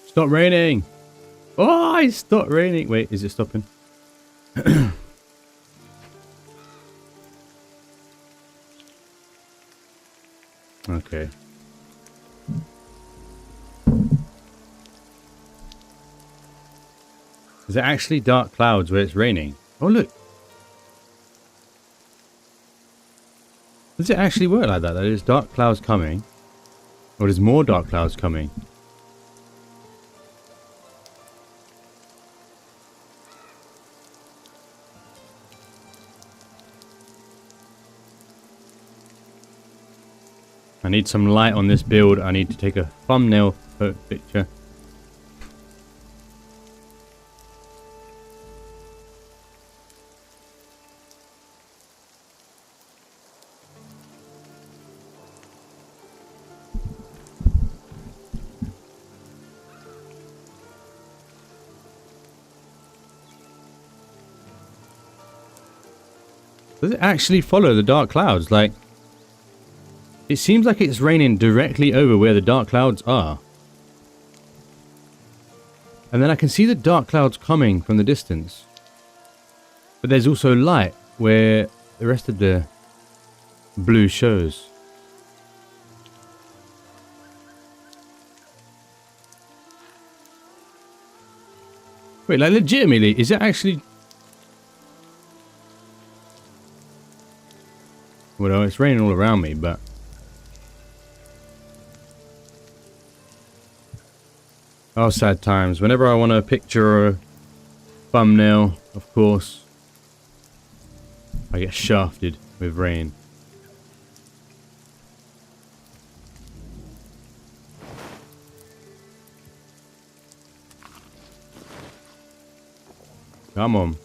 Stop raining! Oh, it stopped raining. Wait, is it stopping? Okay. Is it actually dark clouds where it's raining? Oh, look. Does it actually work like that? That there's dark clouds coming? Or there's more dark clouds coming? I need some light on this build. I need to take a thumbnail picture. Does it actually follow the dark clouds? Like, it seems like it's raining directly over where the dark clouds are. And then I can see the dark clouds coming from the distance. But there's also light where the rest of the blue shows. Wait, like legitimately, is it actually... Well, it's raining all around me, but... Oh, sad times. Whenever I want a picture or a thumbnail, of course, I get shafted with rain. Come on.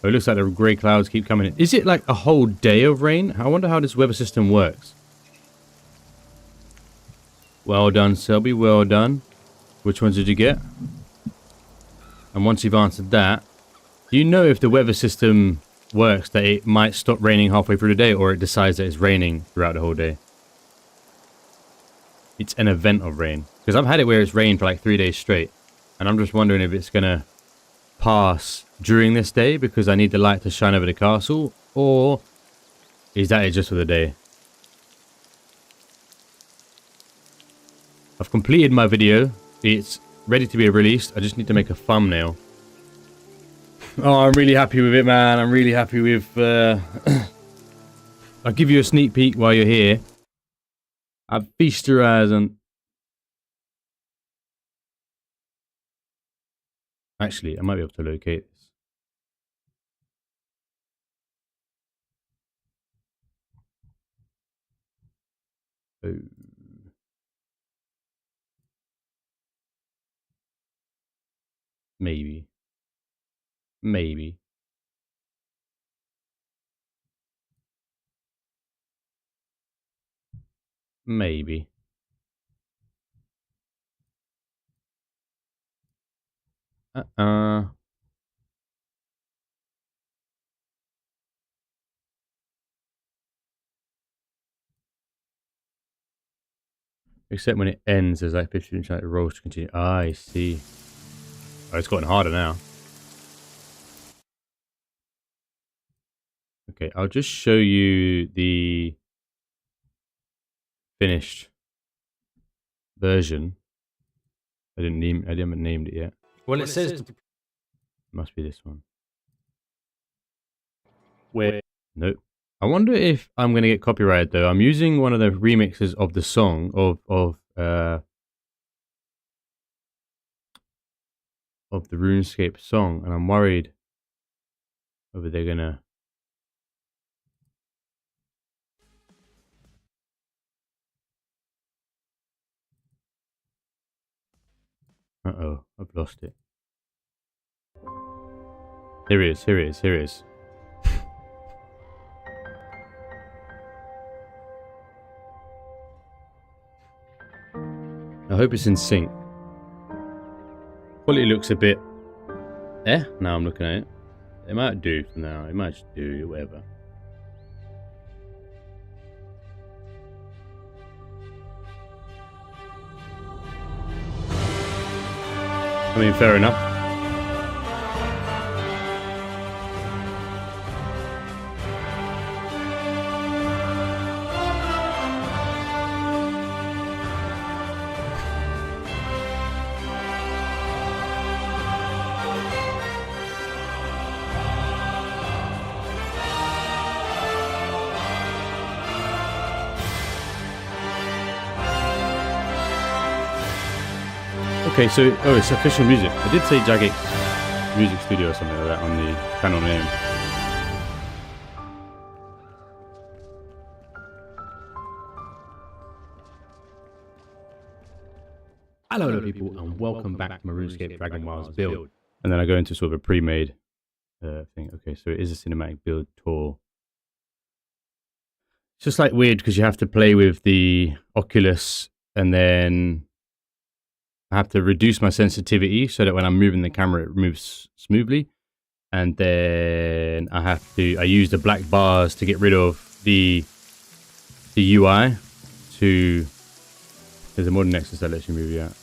Oh, it looks like the grey clouds keep coming in. Is it like a whole day of rain? I wonder how this weather system works. Well done, Selby. Well done. Which ones did you get? And once you've answered that, do you know if the weather system works that it might stop raining halfway through the day, or it decides that it's raining throughout the whole day? It's an event of rain. Because I've had it where it's rained for like 3 days straight. And I'm just wondering if it's going to pass during this day because I need the light to shine over the castle, or is that it just for the day? I've completed my video. It's ready to be released. I just need to make a thumbnail. Oh, I'm really happy with it, man. I'm really happy with... I'll give you a sneak peek while you're here. I'll feast your eyes on... Actually, I might be able to locate this. Oh. Maybe. Maybe. Maybe. Except when it ends, there's like 15 chance it rolls to continue. Ah, I see. Oh, it's gotten harder now. Okay, I'll just show you the finished version. I haven't named it yet. Well, it says Must be this one. Where? Nope. I wonder if I'm gonna get copyrighted though. I'm using one of the remixes of the song of the RuneScape song, and I'm worried whether they're gonna. Uh-oh, I've lost it. Here it is, here it is, here it is. I hope it's in sync. Quality looks a bit... now I'm looking at it. It might do for now. It might just do, whatever. I mean, fair enough. Okay, so, oh, it's official music. I did say Jagex Music Studio or something like that on the channel name. Hello people, and welcome back to my RuneScape Dragon Wilds build. And then I go into sort of a pre-made thing. Okay, so it is a cinematic build tour. It's just like weird because you have to play with the Oculus and then I have to reduce my sensitivity so that when I'm moving the camera it moves smoothly, and then I use the black bars to get rid of the UI. There's a modern Nexus that lets you move.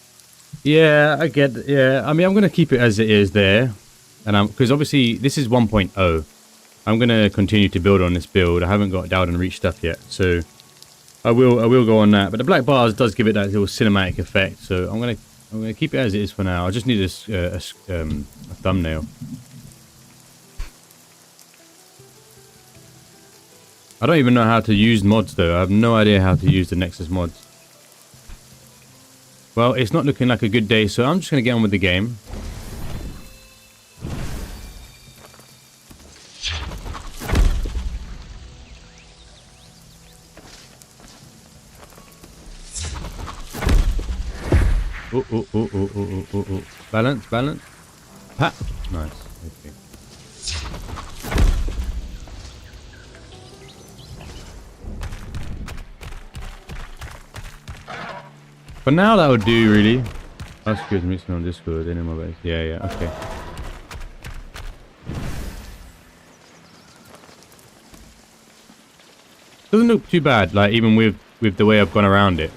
Yeah, I get it. Yeah, I mean, I'm gonna keep it as it is there, and because obviously this is 1.0. I'm gonna continue to build on this build. I haven't got Dowd and Reach stuff yet, so I will go on that. But the black bars does give it that little cinematic effect, so I'm gonna keep it as it is for now. I just need a thumbnail. I don't even know how to use mods though. I have no idea how to use the Nexus mods. Well, it's not looking like a good day, so I'm just going to get on with the game. Oh. Balance. Ha! Nice. Okay. But now that would do, really. That's good. Missing on Discord. In my base. Yeah. Okay. Doesn't look too bad. Like even with the way I've gone around it.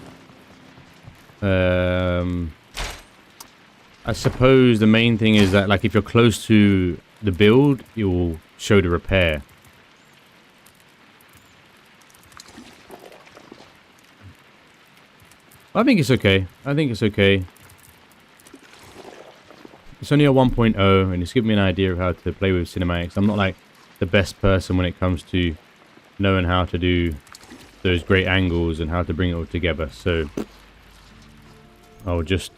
I suppose the main thing is that, like, if you're close to the build, it will show the repair. I think it's okay. It's only a 1.0, and it's giving me an idea of how to play with cinematics. I'm not like the best person when it comes to knowing how to do those great angles and how to bring it all together. So I'll just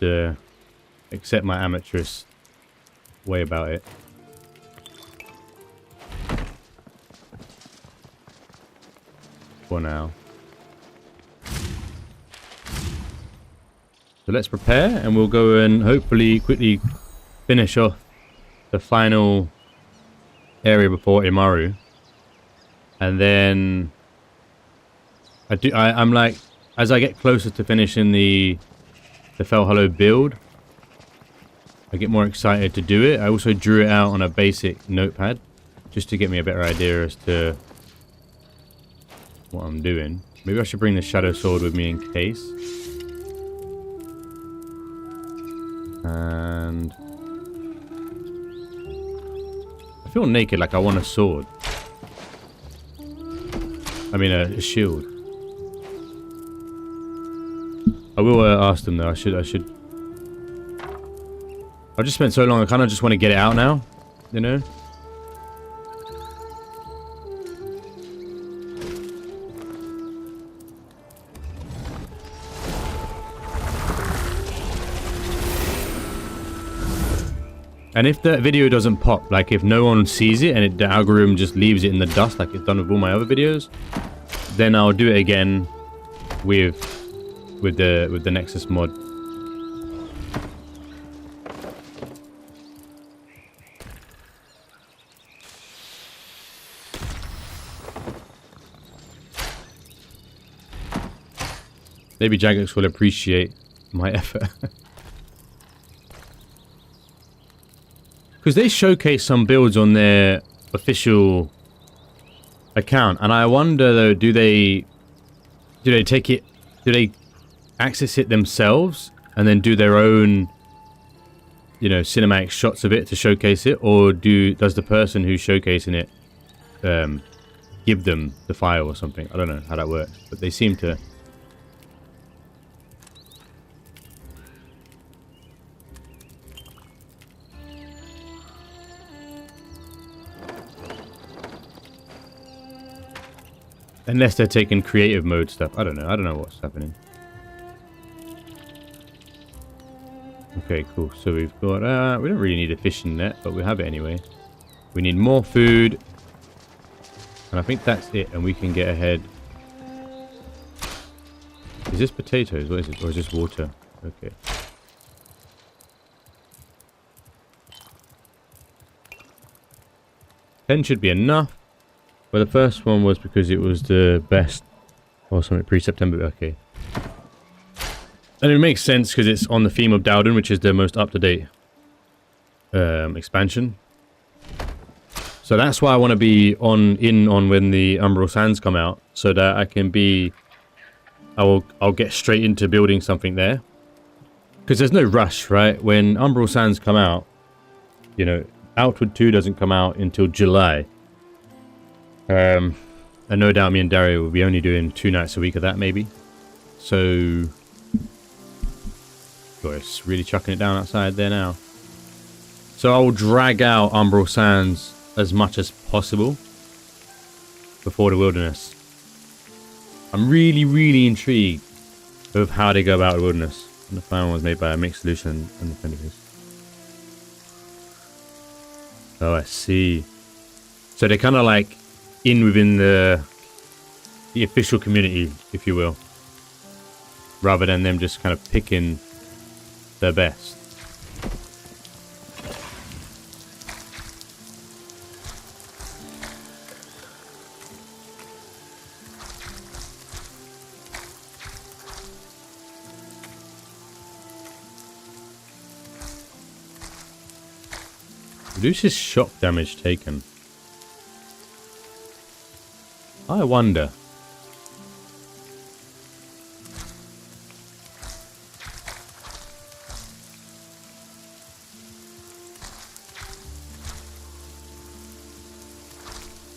accept my amateurish way about it. For now. So let's prepare, and we'll go and hopefully quickly finish off the final area before Imaru. And then I'm like, as I get closer to finishing the Fellhollow build, I get more excited to do it. I also drew it out on a basic notepad just to get me a better idea as to what I'm doing. Maybe I should bring the Shadow Sword with me in case. And I feel naked, like I want a sword. I mean a shield. I will ask them though. I should. I've just spent so long. I kind of just want to get it out now, you know. And if the video doesn't pop, like if no one sees it and the algorithm just leaves it in the dust like it's done with all my other videos, then I'll do it again with the Nexus mod. Maybe Jagex will appreciate my effort. Because they showcase some builds on their official account, and I wonder though, do they take it, do they access it themselves and then do their own, you know, cinematic shots of it to showcase it, or does the person who's showcasing it give them the file or something? I don't know how that works, but they seem to. Unless they're taking creative mode stuff. I don't know. I don't know what's happening. Okay, cool. So we've got... we don't really need a fishing net, but we have it anyway. We need more food. And I think that's it. And we can get ahead. Is this potatoes? What is it? Or is this water? Okay. $10 should be enough. Well, the first one was because it was the best or something pre-September. Okay. And it makes sense because it's on the theme of Dowden, which is the most up-to-date expansion. So that's why I want to be on when the Umbral Sands come out, so that I can be... I'll get straight into building something there. Because there's no rush, right? When Umbral Sands come out, you know, Outward 2 doesn't come out until July. And no doubt me and Dario will be only doing 2 nights a week of that, maybe. So... God, it's really chucking it down outside there now. So I will drag out Umbral Sands as much as possible before the wilderness. I'm really, really intrigued of how they go about the wilderness. And the final one was made by a mixed solution and the Fenders. Oh, I see. So they're kind of like in within the official community, if you will, rather than them just kind of picking their best. Reduces shock damage taken. I wonder.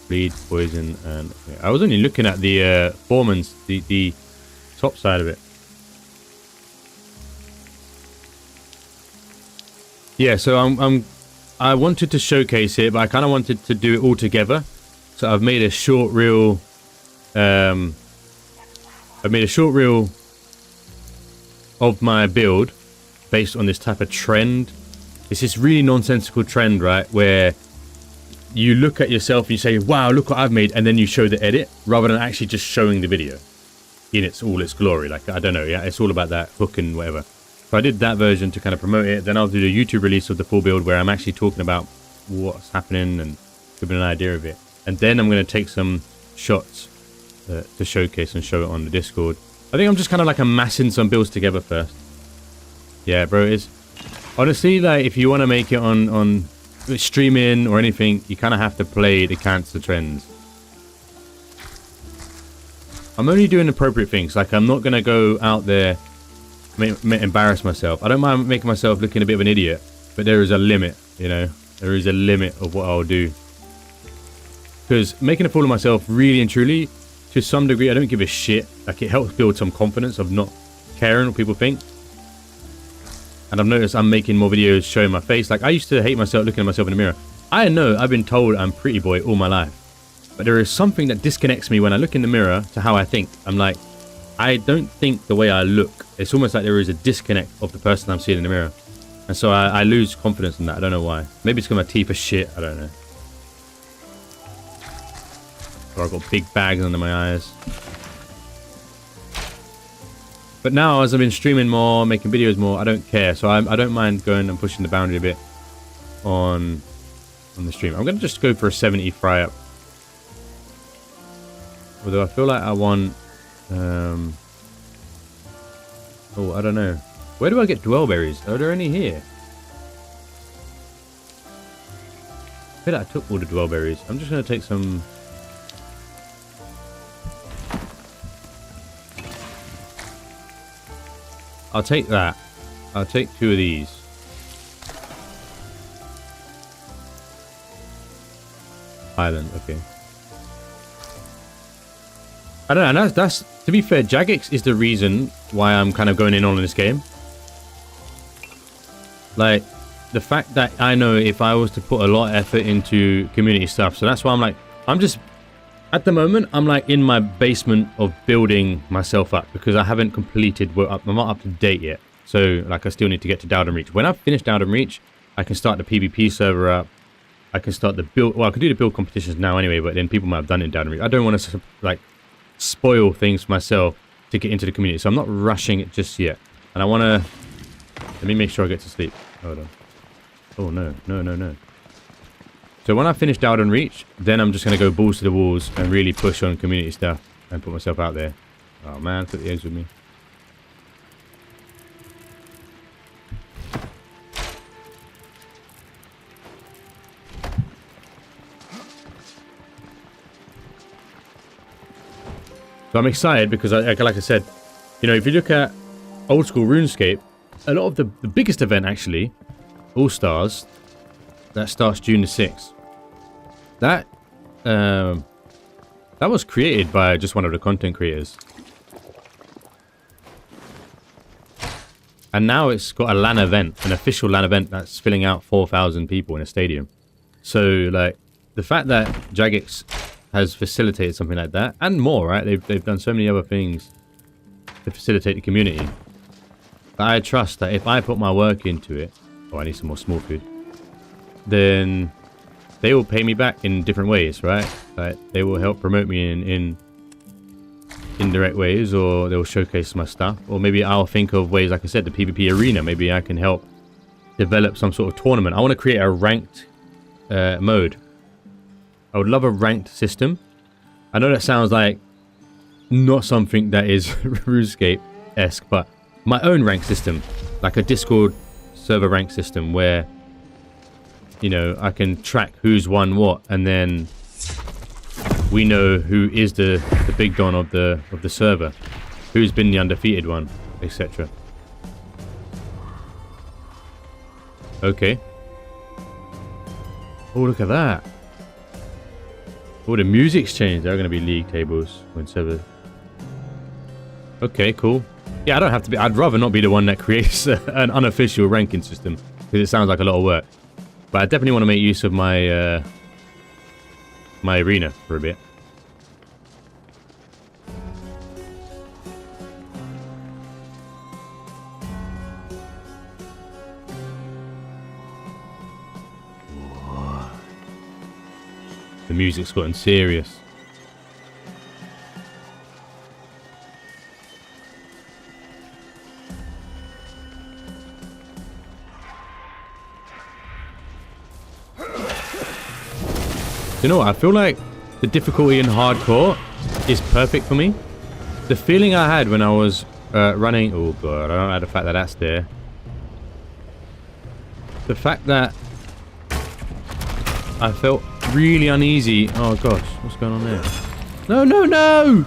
Bleed, poison, and okay. I was only looking at the foreman's, the top side of it. Yeah, so I wanted to showcase it, but I kind of wanted to do it all together. So I've made a short reel. I've made a short reel of my build based on this type of trend. It's this really nonsensical trend, right? Where you look at yourself and you say, wow, look what I've made. And then you show the edit rather than actually just showing the video in its glory. Like, I don't know. Yeah, it's all about that hook and whatever. So I did that version to kind of promote it. Then I'll do the YouTube release of the full build where I'm actually talking about what's happening and giving an idea of it. And then I'm going to take some shots to showcase and show it on the Discord. I think I'm just kind of like amassing some builds together first. Yeah, bro, it is. Honestly, like, if you want to make it on streaming or anything, you kind of have to play the cancer trends. I'm only doing appropriate things. Like, I'm not going to go out there embarrass myself. I don't mind making myself looking a bit of an idiot, but there is a limit, you know. There is a limit of what I'll do. Because making a fool of myself, really and truly, to some degree, I don't give a shit. Like, it helps build some confidence of not caring what people think. And I've noticed I'm making more videos showing my face. Like, I used to hate myself looking at myself in the mirror. I know I've been told I'm pretty boy all my life. But there is something that disconnects me when I look in the mirror to how I think. I'm like, I don't think the way I look. It's almost like there is a disconnect of the person I'm seeing in the mirror. And so I lose confidence in that. I don't know why. Maybe it's because my teeth are shit. I don't know. Or I've got big bags under my eyes. But now, as I've been streaming more, making videos more, I don't care. So I don't mind going and pushing the boundary a bit on the stream. I'm going to just go for a 70 fry up. Although I feel like I want... oh, I don't know. Where do I get dwell berries? Are there any here? I feel like I took all the dwell berries. I'm just going to take some... I'll take that. I'll take 2 of these. Island, okay. I don't know, that's to be fair, Jagex is the reason why I'm kind of going in on this game. Like, the fact that I know if I was to put a lot of effort into community stuff, so that's why I'm like, I'm just, at the moment, I'm like in my basement of building myself up because I haven't completed, I'm not up to date yet. So, like, I still need to get to Dowden Reach. When I've finished Dowden Reach, I can start the PvP server up. I can start the build, well, I can do the build competitions now anyway, but then people might have done it in Dowden Reach. I don't want to, like, spoil things for myself to get into the community, so I'm not rushing it just yet. And I want to, let me make sure I get to sleep. Hold on. Oh, no, no, no, no. So when I finish Dowden Reach, then I'm just going to go balls to the walls and really push on community stuff and put myself out there. Oh, man, put the eggs with me. So I'm excited because, like I said, you know, if you look at old school RuneScape, a lot of the biggest event, actually, All Stars, that starts June the 6th. That was created by just one of the content creators. And now it's got a LAN event, an official LAN event that's filling out 4,000 people in a stadium. So, like, the fact that Jagex has facilitated something like that, and more, right? They've done so many other things to facilitate the community. That I trust that if I put my work into it, oh, I need some more small food, then they will pay me back in different ways, right? Like, they will help promote me in indirect ways, or they'll showcase my stuff, or maybe I'll think of ways, like I said, the PvP arena. Maybe I can help develop some sort of tournament. I want to create a ranked mode. I would love a ranked system. I know that sounds like not something that is RuneScape-esque, but my own rank system, like a Discord server rank system where, you know, I can track who's won what, and then we know who is the big don of the server, who's been the undefeated one, etc. Okay. Oh, look at that. Oh, the music's changed. There are going to be league tables when server. Okay, cool. Yeah, I don't have to be. I'd rather not be the one that creates an unofficial ranking system because it sounds like a lot of work. But I definitely want to make use of my my arena for a bit. The music's gotten serious. You know what? I feel like the difficulty in hardcore is perfect for me. The feeling I had when I was running... Oh god, I don't like the fact that that's there. The fact that I felt really uneasy. Oh gosh, what's going on there? No, no, no!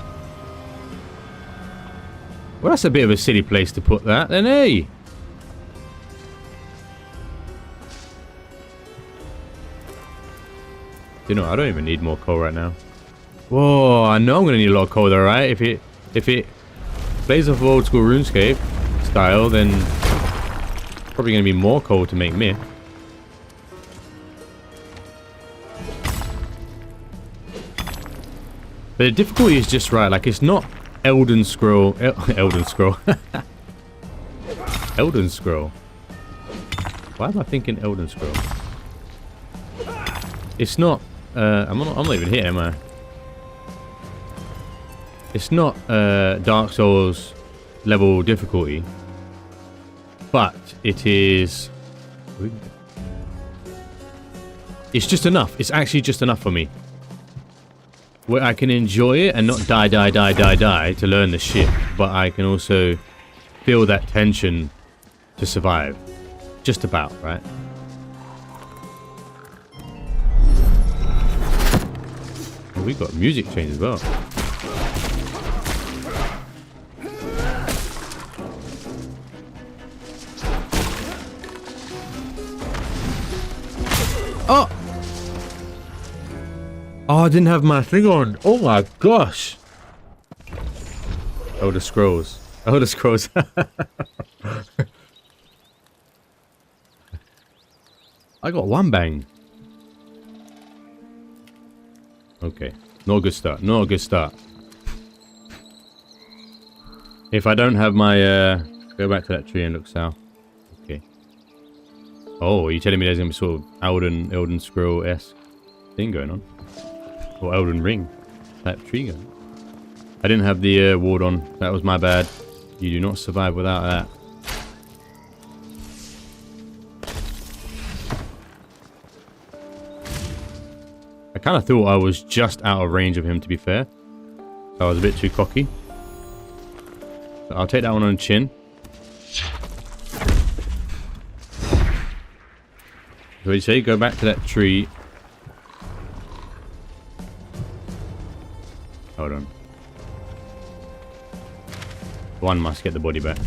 Well, that's a bit of a silly place to put that, then, hey! You know, I don't even need more coal right now. Whoa, I know I'm gonna need a lot of coal though, right? If it plays off of old school RuneScape style, then probably gonna be more coal to make myth. But the difficulty is just right. Like, it's not Elden Scroll. Elden Scroll. Elden Scroll. Why am I thinking Elden Scroll? It's not. I'm not even here, am I? It's not Dark Souls level difficulty, but it is. It's just enough. It's actually just enough for me, where I can enjoy it and not die to learn the shit, but I can also feel that tension to survive. Just about, right? Oh, we got music change as well. Oh! Oh, I didn't have my thing on. Oh my gosh. Oh, the scrolls. Oh, the scrolls. I got one bang. Okay. Not a good start. Not a good start. If I don't have my, go back to that tree and look south. Okay. Oh, are you telling me there's going to be sort of Elden Scroll-esque thing going on? Or Elden Ring type tree going on? I didn't have the ward on. That was my bad. You do not survive without that. I kind of thought I was just out of range of him, to be fair. So I was a bit too cocky. So I'll take that one on the chin. What do you say? Go back to that tree. Hold on. One must get the body back.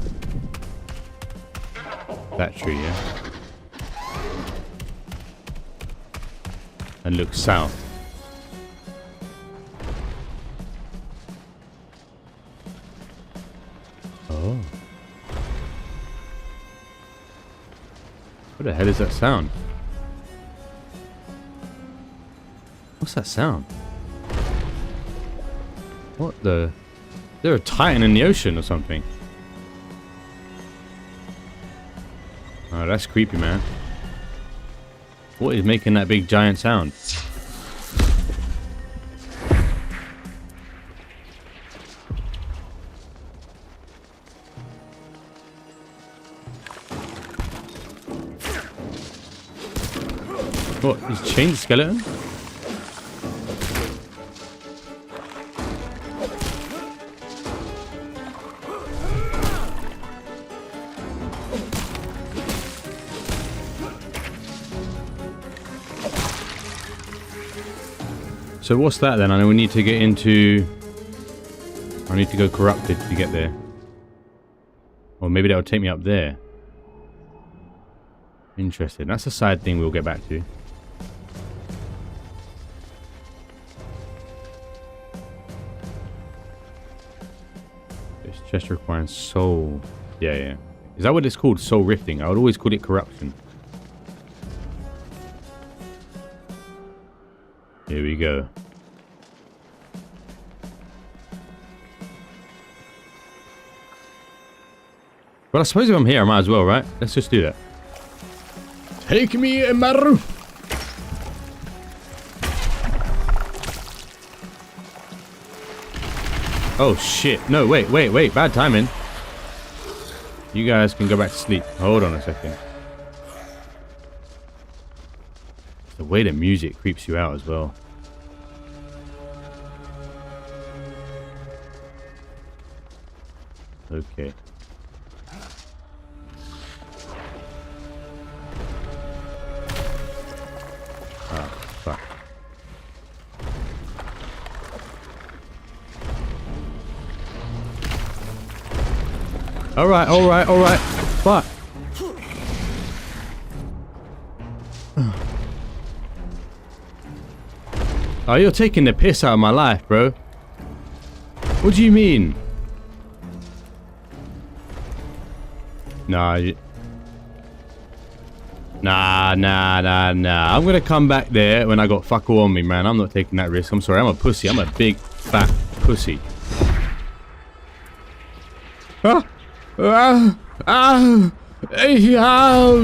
That tree, yeah. And look south. Oh. What the hell is that sound? What's that sound? What the... Is there a titan in the ocean or something? Oh, that's creepy, man. What is making that big giant sound? What? He's chained the skeleton? So what's that then? I know we need to get into... I need to go corrupted to get there. Or maybe that'll take me up there. Interesting. That's a side thing we'll get back to. This chest requires soul. Yeah, yeah. Is that what it's called? Soul rifting? I would always call it corruption. Here we go. Well, I suppose if I'm here, I might as well, right? Let's just do that. Take me, Emaru! Oh, shit. No, wait. Bad timing. You guys can go back to sleep. Hold on a second. The way the music creeps you out as well. Okay. Ah, fuck. Alright. Fuck. Oh, you're taking the piss out of my life, bro. What do you mean? Nah. Nah. I'm gonna come back there when I got fuck all on me, man. I'm not taking that risk. I'm sorry. I'm a pussy. I'm a big, fat pussy. Oh,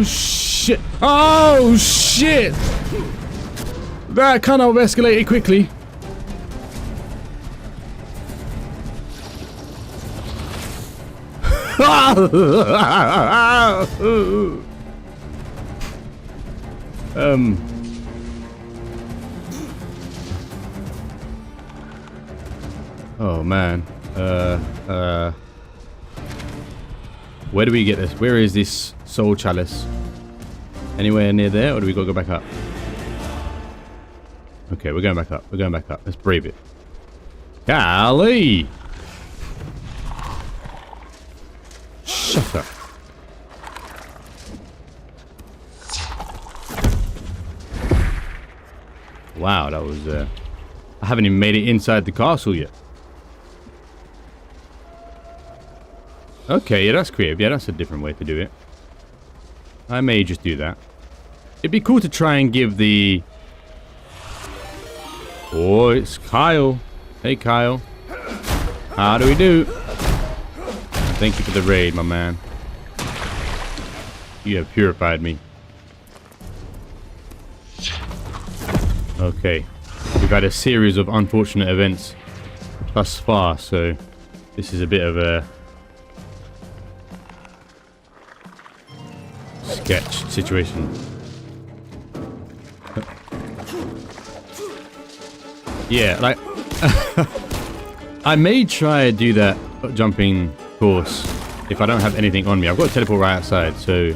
shit. Oh, shit. That kind of escalated quickly. Oh man. Where do we get this? Where is this Soul chalice. Anywhere near there, or do we gotta go back up? Okay, we're going back up. We're going back up. Let's brave it. Golly! Shut up. Wow, that was... I haven't even made it inside the castle yet. Okay, yeah, that's creative. Yeah, that's a different way to do it. I may just do that. It'd be cool to try and give the... Oh, it's Kyle. Hey, Kyle. How do we do? Thank you for the raid, my man. You have purified me. Okay. We've had a series of unfortunate events thus far, so this is a bit of a sketch situation. Yeah, like I may try to do that jumping course if I don't have anything on me. I've got to teleport right outside, so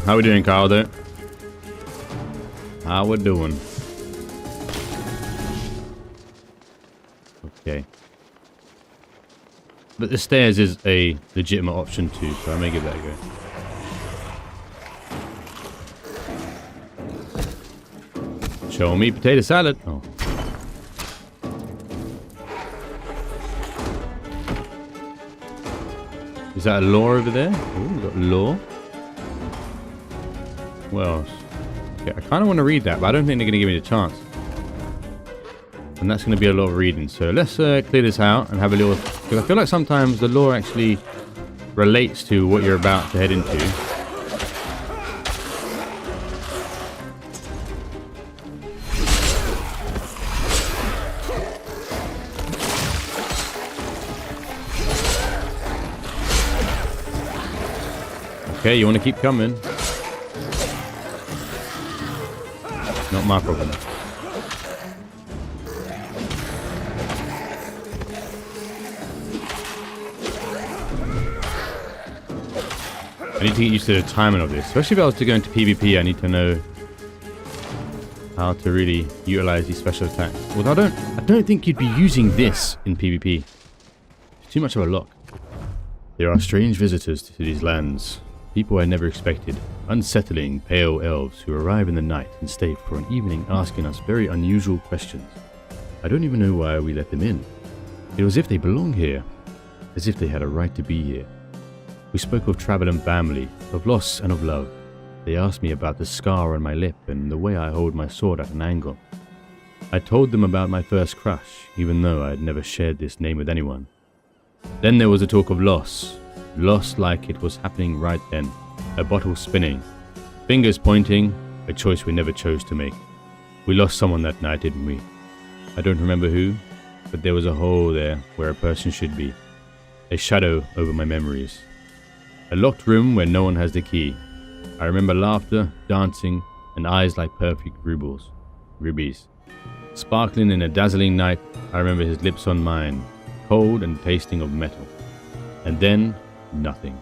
how we doing, Kyle? Though, how we doing? Okay, but the stairs is a legitimate option too, so I may give that a go. Show me potato salad. Oh. Is that a lore over there? Oh, we got lore. What else? Okay, I kind of want to read that, but I don't think they're going to give me the chance. And that's going to be a lot of reading. So let's clear this out and have a little... Because I feel like sometimes the lore actually relates to what you're about to head into. Okay, you want to keep coming? Not my problem. I need to get used to the timing of this. Especially if I was to go into PvP, I need to know how to really utilize these special attacks. Well, I don't think you'd be using this in PvP. It's too much of a lock. There are strange visitors to these lands. People I never expected. Unsettling, pale elves who arrive in the night and stay for an evening asking us very unusual questions. I don't even know why we let them in. It was as if they belonged here. As if they had a right to be here. We spoke of travel and family, of loss and of love. They asked me about the scar on my lip and the way I hold my sword at an angle. I told them about my first crush, even though I had never shared this name with anyone. Then there was a talk of loss. Lost like it was happening right then. A bottle spinning. Fingers pointing. A choice we never chose to make. We lost someone that night, didn't we? I don't remember who, but there was a hole there where a person should be. A shadow over my memories. A locked room where no one has the key. I remember laughter, dancing, and eyes like perfect rubies. Sparkling in a dazzling night, I remember his lips on mine, cold and tasting of metal. And then, nothing.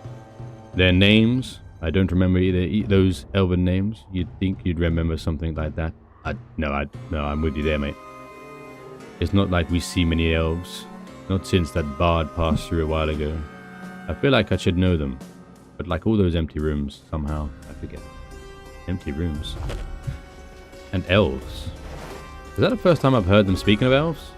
Their names, I don't remember either those elven names. You'd think you'd remember something like that. No, I'm with you there, mate. It's not like we see many elves. Not since that bard passed through a while ago. I feel like I should know them. But like all those empty rooms, somehow, I forget. Empty rooms. And elves. Is that the first time I've heard them speaking of elves?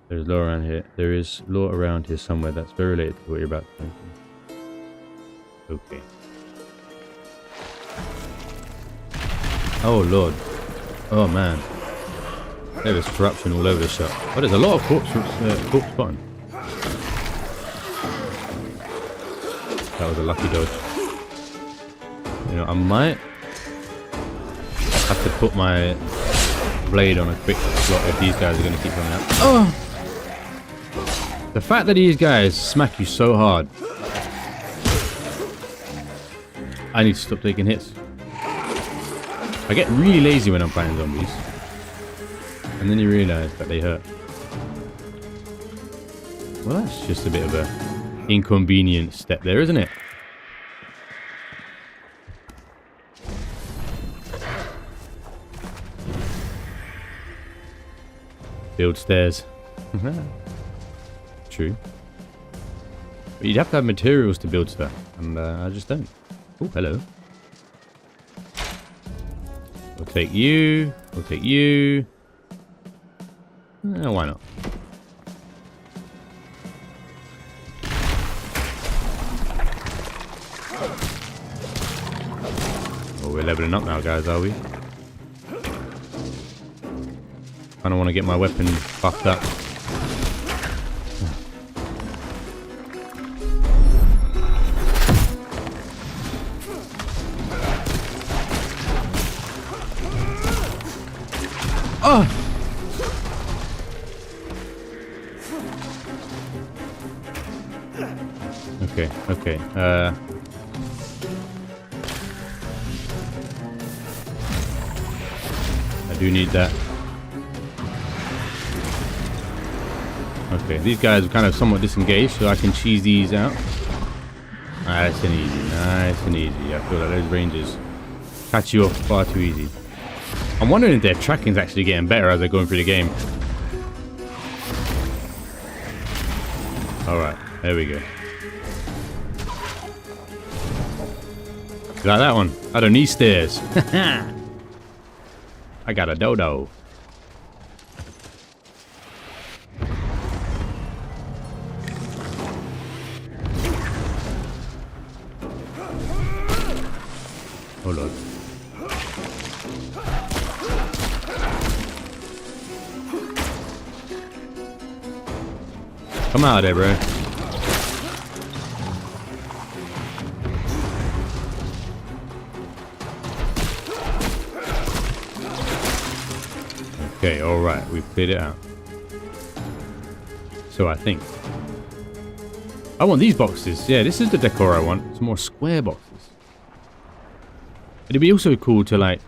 There's lore around here. There is lore around here somewhere that's very related to what you're about to think. Okay. Oh lord. Oh man. There is corruption all over the shop. Oh, there's a lot of corpse spotting. That was a lucky dodge. You know, I might have to put my blade on a quick slot if these guys are going to keep coming out. Oh! The fact that these guys smack you so hard. I need to stop taking hits. I get really lazy when I'm fighting zombies. And then you realise that they hurt. Well, that's just a bit of a inconvenient step there, isn't it? Build stairs. True. But you'd have to have materials to build stuff, and I just don't. Oh, hello. We'll take you. We'll take you. Why not? Oh, we're leveling up now, guys, are we? I don't want to get my weapon buffed up. Oh! Okay, okay. I do need that. Okay, these guys are kind of somewhat disengaged, so I can cheese these out. Nice and easy, nice and easy. I feel like those rangers catch you off far too easy. I'm wondering if their tracking's actually getting better as they're going through the game. Alright, there we go. Like that one. I don't need stairs. I got a dodo. Oh Lord. Come out there, bro. Okay, alright, we've cleared it out. So I think. I want these boxes. Yeah, this is the decor I want. Some more square boxes. It'd be also cool to, like,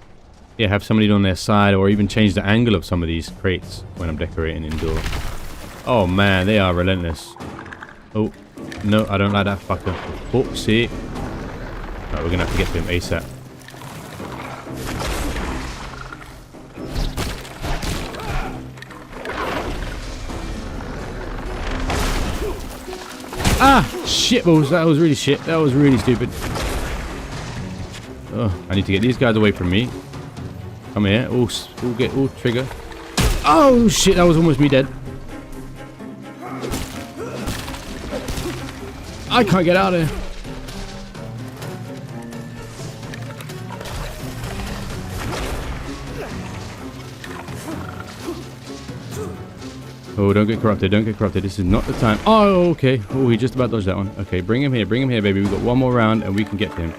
yeah, have somebody on their side or even change the angle of some of these crates when I'm decorating indoor. Oh man, they are relentless. Oh, no, I don't like that fucker. Oopsie. Right, we're gonna have to get to him ASAP. Ah! Shit balls, that was really shit. That was really stupid. Oh, I need to get these guys away from me. Come here, all trigger. Oh shit, that was almost me dead. I can't get out of here. Oh, don't get corrupted, don't get corrupted. This is not the time. Oh, okay. Oh, he just about dodged that one. Okay, bring him here, baby. We've got one more round and we can get to him.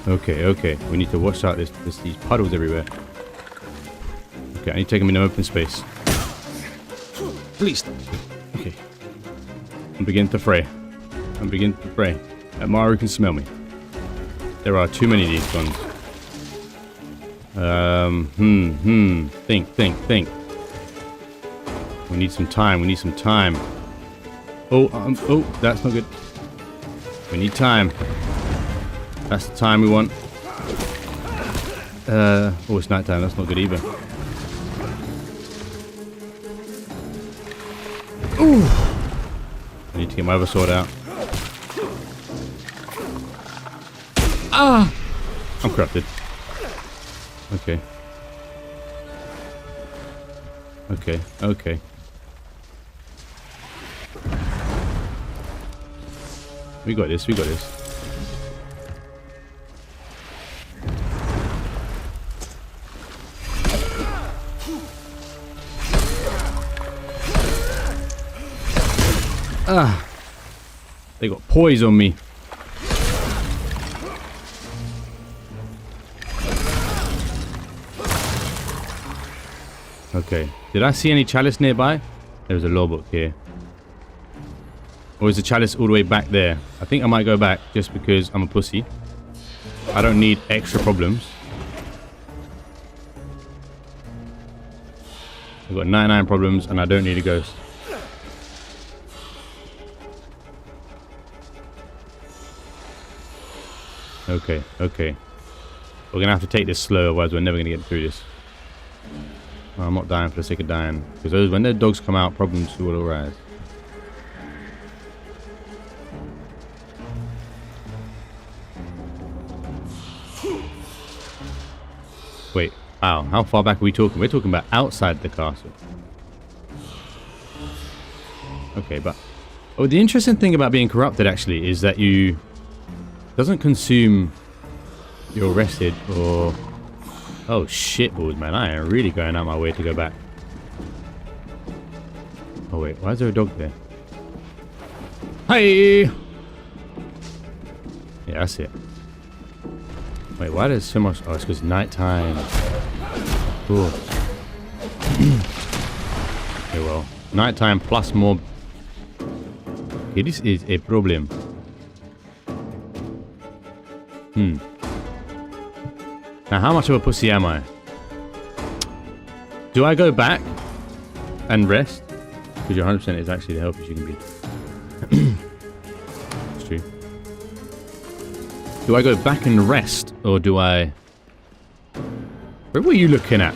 Okay, okay. We need to watch out. There's these puddles everywhere. Okay, I need to take him in an open space. Please. Okay. I'm beginning to fray. That Maru can smell me. There are too many of these guns. Think. We need some time. Oh, that's not good. We need time. That's the time we want. Oh, it's night time. That's not good either. Ooh. I need to get my other sword out. Ah! I'm corrupted. Okay. Okay. We got this. Ah! They got poise on me. Okay. Did I see any chalice nearby? There was a law book here. Or is the chalice all the way back there? I think I might go back just because I'm a pussy. I don't need extra problems. I've got 99 problems and I don't need a ghost. Okay, okay. We're gonna have to take this slow, otherwise we're never gonna get through this. Well, I'm not dying for the sake of dying. Because when the dogs come out, problems will arise. Wait, wow, how far back are we talking? We're talking about outside the castle. Okay, but... Oh, the interesting thing about being corrupted, actually, is that you... doesn't consume your rested or... Oh, shit balls, man. I am really going out my way to go back. Oh, wait. Why is there a dog there? Hey! Yeah, that's it. Wait, why does so much... Oh, it's because nighttime. Cool. Okay, well. Nighttime plus more... Okay, this is a problem. Now, how much of a pussy am I? Do I go back and rest? Because your 100% is actually the healthiest you can be. It's true. Do I go back and rest? Or do I... Where were you looking at?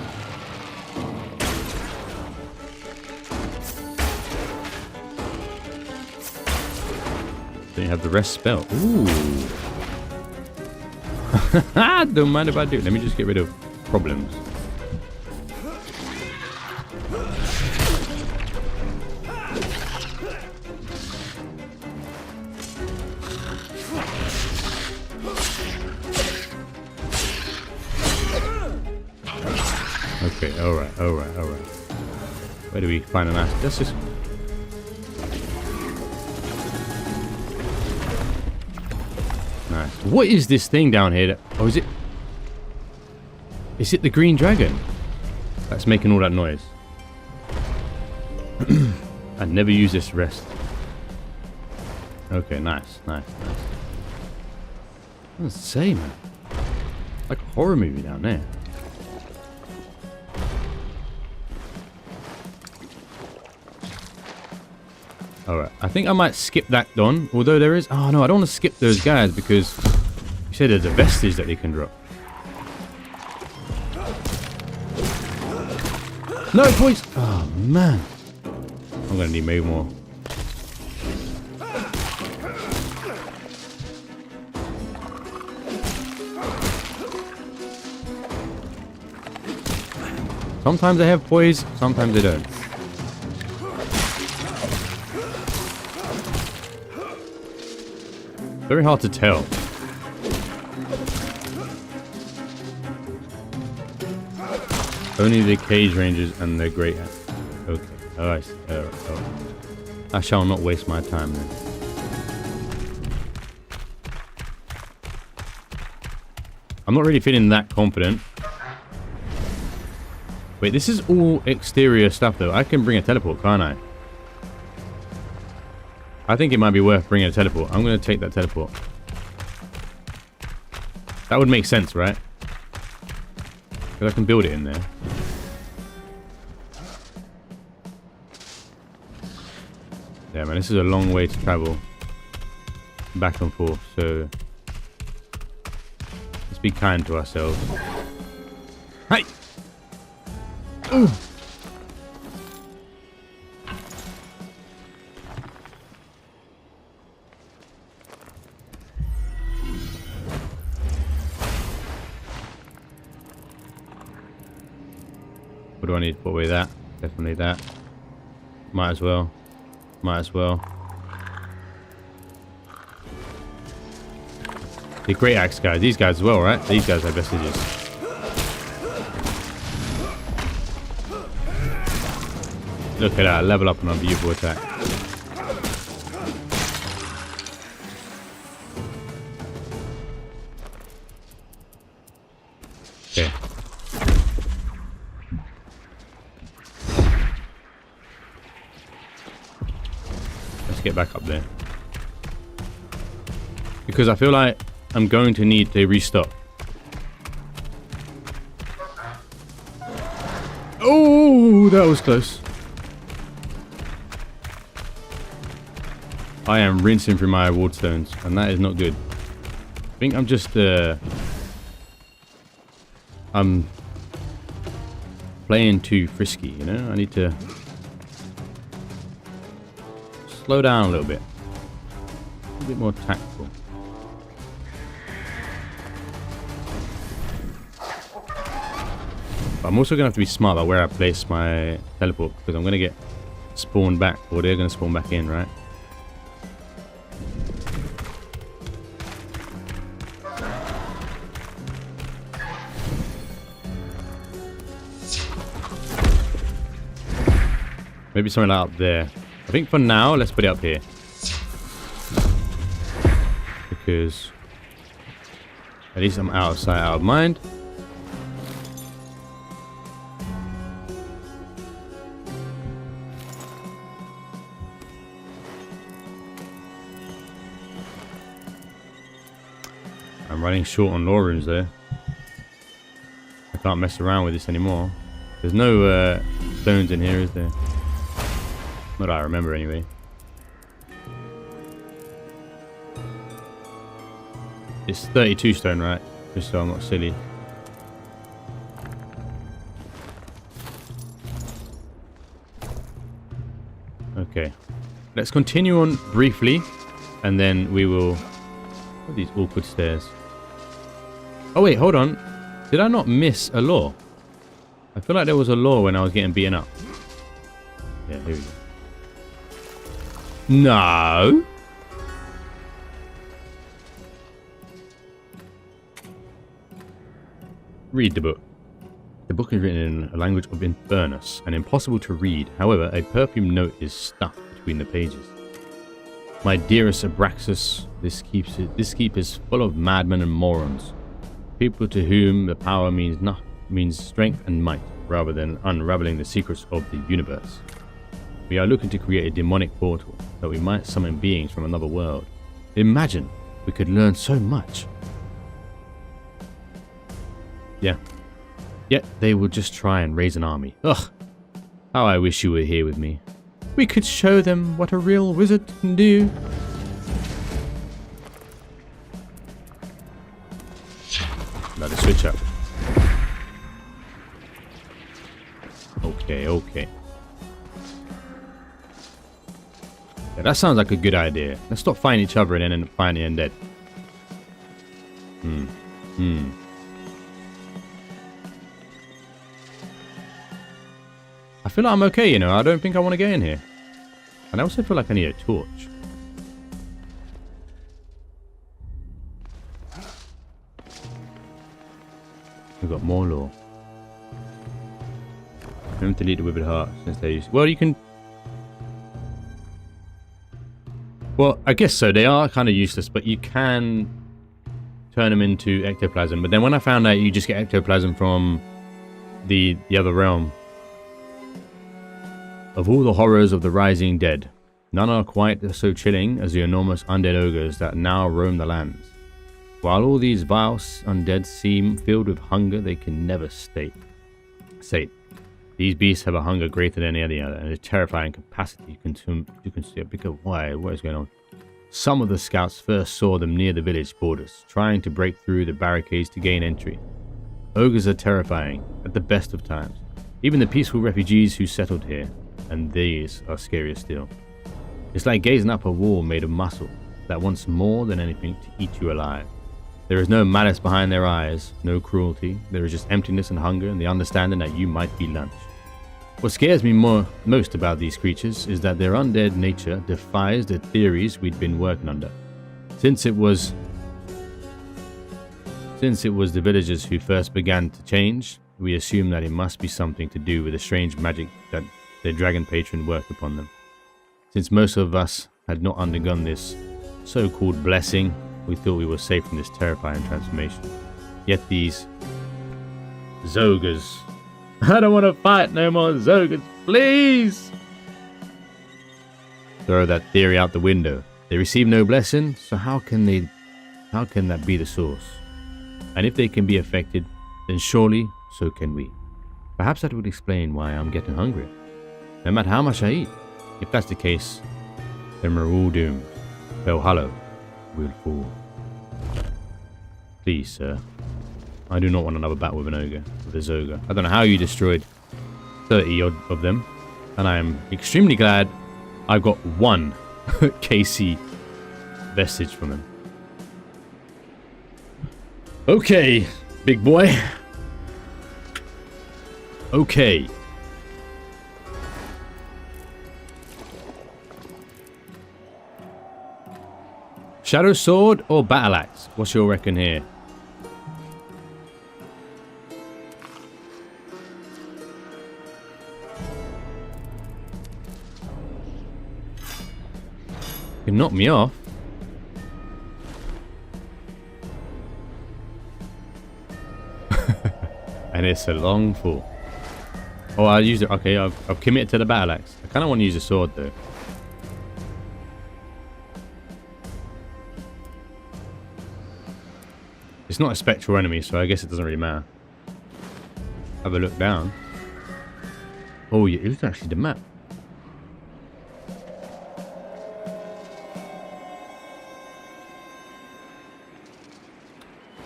Don't you have the rest spell? Ooh. Don't mind if I do. Let me just get rid of problems. Okay, alright, alright, alright. Where do we find a nice... Let's just... Nice. What is this thing down here? Oh, is it... Is it the green dragon? That's making all that noise. I'd never use this rest. Okay, nice, nice, nice. I was say, man. Like a horror movie down there. Alright, I think I might skip that Don. Although there is... Oh no, I don't want to skip those guys because you said there's a vestige that they can drop. No, boys! Oh man. I'm going to need maybe more. Sometimes they have poise, sometimes they don't. Very hard to tell. Only the cage rangers and the great... Okay. Oh, I see. Oh. I shall not waste my time then. I'm not really feeling that confident. Wait, this is all exterior stuff though. I can bring a teleport, can't I? I think it might be worth bringing a teleport. I'm going to take that teleport. That would make sense, right? Because I can build it in there. Yeah, man, this is a long way to travel. Back and forth, so... Let's be kind to ourselves. Hey! Ooh! What do I need to put away? That? Definitely that. Might as well. Might as well. The great axe guys. These guys as well, right? These guys have vestiges. Look at that. Level up on a beautiful attack. Okay. to get back up there. Because I feel like I'm going to need to restock. Oh, that was close. I am rinsing through my ward stones, and that is not good. I think I'm just I'm playing too frisky, you know? I need to slow down a little bit. A bit more tactful. But I'm also going to have to be smart about where I place my teleport, because I'm going to get spawned back, or they're going to spawn back in, right? Maybe something like up there. I think for now, let's put it up here. Because at least I'm out of sight, out of mind. I'm running short on lore runes there. I can't mess around with this anymore. There's no stones in here, is there? Not that I remember anyway. It's 32 stone, right? Just so I'm not silly. Okay. Let's continue on briefly, and then we will... What are these awkward stairs? Oh wait, hold on. Did I not miss a law? I feel like there was a law when I was getting beaten up. Yeah, here we go. No. Read the book. The book is written in a language of Infernus and impossible to read. However, a perfumed note is stuffed between the pages. My dearest Abraxas, this keep is full of madmen and morons, people to whom the power means strength and might, rather than unraveling the secrets of the universe. We are looking to create a demonic portal that we might summon beings from another world. Imagine we could learn so much. Yeah. Yet they will just try and raise an army. Ugh. How I wish you were here with me. We could show them what a real wizard can do. Another switch up. Okay, okay. Yeah, that sounds like a good idea. Let's stop fighting each other and then end up fighting the undead. I feel like I'm okay, you know. I don't think I want to get in here. And I also feel like I need a torch. We've got more lore. Don't delete the withered heart since they use. Well, you can. Well, I guess so. They are kind of useless, but you can turn them into ectoplasm. But then when I found out you just get ectoplasm from the other realm. Of all the horrors of the rising dead, none are quite so chilling as the enormous undead ogres that now roam the lands. While all these vile undead seem filled with hunger they can never sate. These beasts have a hunger greater than any other and a terrifying capacity to consume. Because why? What is going on? Some of the scouts first saw them near the village borders, trying to break through the barricades to gain entry. Ogres are terrifying at the best of times. Even the peaceful refugees who settled here. And these are scarier still. It's like gazing up a wall made of muscle that wants more than anything to eat you alive. There is no malice behind their eyes, no cruelty. There is just emptiness and hunger and the understanding that you might be lunch. What scares me most about these creatures is that their undead nature defies the theories we'd been working under. Since it was the villagers who first began to change, we assume that it must be something to do with the strange magic that their dragon patron worked upon them. Since most of us had not undergone this so-called blessing, we thought we were safe from this terrifying transformation. Yet these Zogres. I don't want to fight no more Zogres, please! throw that theory out the window. They receive no blessing, so how can that be the source? And if they can be affected, then surely so can we. Perhaps that would explain why I'm getting hungry. No matter how much I eat. If that's the case, then we're all doomed. Fellhollow will fall. Please, sir. I do not want another battle with an ogre, with a Zoga. I don't know how you destroyed 30 odd of them. And I am extremely glad I've got one KC vestige from him. Okay, big boy. Okay. Shadow Sword or Battle Axe? What's your reckon here? You can knock me off. And it's a long fall. Oh, I'll use it. Okay, I've committed to the battle axe. I kind of want to use a sword though. It's not a spectral enemy, so I guess it doesn't really matter. Have a look down. Oh, yeah, it's actually the map.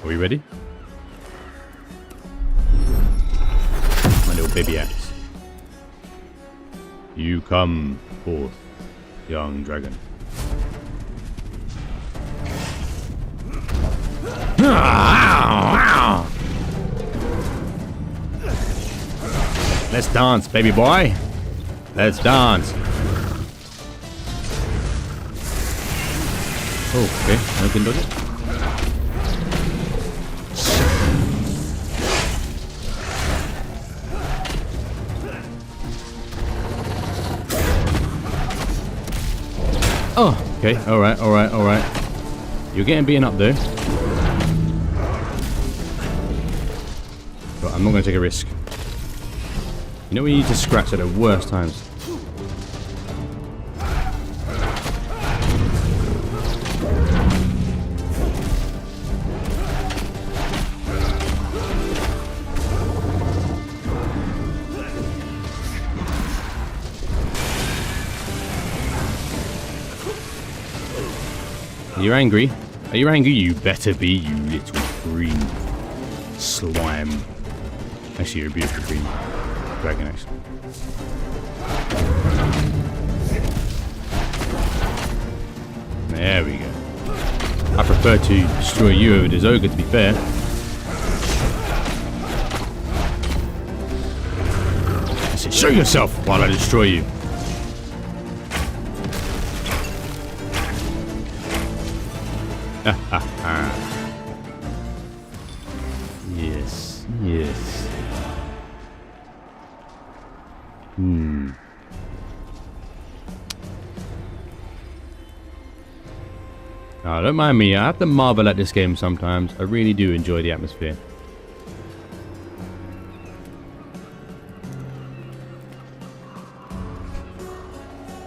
Are we ready? My little baby axe. You come forth, young dragon. Let's dance, baby boy. Let's dance. Oh, okay. I can do it. Oh, okay. Alright, alright, alright. You're getting beaten up though. But I'm not going to take a risk. You know when you need to scratch at the worst times? Are you angry? Are you angry? You better be, you little green slime. Actually, you're a beautiful green dragon, actually. There we go. I prefer to destroy you over this ogre, to be fair. I said, show yourself while I destroy you. Yes, yes. Oh, don't mind me. I have to marvel at this game sometimes. I really do enjoy the atmosphere.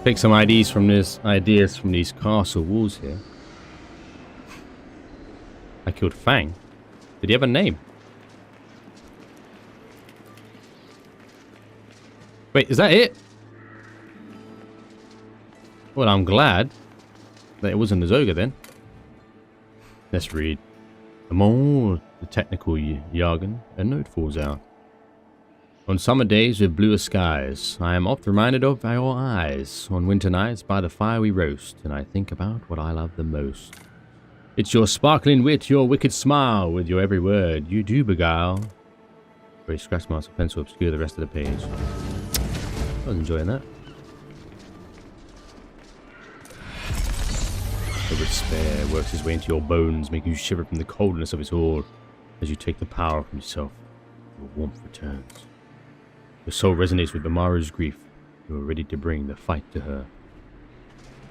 Take some ideas from these castle walls here. I killed Fang. Did he have a name? Wait, is that it? Well, I'm glad that it wasn't a Zoga then. Let's read. The more the technical jargon, a note falls out. On summer days with bluer skies, I am oft reminded of your eyes. On winter nights by the fire we roast, and I think about what I love the most. It's your sparkling wit, your wicked smile, with your every word you do beguile. Very scratch marks of pencil obscure the rest of the page. I was enjoying that. The despair works its way into your bones, making you shiver from the coldness of its all. As you take the power from yourself, your warmth returns. Your soul resonates with Bamaru's grief. You are ready to bring the fight to her.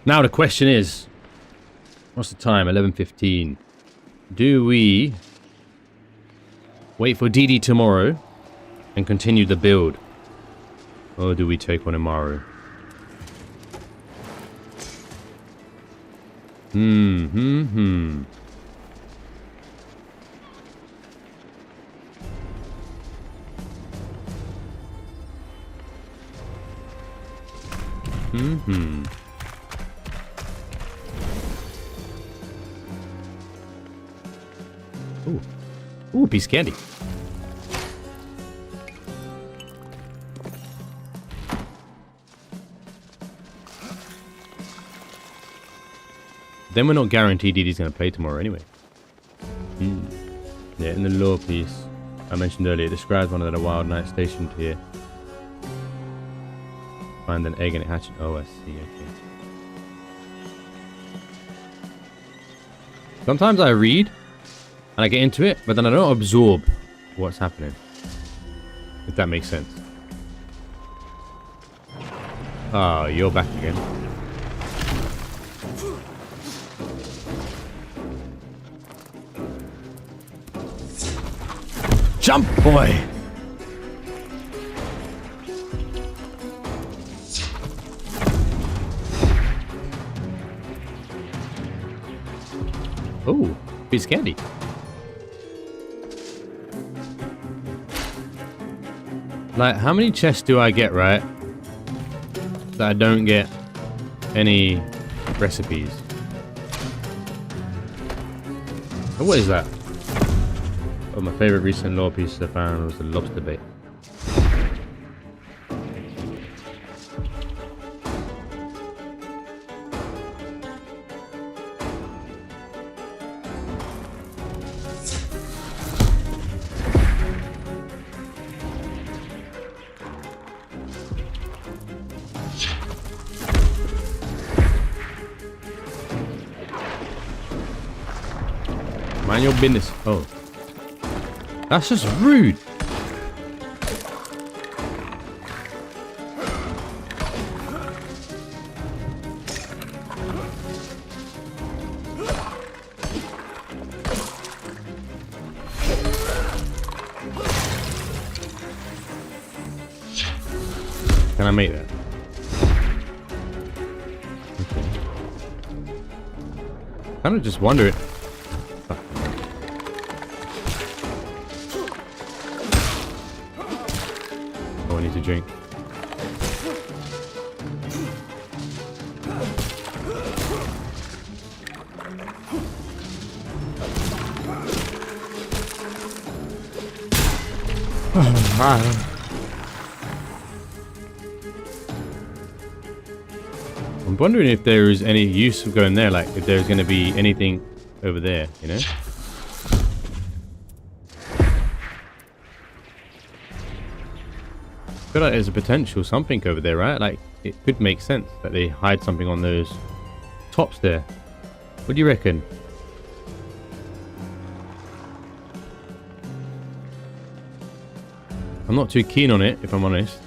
Now the question is, what's the time? 11:15. Do we wait for DD tomorrow and continue the build? Or do we take on Amaru? Hmm. Ooh. Ooh, piece of candy. Then we're not guaranteed Dee Dee's going to play tomorrow anyway. Yeah, in the lore piece I mentioned earlier, it describes one of the wild knights stationed here. Find an egg and it hatches. Oh, I see. Okay. Sometimes I read and I get into it, but then I don't absorb what's happening. If that makes sense. Oh, you're back again. Jump, boy! Oh, piece of candy. Like, how many chests do I get, right? That I don't get any recipes. Oh, what is that? Oh, my favorite recent lore piece I found was the lobster bait. Mind your business. Oh. That's just rude. Can I make that? Okay. Kind of just wonder it. Oh, I need to drink. Oh, man. I'm wondering if there is any use of going there, like if there's going to be anything over there, you know? I feel like there's a potential something over there, right? Like, it could make sense that they hide something on those tops there. What do you reckon? I'm not too keen on it, if I'm honest.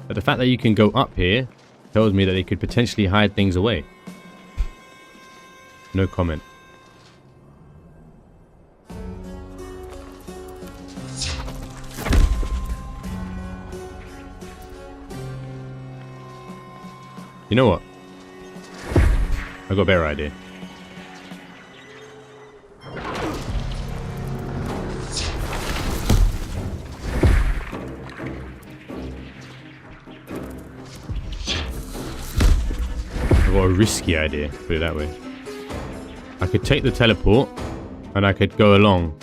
But the fact that you can go up here tells me that they could potentially hide things away. No comment. You know what? I got a better idea. I got a risky idea, put it that way. I could take the teleport and I could go along.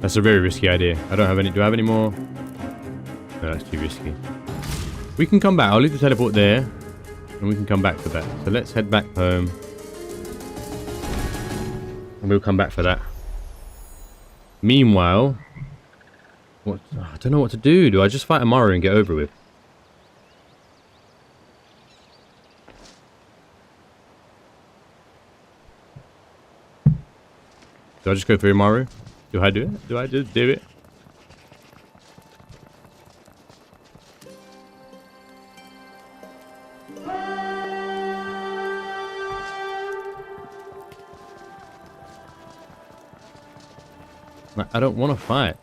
That's a very risky idea. I don't have any. Do I have any more? No, that's too risky. We can come back. I'll leave the teleport there. And we can come back for that. So let's head back home. And we'll come back for that. Meanwhile, what? I don't know what to do. Do I just fight Amaru and get over with? Do I just go for Amaru? Do I do it? Do I just do it? Like, I don't want to fight.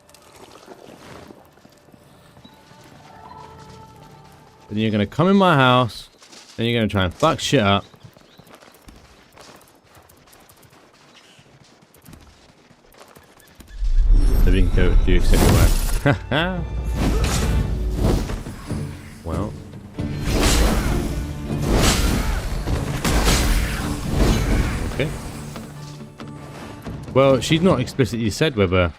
Then you're going to come in my house. Then you're going to try and fuck shit up. So we can go do exactly right. Well. Okay. Well, she's not explicitly said whether...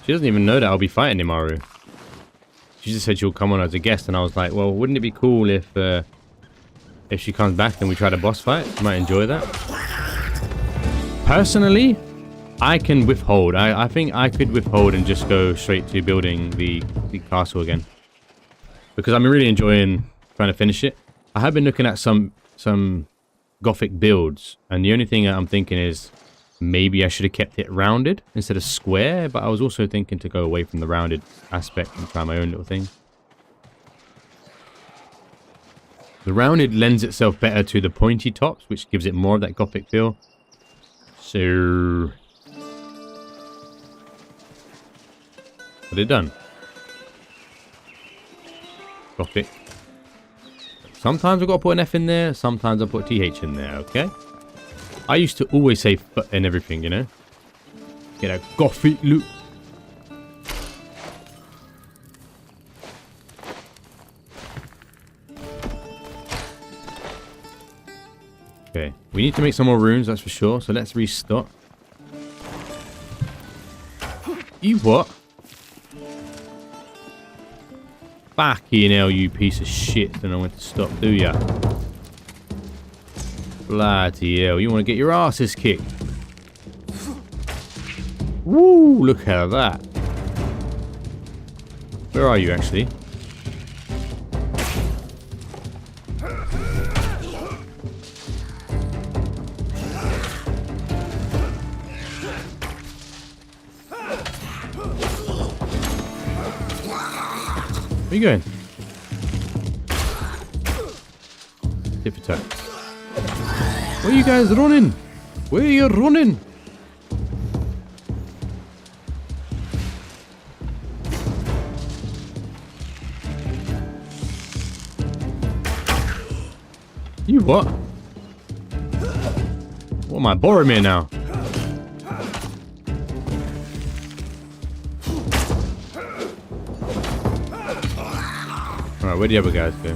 She doesn't even know that I'll be fighting Imaru. She just said she'll come on as a guest, and I was like, well, wouldn't it be cool if she comes back and we try the boss fight? I might enjoy that. Personally, I can withhold. I think I could withhold and just go straight to building the castle again. Because I'm really enjoying trying to finish it. I have been looking at some Gothic builds, and the only thing I'm thinking is maybe I should have kept it rounded instead of square, but I was also thinking to go away from the rounded aspect and try my own little thing. The rounded lends itself better to the pointy tops, which gives it more of that Gothic feel. So... What it done? Gothic. Sometimes I've got to put an F in there, sometimes I put TH in there, okay? I used to always say F and everything, you know? Get a Gothic look. Okay, we need to make some more runes, that's for sure, so let's restock. You what? Fucking hell, you piece of shit. Don't know when to stop, do ya? Bloody hell, you want to get your asses kicked. Woo, look at that. Where are you, actually? Where are you going? Tip for toe. Where are you guys running? Where are you running? You what? What am I, Boromir now? Alright, where the other guys go?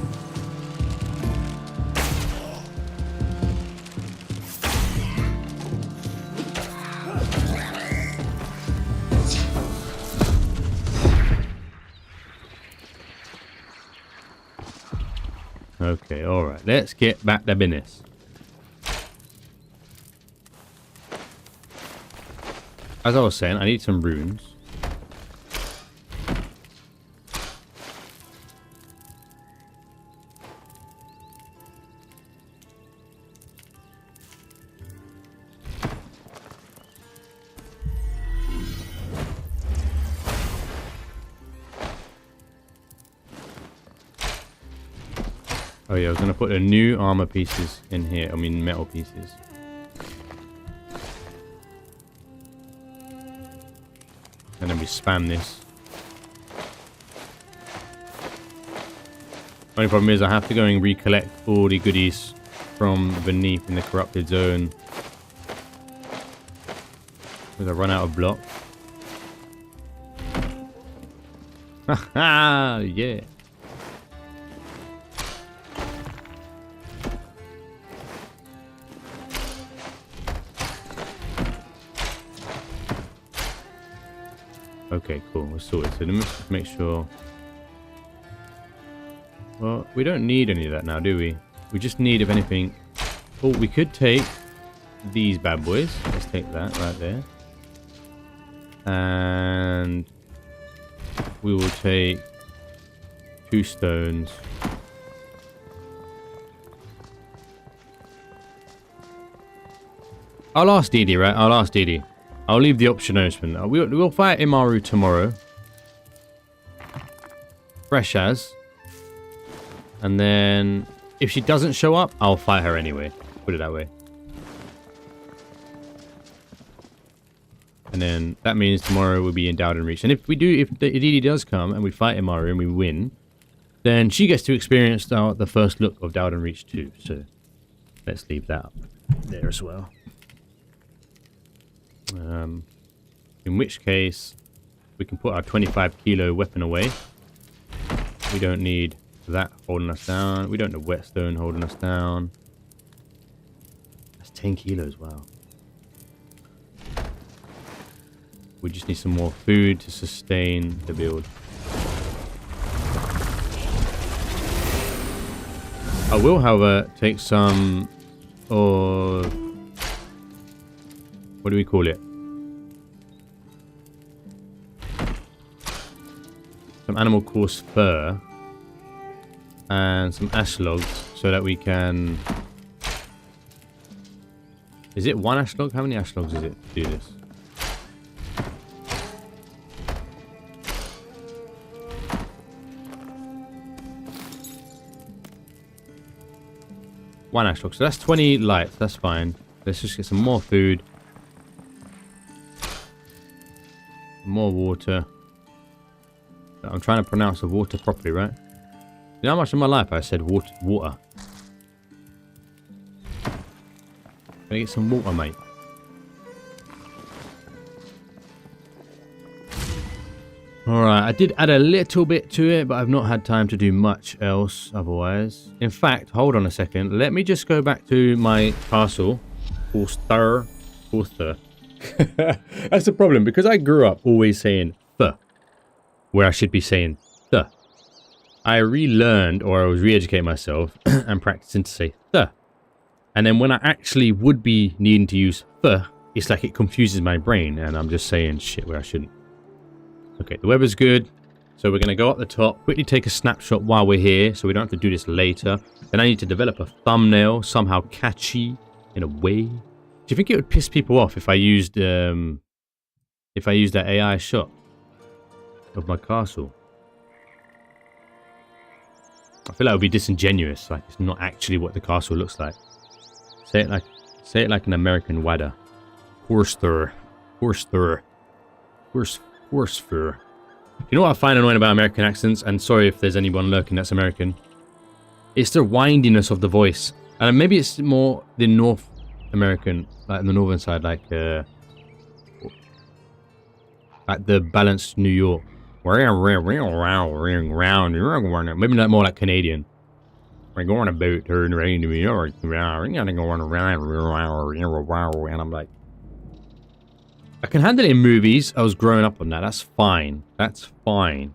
Okay, alright, let's get back to business. As I was saying, I need some runes. Oh yeah, I was going to put the new armor pieces in here. I mean metal pieces. And then we spam this. Only problem is I have to go and recollect all the goodies from beneath in the corrupted zone. Because I run out of blocks. Haha, yeah. Okay, cool. We're sorted. So let me just make sure. Well, we don't need any of that now, do we? We just need, if anything... Oh, we could take these bad boys. Let's take that right there. And we will take 2 stones. I'll ask Didi, right? I'll ask Didi. I'll leave the option open. We'll fight Imaru tomorrow. Fresh as. And then, if she doesn't show up, I'll fight her anyway. Put it that way. And then, that means tomorrow we'll be in Dowden Reach. And if Didi does come and we fight Imaru and we win, then she gets to experience the first look of Dowden Reach 2. So let's leave that up there as well. In which case, we can put our 25 kilo weapon away. We don't need that holding us down. We don't need whetstone holding us down. That's 10 kilos, wow. We just need some more food to sustain the build. I will, however, take some of... what do we call it? Some animal coarse fur. And some ash logs so that we can... Is it one ash log? How many ash logs is it to do this? One ash log. So that's 20 lights. That's fine. Let's just get some more food. More water. I'm trying to pronounce the water properly, right? You know how much in my life I said water? Water. Can I get some water, mate? Alright, I did add a little bit to it, but I've not had time to do much else otherwise. In fact, hold on a second. Let me just go back to my castle. Forster. That's the problem, because I grew up always saying the, where I should be saying the. I relearned, or I was re-educating myself and practicing to say the. And then when I actually would be needing to use the, it's like it confuses my brain and I'm just saying shit where I shouldn't. Okay, the weather's good. So we're going to go up the top, quickly take a snapshot while we're here so we don't have to do this later. Then I need to develop a thumbnail, somehow catchy in a way. Do you think it would piss people off if I used that AI shot of my castle? I feel like it would be disingenuous, like it's not actually what the castle looks like. Say it like an American wadder. Forster. You know what I find annoying about American accents? And sorry if there's anyone lurking that's American. It's the windiness of the voice. And maybe it's more the North American, like the northern side, like the balanced New York. Maybe not more like Canadian. We're going about turn rain to New York. And I'm like, I can handle it in movies. I was growing up on that. That's fine. That's fine.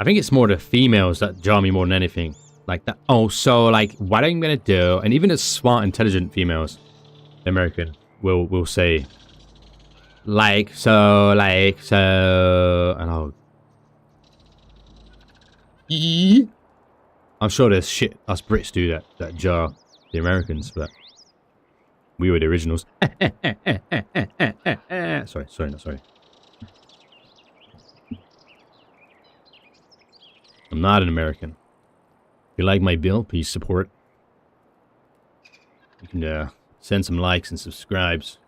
I think it's more the females that jar me more than anything. Like that. Oh, so like, what I'm gonna do? And even the smart, intelligent females, the American, will say, like so, and I'll. I'm sure there's shit us Brits do that jar the Americans, but we were the originals. Sorry. I'm not an American. If you like my build, please support. You can send some likes and subscribes.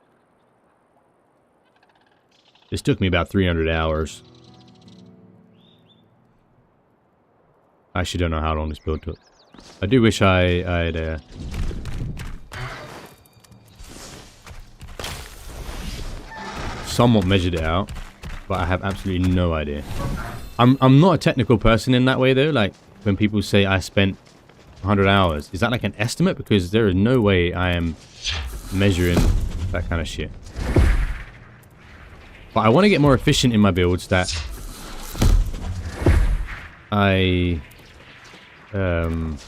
This took me about 300 hours. I actually don't know how long this build took. I do wish I'd somewhat measured it out, but I have absolutely no idea. I'm not a technical person in that way though. Like when people say I spent 100 hours, is that like an estimate? Because there is no way I am measuring that kind of shit. But I want to get more efficient in my builds that I can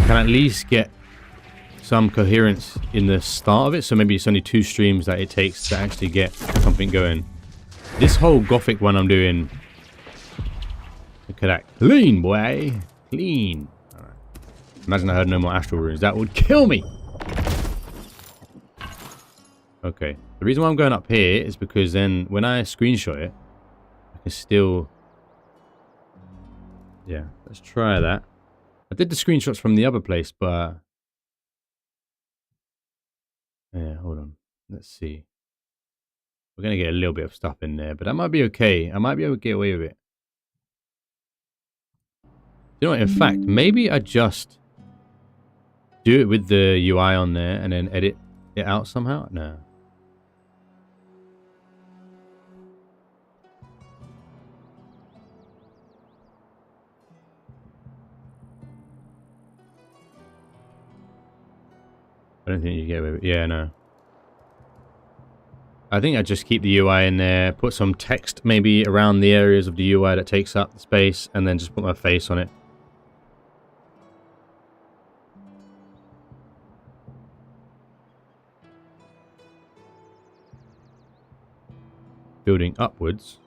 at least get some coherence in the start of it. So maybe it's only 2 streams that it takes to actually get something going. This whole gothic one I'm doing, look at that. Clean, boy. Clean. All right. Imagine I had no more astral runes. That would kill me. Okay. The reason why I'm going up here is because then when I screenshot it, I can still... Yeah, let's try that. I did the screenshots from the other place, but... Yeah, hold on. Let's see. We're going to get a little bit of stuff in there, but that might be okay. I might be able to get away with it. You know what? In fact, maybe I just do it with the UI on there and then edit it out somehow. No. I don't think you get away with it. Yeah, no. I think I just keep the UI in there, put some text maybe around the areas of the UI that takes up the space, and then just put my face on it. Building upwards.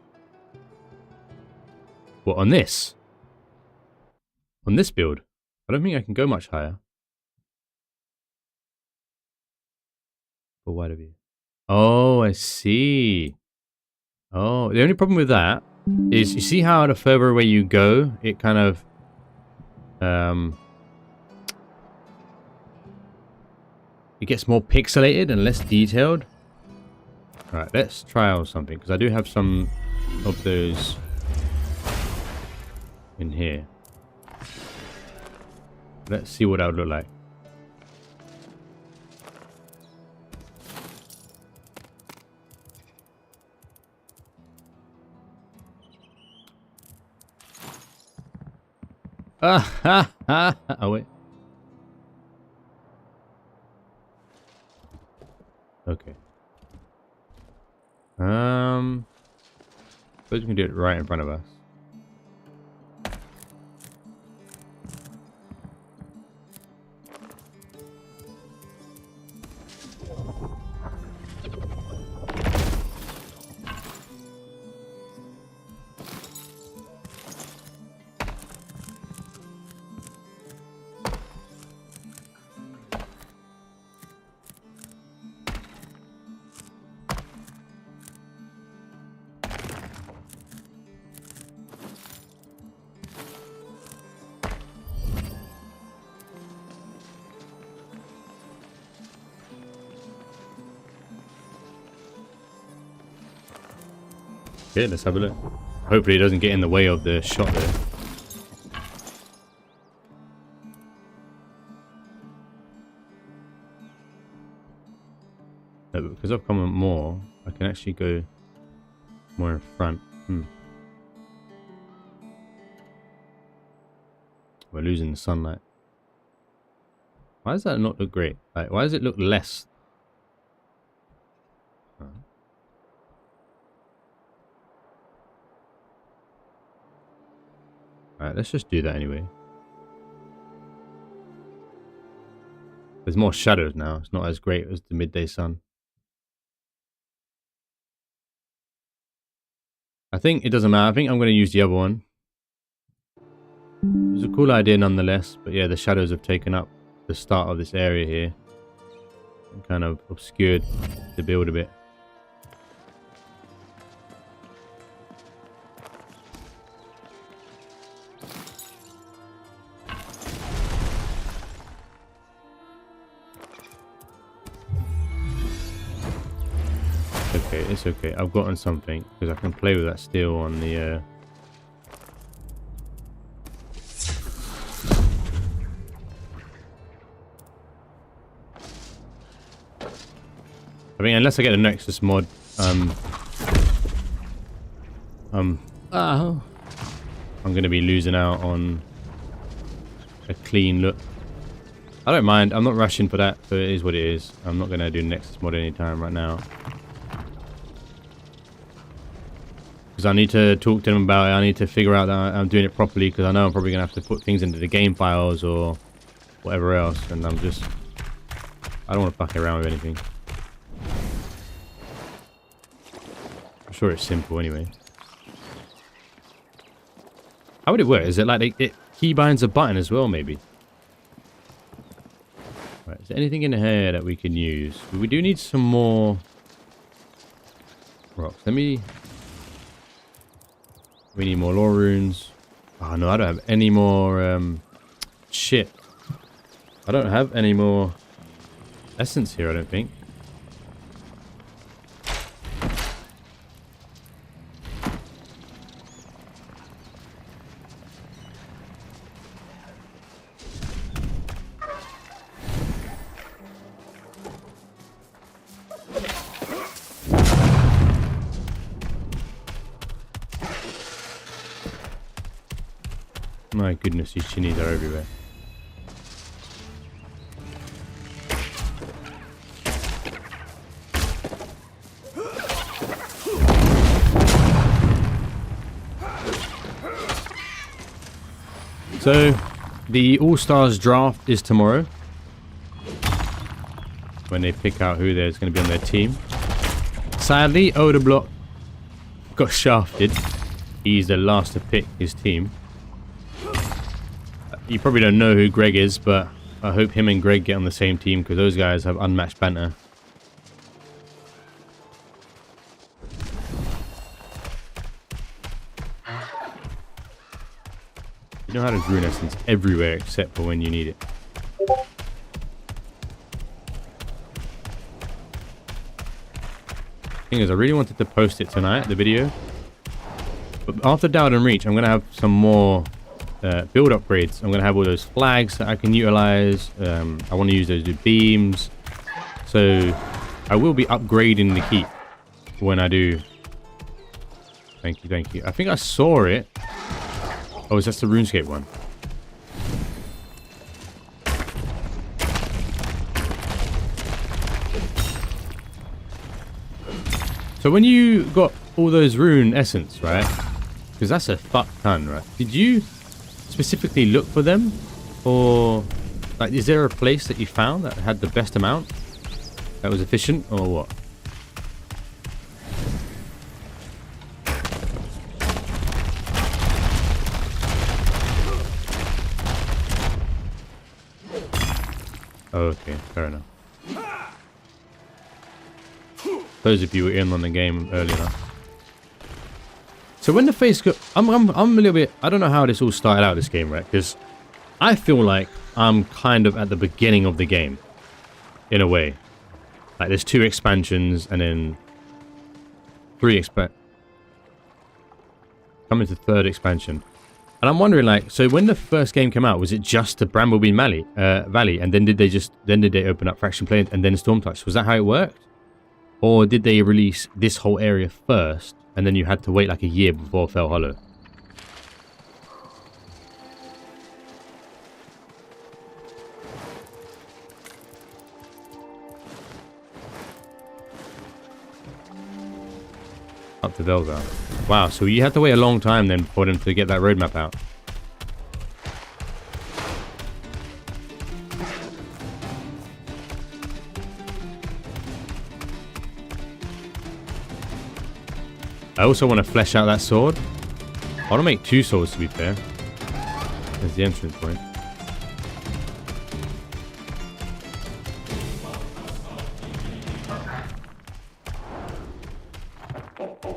What, on this? On this build? I don't think I can go much higher. For wider view. Oh, I see. Oh, the only problem with that is you see how the further away you go, it kind of it gets more pixelated and less detailed. Alright, let's try out something, because I do have some of those in here. Let's see what that would look like. Oh wait. Okay. Suppose we can do it right in front of us. Okay, let's have a look. Hopefully it doesn't get in the way of the shot there. No, but because I've come more, I can actually go more in front. We're losing the sunlight. Why does that not look great? Like, why does it look less? Alright, let's just do that anyway. There's more shadows now. It's not as great as the midday sun. I think it doesn't matter. I think I'm going to use the other one. It was a cool idea nonetheless. But yeah, the shadows have taken up the start of this area here. And kind of obscured the build a bit. Okay, it's okay. I've gotten something because I can play with that steel on the I mean, unless I get a Nexus mod, I'm gonna be losing out on a clean look. I don't mind. I'm not rushing for that, so it is what it is. I'm not gonna do Nexus mod anytime right now. Because I need to talk to them about it. I need to figure out that I'm doing it properly, because I know I'm probably going to have to put things into the game files or whatever else, and I don't want to fuck around with anything. I'm sure it's simple anyway. How would it work? Is it like it keybinds a button as well, maybe? Right, is there anything in here that we can use? We do need some more rocks. We need more lore runes. Oh no, I don't have any more shit. I don't have any more essence here, I don't think. My goodness, these chinies are everywhere. So, the All-Stars draft is tomorrow. When they pick out who there's going to be on their team. Sadly, Odeblock got shafted. He's the last to pick his team. You probably don't know who Greg is, but I hope him and Greg get on the same team because those guys have unmatched banter. You know how to Rune Essence everywhere except for when you need it. Thing is, I really wanted to post it tonight, the video. But after Dowden Reach, I'm going to have some more build upgrades. I'm going to have all those flags that I can utilize. I want to use those beams. So I will be upgrading the keep when I do. Thank you, thank you. I think I saw it. Oh, is that the RuneScape one? So when you got all those rune essence, right? Because that's a fuck ton, right? Did you specifically look for them? Or, like, is there a place that you found that had the best amount? That was efficient, or what? Oh, okay, fair enough. Those of you were in on the game early enough. So when the face go, I'm a little bit. I don't know how this all started out this game, right? Because I feel like I'm kind of at the beginning of the game, in a way. Like there's 2 expansions and then 3 coming to 3rd expansion. And I'm wondering, like, so when the first game came out, was it just the Bramblebean Valley, and then did they open up Fraction Plains and then Stormtouch? Was that how it worked? Or did they release this whole area first, and then you had to wait like a year before Fellhollow? Up to Velgar. Wow, so you had to wait a long time then for them to get that roadmap out. I also want to flesh out that sword. I want to make 2 swords, to be fair. There's the entrance point.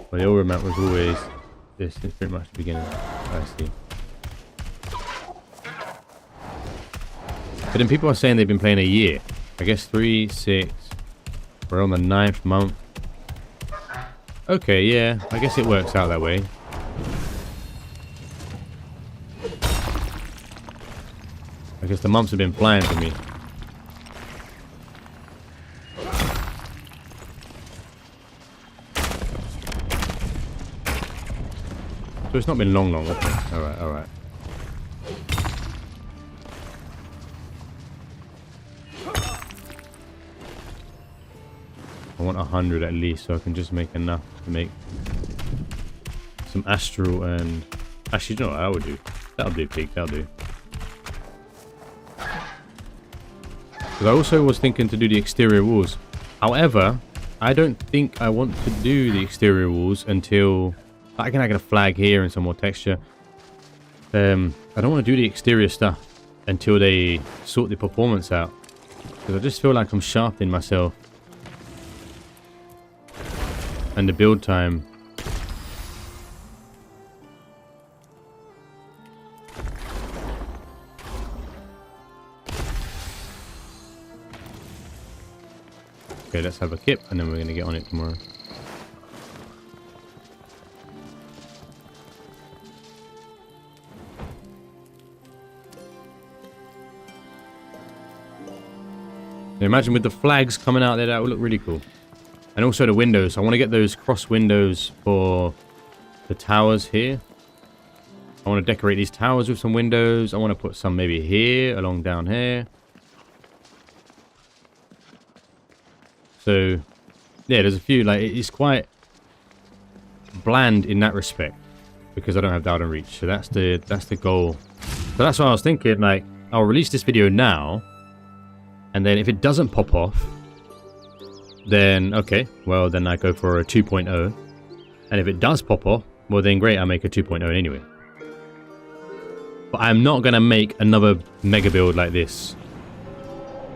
Well, the old map was always this since pretty much the beginning. I see. But then people are saying they've been playing a year. I guess 3, 6. We're on the 9th month. Okay, yeah, I guess it works out that way. I guess the months have been flying for me. So it's not been long, okay. Alright, alright. I want 100 at least, so I can just make enough to make some astral and... Actually, you know what I would do? That'll do, pig, that'll do. Because I also was thinking to do the exterior walls. However, I don't think I want to do the exterior walls until... I can add a flag here and some more texture. I don't want to do the exterior stuff until they sort the performance out. Because I just feel like I'm shafting myself. And the build time. Okay, let's have a kip and then we're going to get on it tomorrow. Imagine with the flags coming out there, that would look really cool. And also the windows. I want to get those cross windows for the towers here. I want to decorate these towers with some windows. I want to put some maybe here, along down here. So, yeah, there's a few, like, it's quite bland in that respect. Because I don't have Dowden Reach. So that's the goal. So that's what I was thinking, like, I'll release this video now. And then if it doesn't pop off, then, okay, well, then I go for a 2.0. And if it does pop off, well, then great, I make a 2.0 anyway. But I'm not going to make another mega build like this.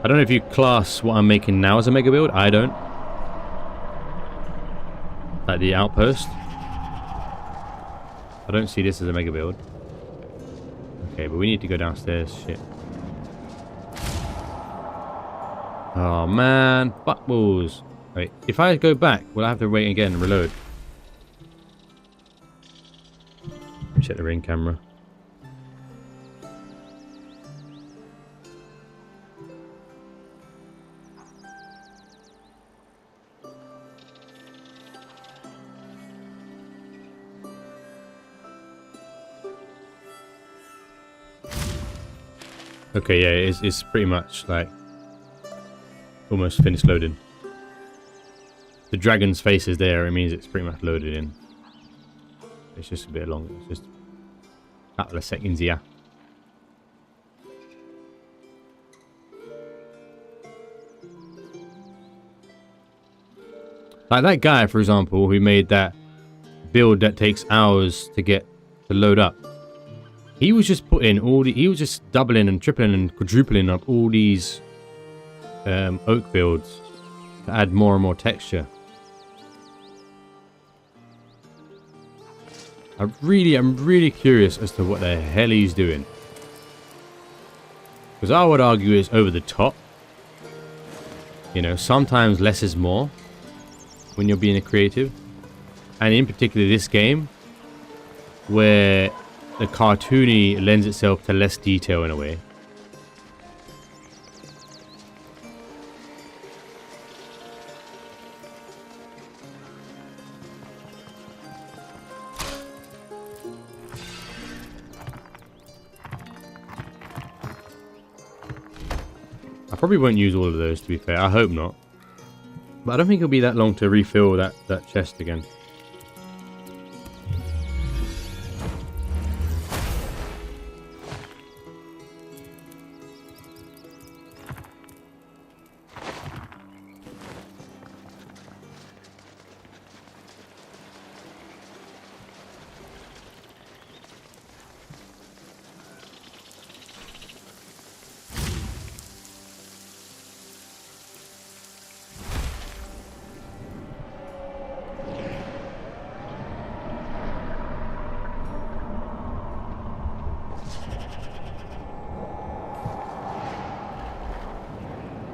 I don't know if you class what I'm making now as a mega build. I don't. Like the outpost. I don't see this as a mega build. Okay, but we need to go downstairs. Shit. Oh, man. Buttballs. Wait, if I go back, will I have to wait again and reload? Let me check the ring camera. Okay, yeah, it's pretty much like almost finished loading. The dragon's face is there, it means it's pretty much loaded in. It's just a bit long, it's just a couple of seconds here. Like that guy, for example, who made that build that takes hours to load up. He was just putting he was just doubling and tripling and quadrupling up all these oak builds to add more and more texture. I'm really curious as to what the hell he's doing. Because I would argue it's over the top. You know, sometimes less is more when you're being a creative. And in particular this game, where the cartoony lends itself to less detail in a way. I probably won't use all of those, to be fair. I hope not. But I don't think it'll be that long to refill that chest again.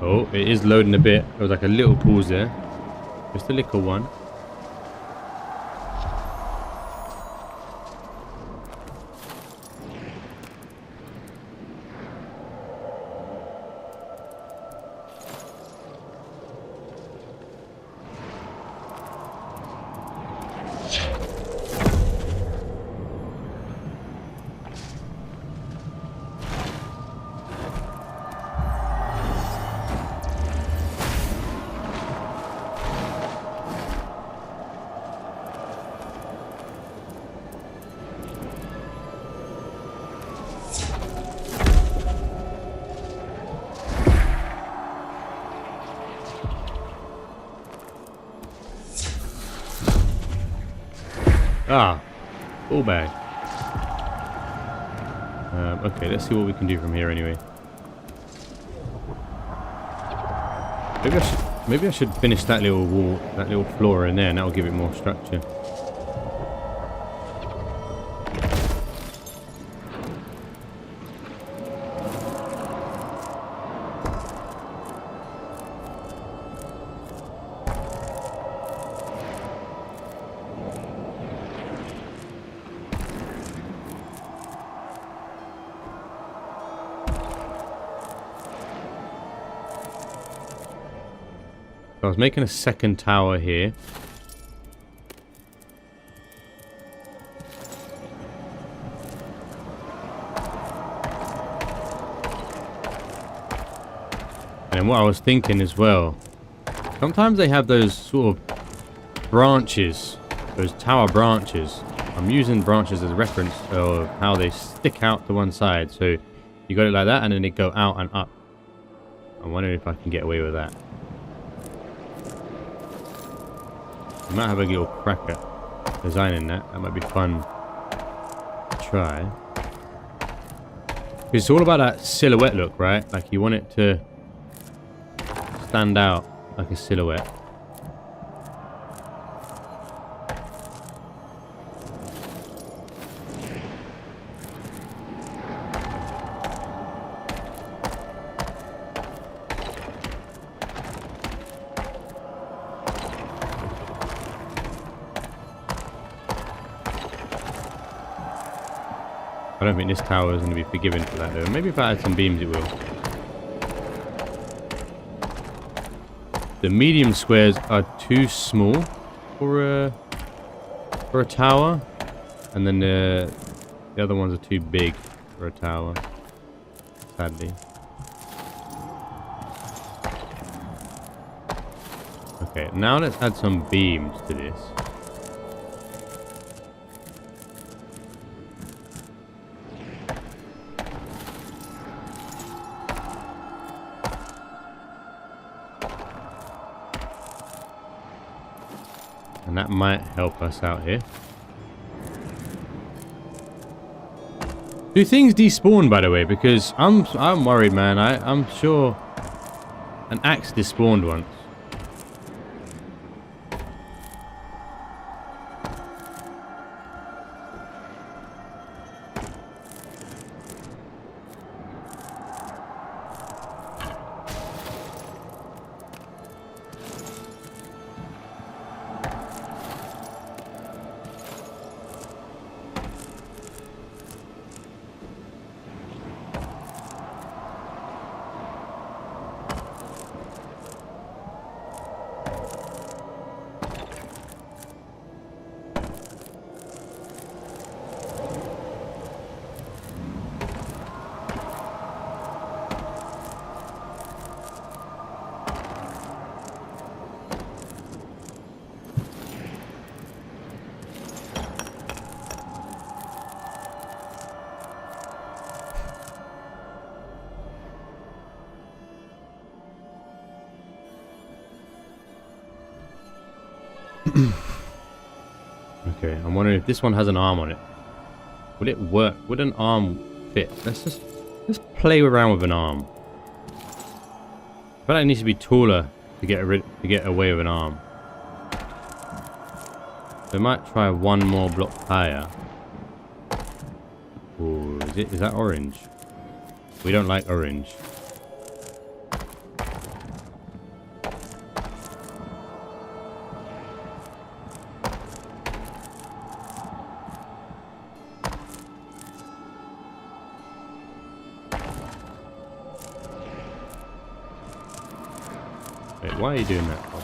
Oh, it is loading a bit. There was like a little pause there. Just a little one. Ah, ball bag. Okay, let's see what we can do from here anyway. Maybe I should finish that little wall, that little floor in there, and that will give it more structure. I was making a second tower here. And then what I was thinking as well, sometimes they have those sort of branches, those tower branches. I'm using branches as a reference of how they stick out to one side. So you got it like that and then they go out and up. I'm wondering if I can get away with that. I might have a little crack at designing that. That might be fun to try. It's all about that silhouette look, right? Like you want it to stand out like a silhouette. I don't think this tower is going to be forgiven for that though. Maybe if I add some beams it will. The medium squares are too small for a tower. And then the other ones are too big for a tower. Sadly. Okay, now let's add some beams to this. And that might help us out here. Do things despawn, by the way? Because I'm worried, man. I'm sure an axe despawned once. Okay, I'm wondering if this one has an arm on it. Would it work? Would an arm fit? Let's play around with an arm. I feel like it needs to be taller to get away with an arm. So I might try one more block higher. Ooh, is that orange? We don't like orange. Wait, why are you doing that for?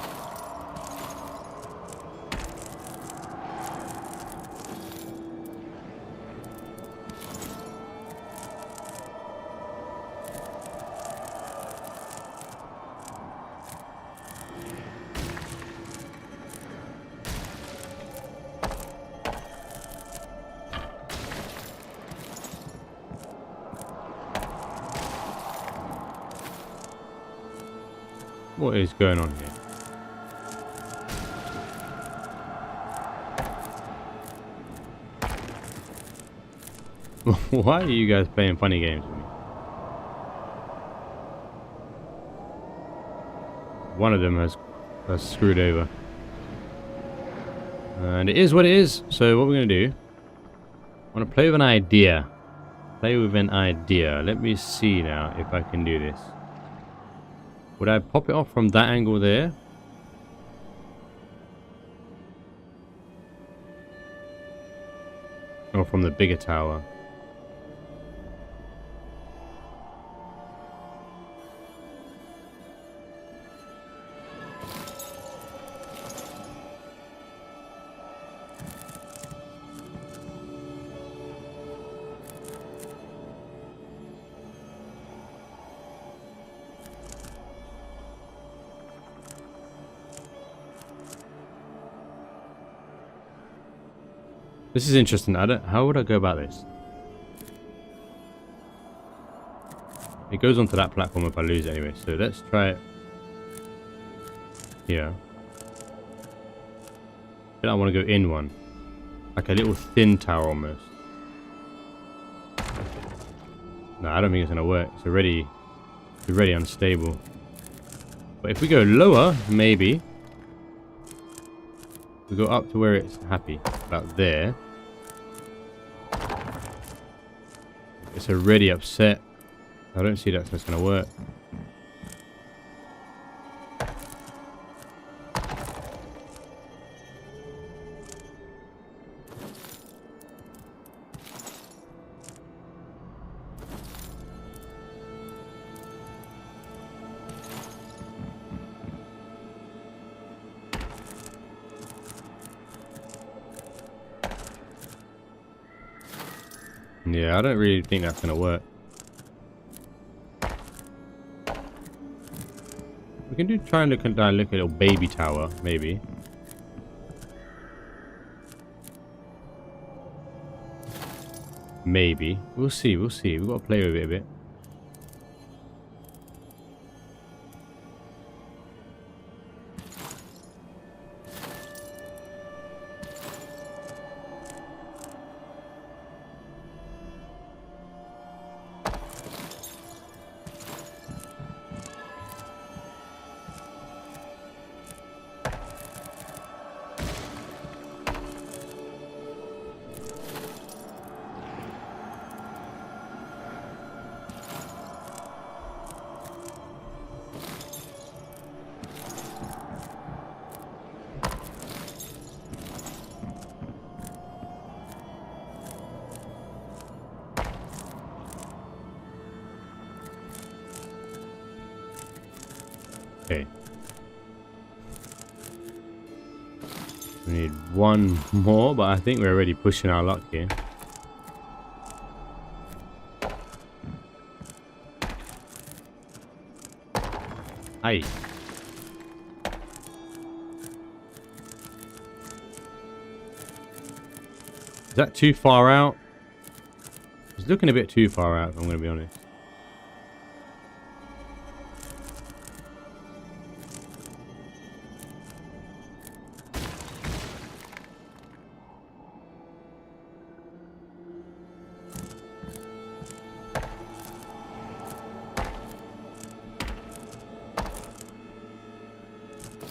What is going on here? Why are you guys playing funny games with me? One of them has screwed over. And it is what it is. So what we're going to do, I want to play with an idea. Play with an idea. Let me see now if I can do this. Would I pop it off from that angle there? Or from the bigger tower? This is interesting. How would I go about this? It goes onto that platform if I lose it anyway. So let's try it here. Then I want to go in one. Like a little thin tower almost. No, I don't think it's going to work. It's already unstable. But if we go lower, maybe. We go up to where it's happy. About there. It's already upset. I don't see that's going to work. Yeah, I don't really think that's going to work. We can try and look at a little baby tower, maybe. Maybe. We'll see, we'll see. We've got to play with it a bit. Okay. We need one more, but I think we're already pushing our luck here. Aye. Is that too far out? It's looking a bit too far out, if I'm going to be honest.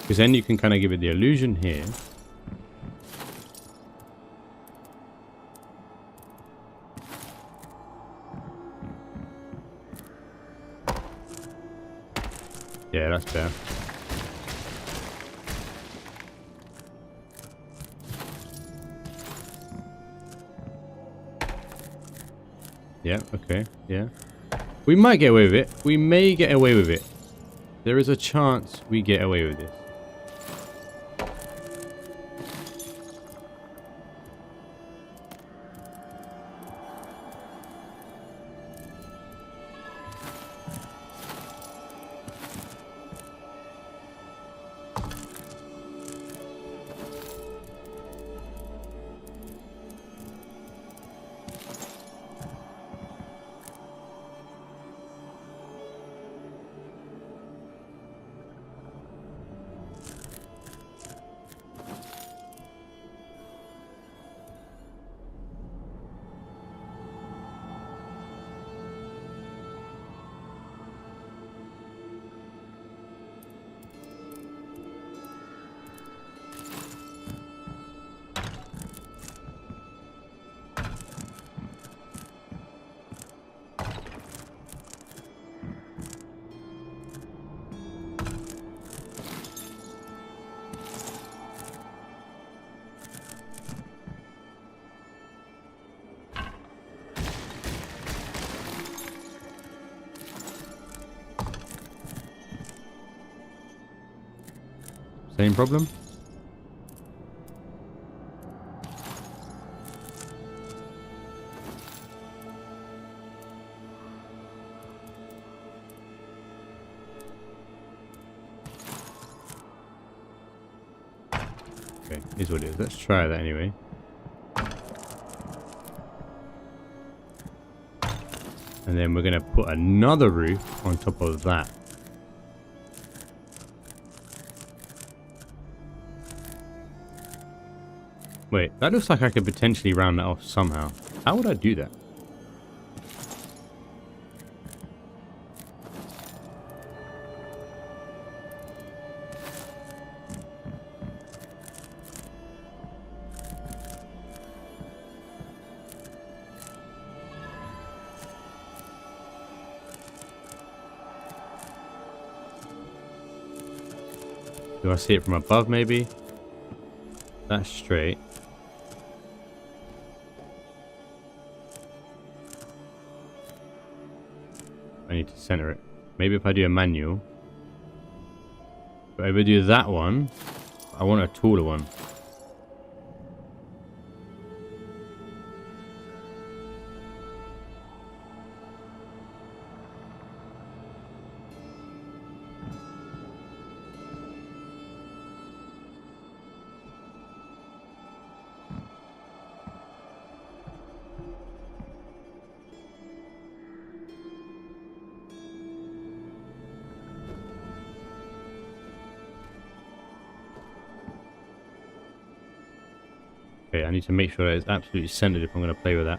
Because then you can kind of give it the illusion here. Yeah, that's better. Yeah, okay, yeah. We might get away with it. We may get away with it. There is a chance we get away with this. Same problem? Okay, here's what it is. Let's try that anyway. And then we're going to put another roof on top of that. Wait, that looks like I could potentially round that off somehow. How would I do that? Do I see it from above, maybe? That's straight. I need to center it. Maybe if I do a manual. If I ever do that one, I want a taller one. Okay, I need to make sure that it's absolutely centered if I'm going to play with that.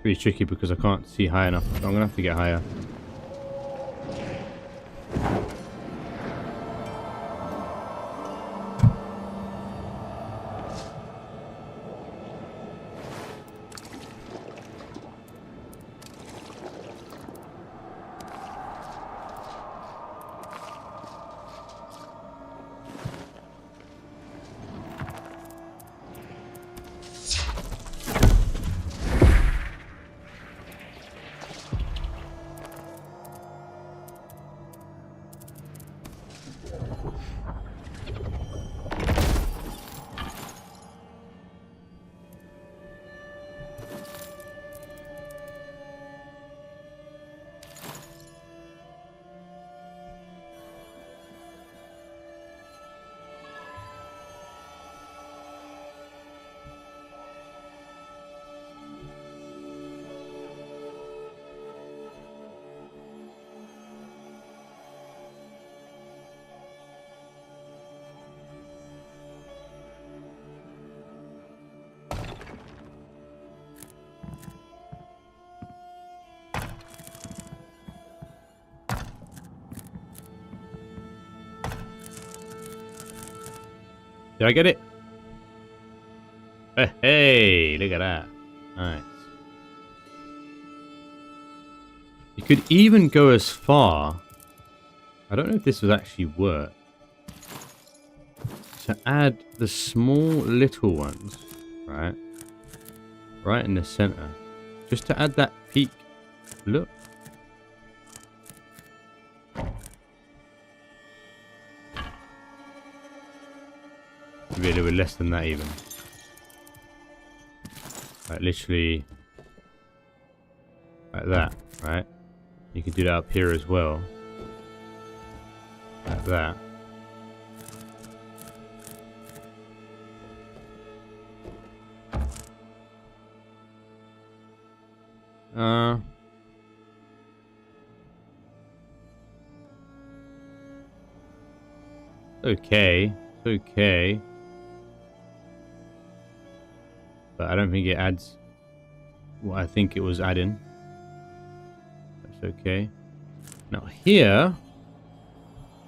Pretty tricky because I can't see high enough, so I'm going to have to get higher. Did I get it? Hey, look at that. Nice. You could even go as far. I don't know if this would actually work. To add the small little ones, right? Right in the center. Just to add that peak. Look. Maybe a little bit less than that even. Like literally like that, right? You can do that up here as well. Like that. Okay. It's okay. But I don't think it adds what I think it was adding. That's okay. Now here,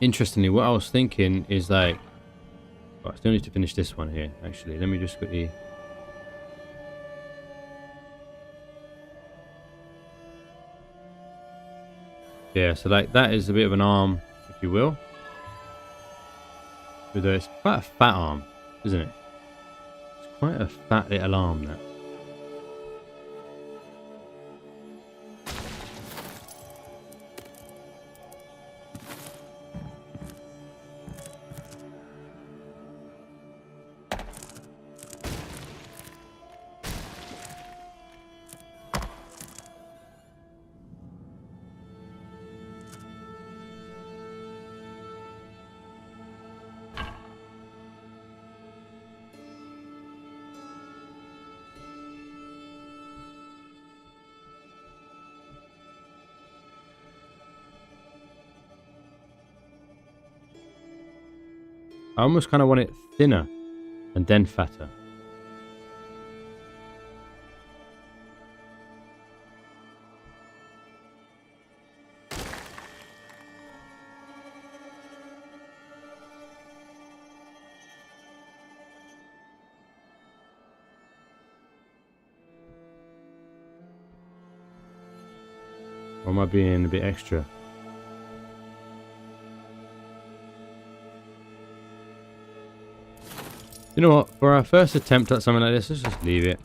interestingly, what I was thinking is like, well, I still need to finish this one here, actually. Let me just quickly... Yeah, so like that is a bit of an arm, if you will. It's quite a fat arm, isn't it? It's quite a fat little arm, that. I almost kind of want it thinner and then fatter. Or am I being a bit extra? You know what? For our first attempt at something like this, let's just leave it.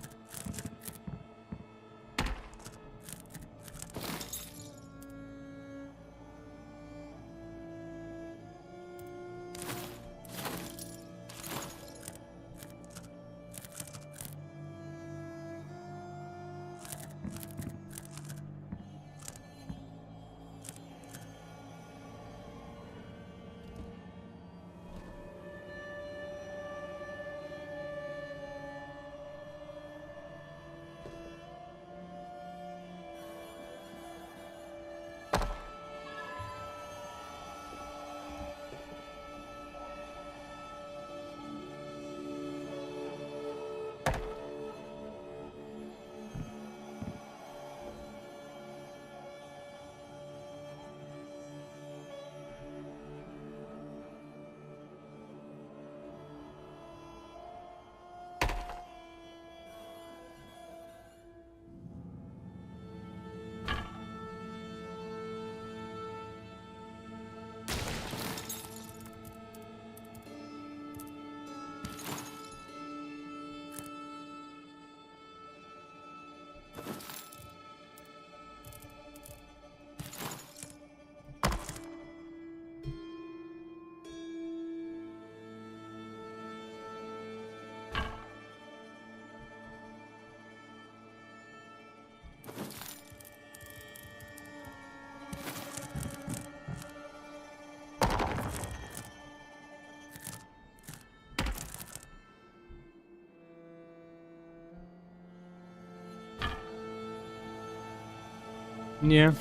Yeah.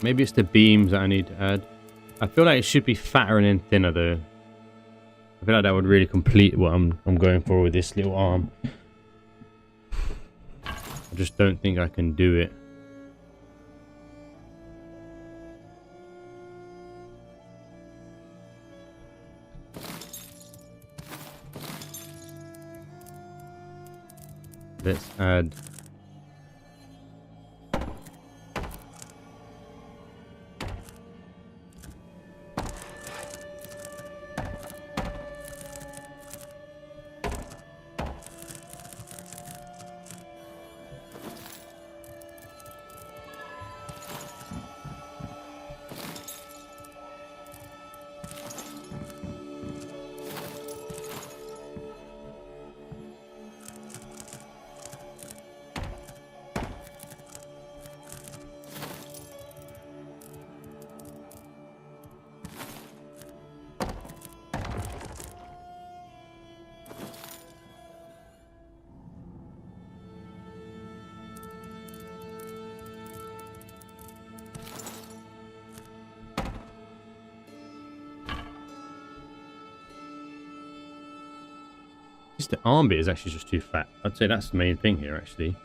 Maybe it's the beams that I need to add. I feel like it should be fatter and then thinner though. I feel like that would really complete what I'm going for with this little arm. I just don't think I can do it. Let's add just the arm bit is actually just too fat. I'd say that's the main thing here actually.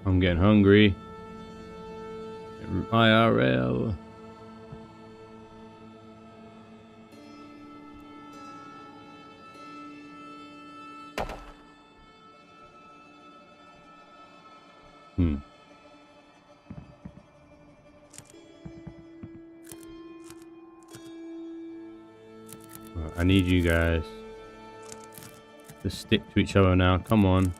I'm getting hungry. IRL. I need you guys to stick to each other now. Come on.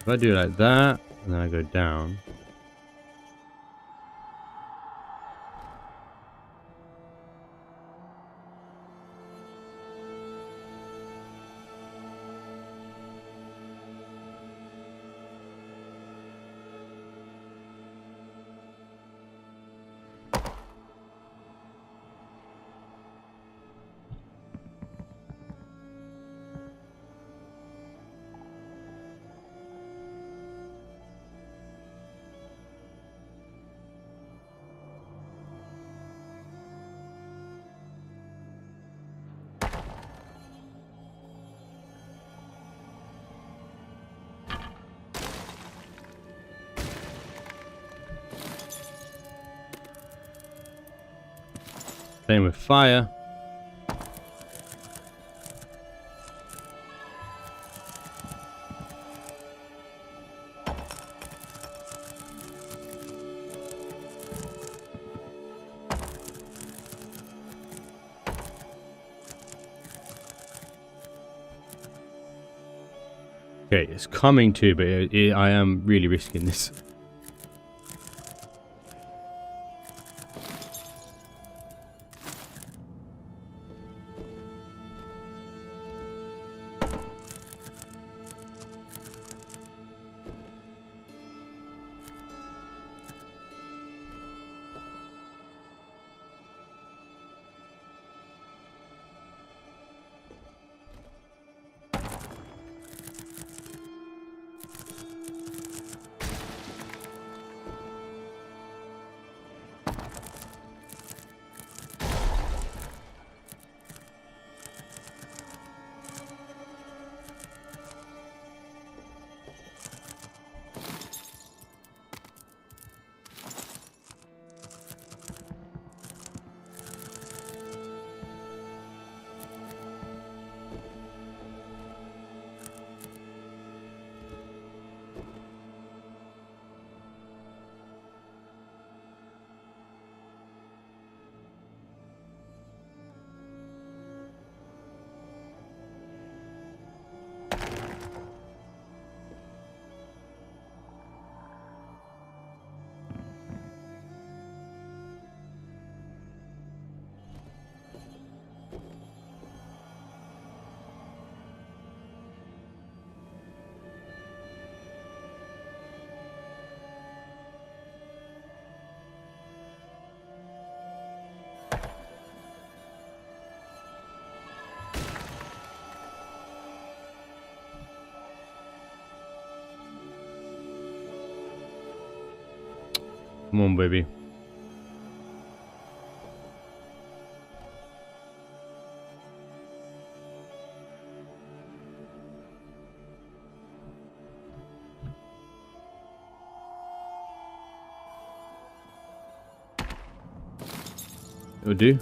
If I do like that, and then I go down. Same with fire. Okay, it's coming too, but I am really risking this. Come on, baby. It'll do.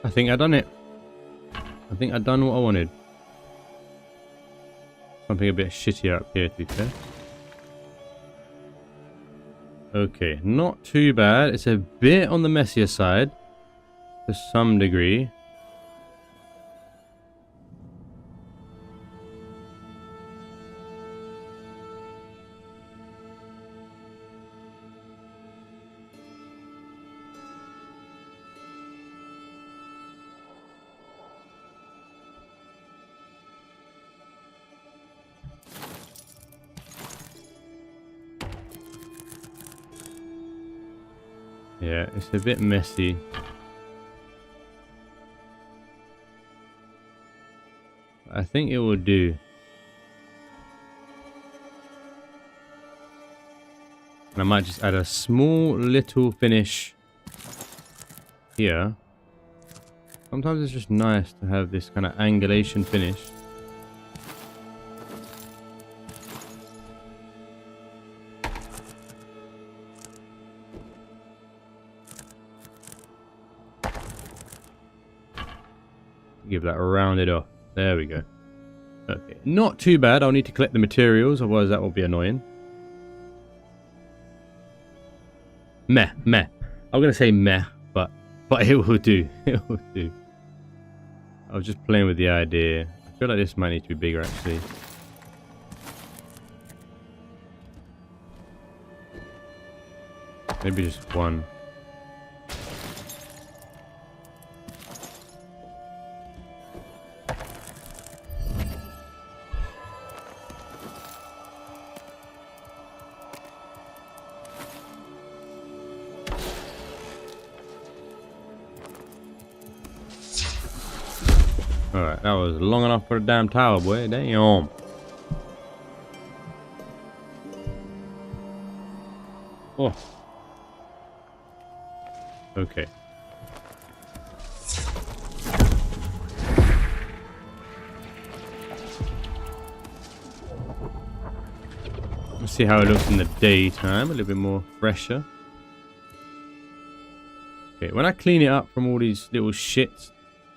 I think I done it. I think I done what I wanted. Something a bit shittier up here, to be fair. Okay, not too bad. It's a bit on the messier side to some degree. Yeah, it's a bit messy. I think it will do. And I might just add a small little finish here. Sometimes it's just nice to have this kind of angulation finish. Give that a rounded off. There we go. Okay, not too bad. I'll need to collect the materials, otherwise that will be annoying. Meh. I'm gonna say meh, but it will do. It will do. I was just playing with the idea. I feel like this might need to be bigger, actually. Maybe just one. Alright, that was long enough for a damn tower, boy. Damn. Oh. Okay. Let's see how it looks in the daytime. A little bit more fresher. Okay, when I clean it up from all these little shits,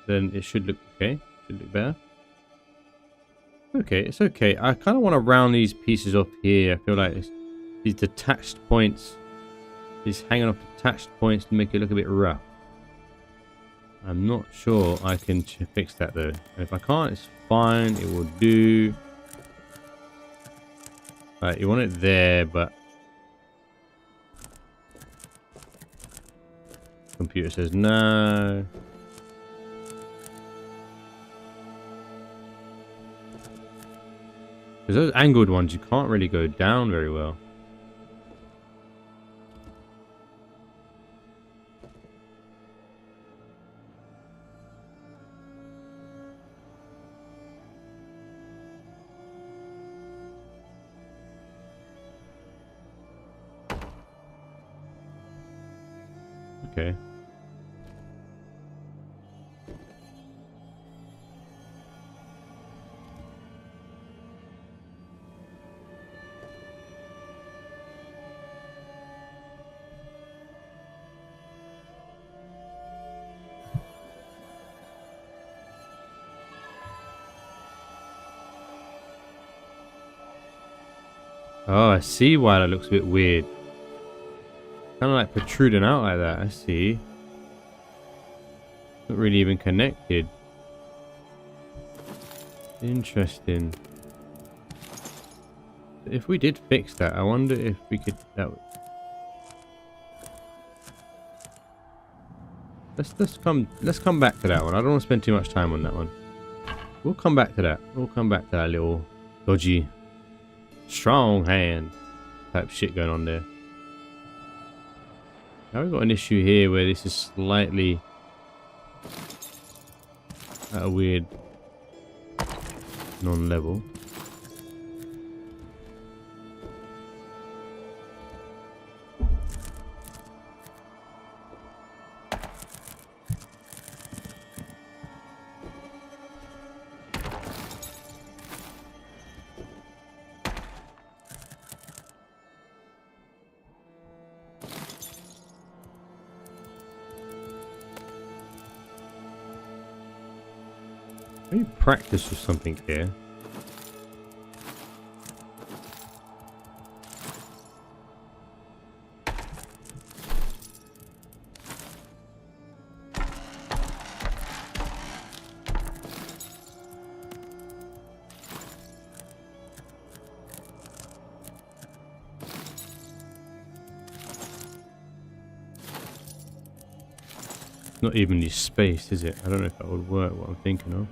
then it should look okay. Should look better. Okay, it's okay. I kind of want to round these pieces off here. I feel like these detached points, these hanging off detached points, to make it look a bit rough. I'm not sure I can fix that though. And if I can't, it's fine. It will do. Right, you want it there, but computer says no. Because those angled ones, you can't really go down very well. Okay. Oh, I see why that looks a bit weird. Kind of like protruding out like that. I see. Not really even connected. Interesting. If we did fix that, I wonder if we could. Let's come back to that one. I don't want to spend too much time on that one. We'll come back to that. We'll come back to that little dodgy, strong hand type shit going on there. Now we've got an issue here where this is slightly at a weird non-level. Maybe practice or something here. Not evenly spaced, is it? I don't know if that would work, what I'm thinking of.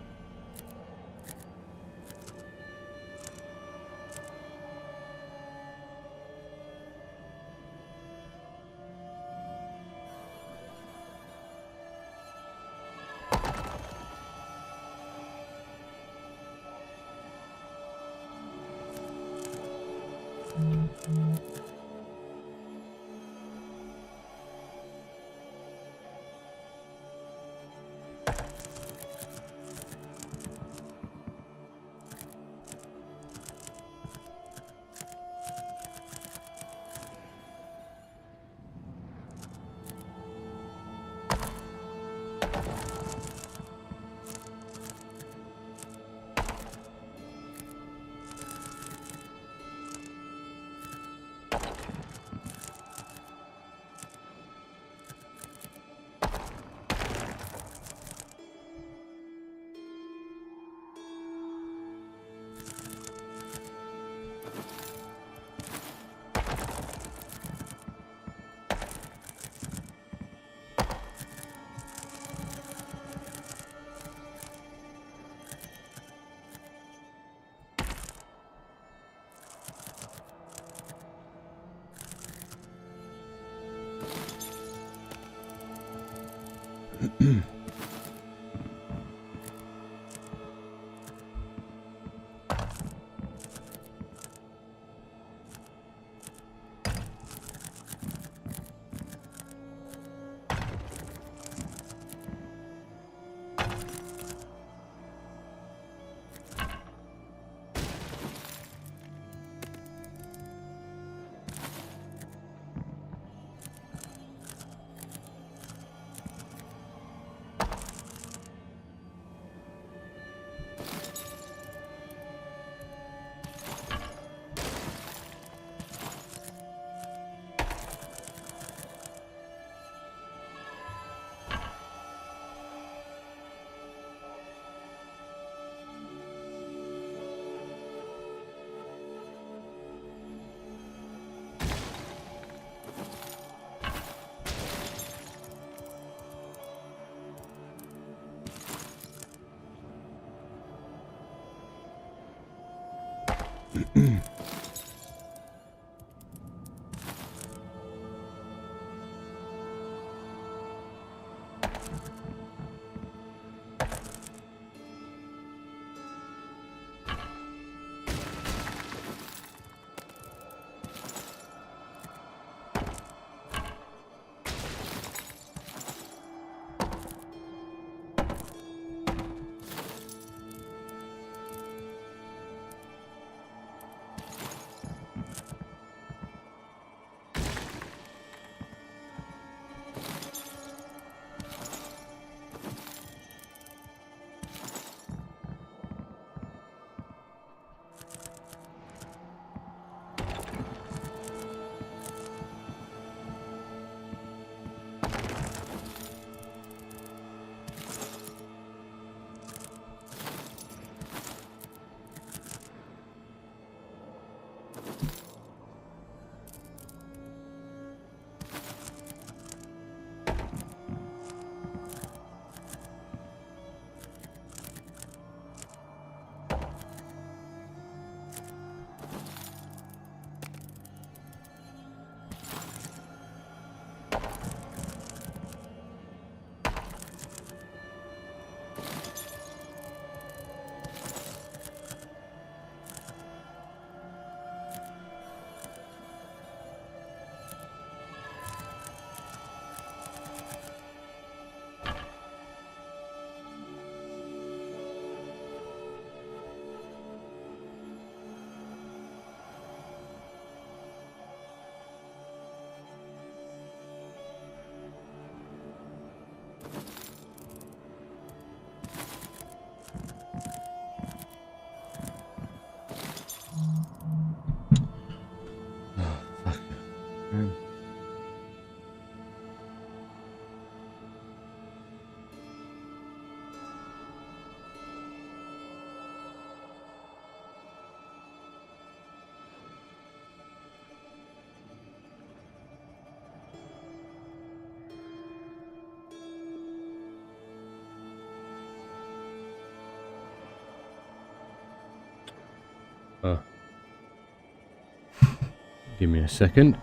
Give me a second.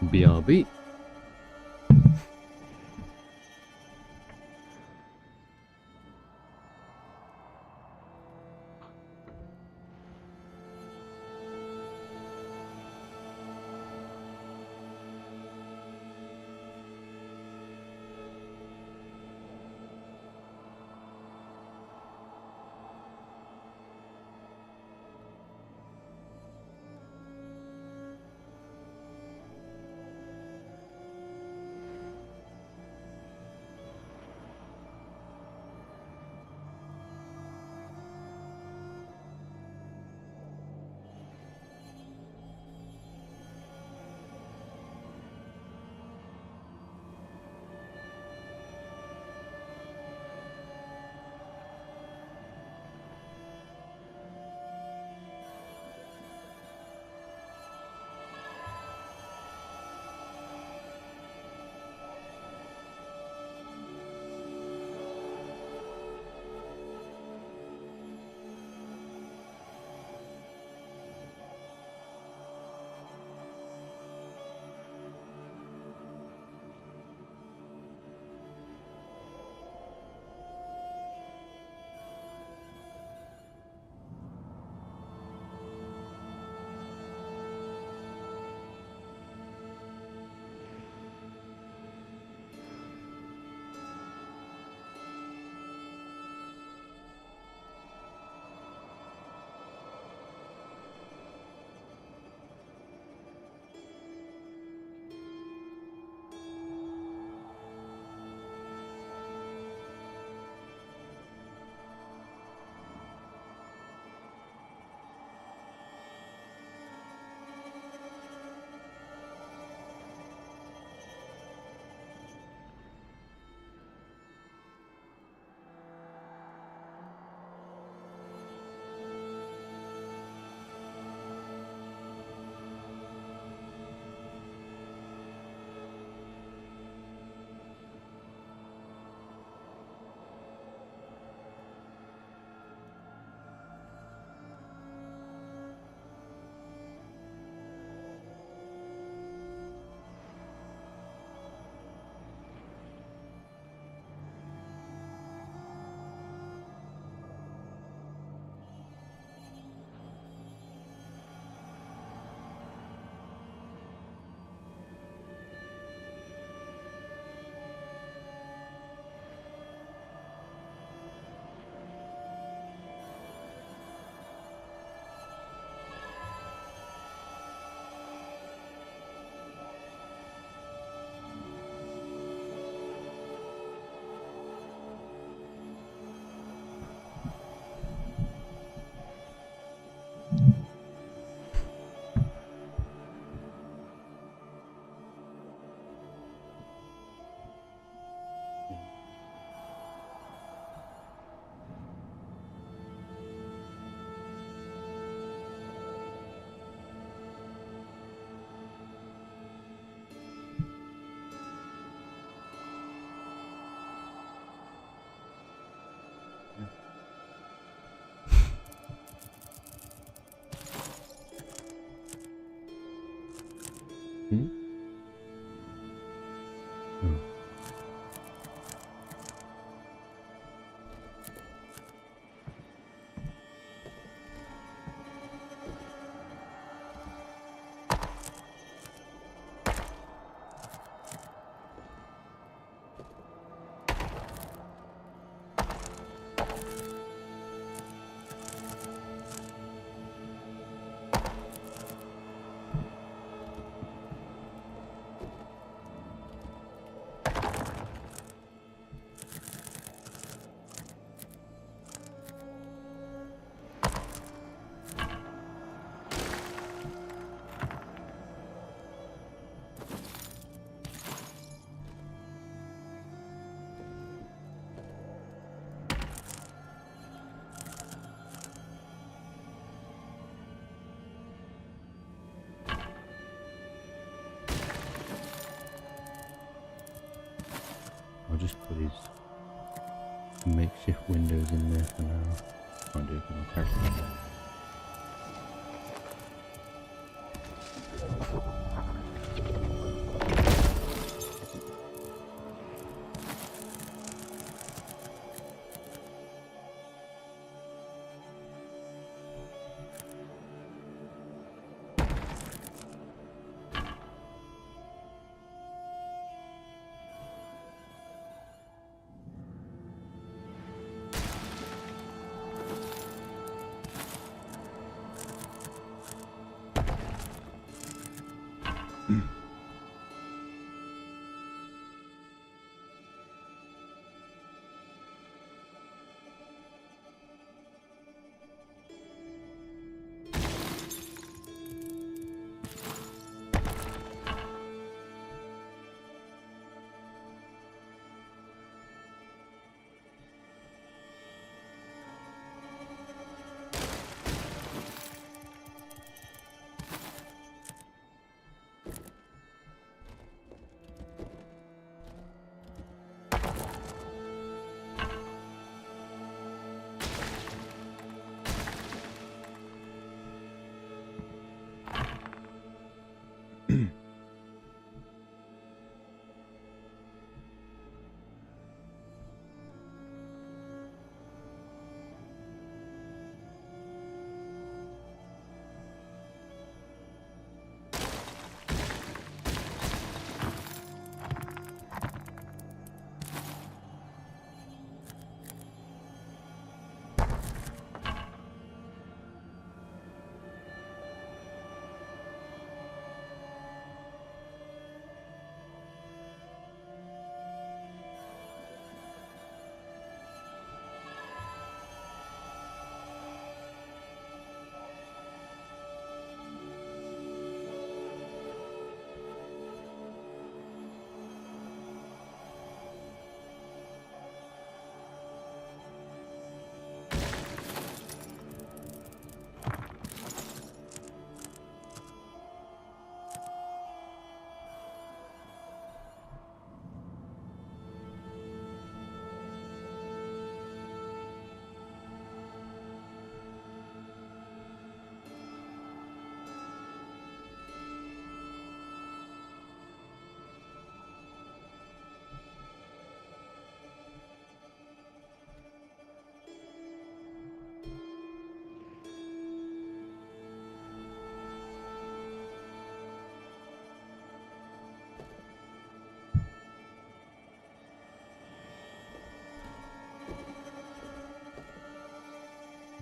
BRB. Hmm? Oh. I'll just put these makeshift windows in there for now. Can't do it with my character.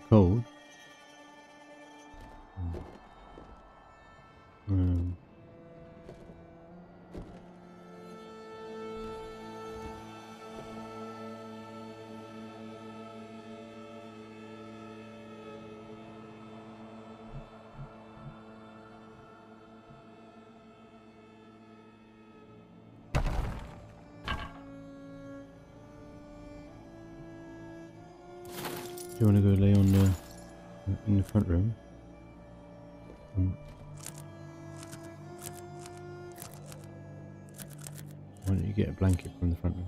cold. Do you want to go lay on in the front room? Why don't you get a blanket from the front room?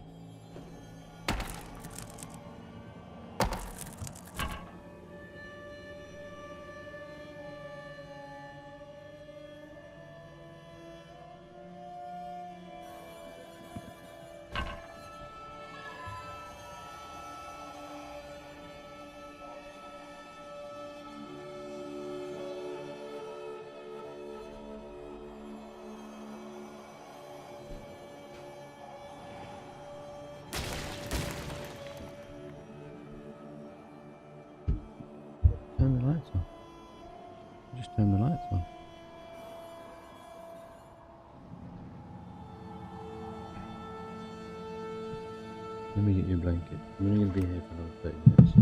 Turn the lights on. Just turn the lights on. Let me get you a blanket. I'm only going to be here for another 30 minutes.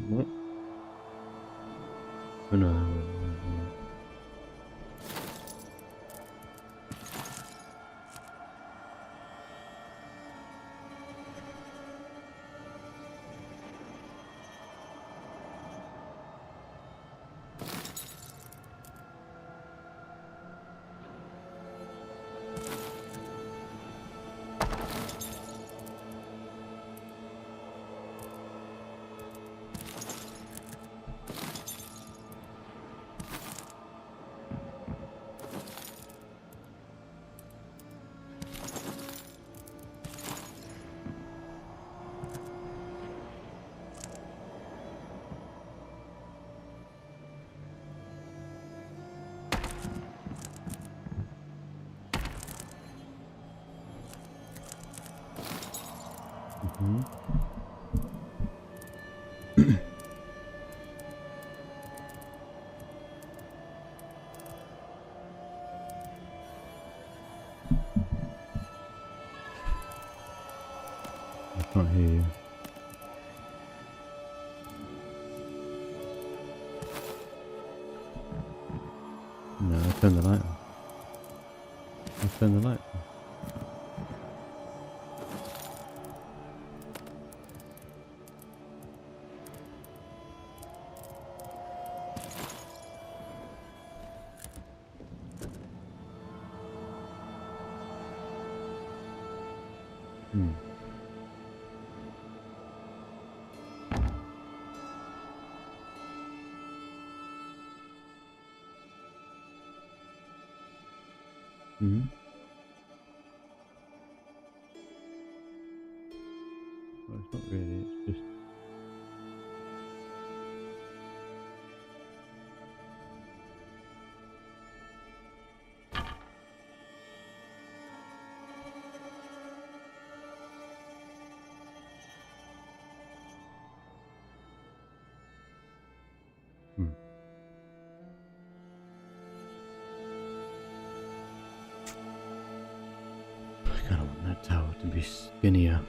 What? Oh no, I can't hear you. turn the light on. I'll turn the light on. Mm-hmm. Well, it's not really, it's just... I kind of want that tower to be skinnier.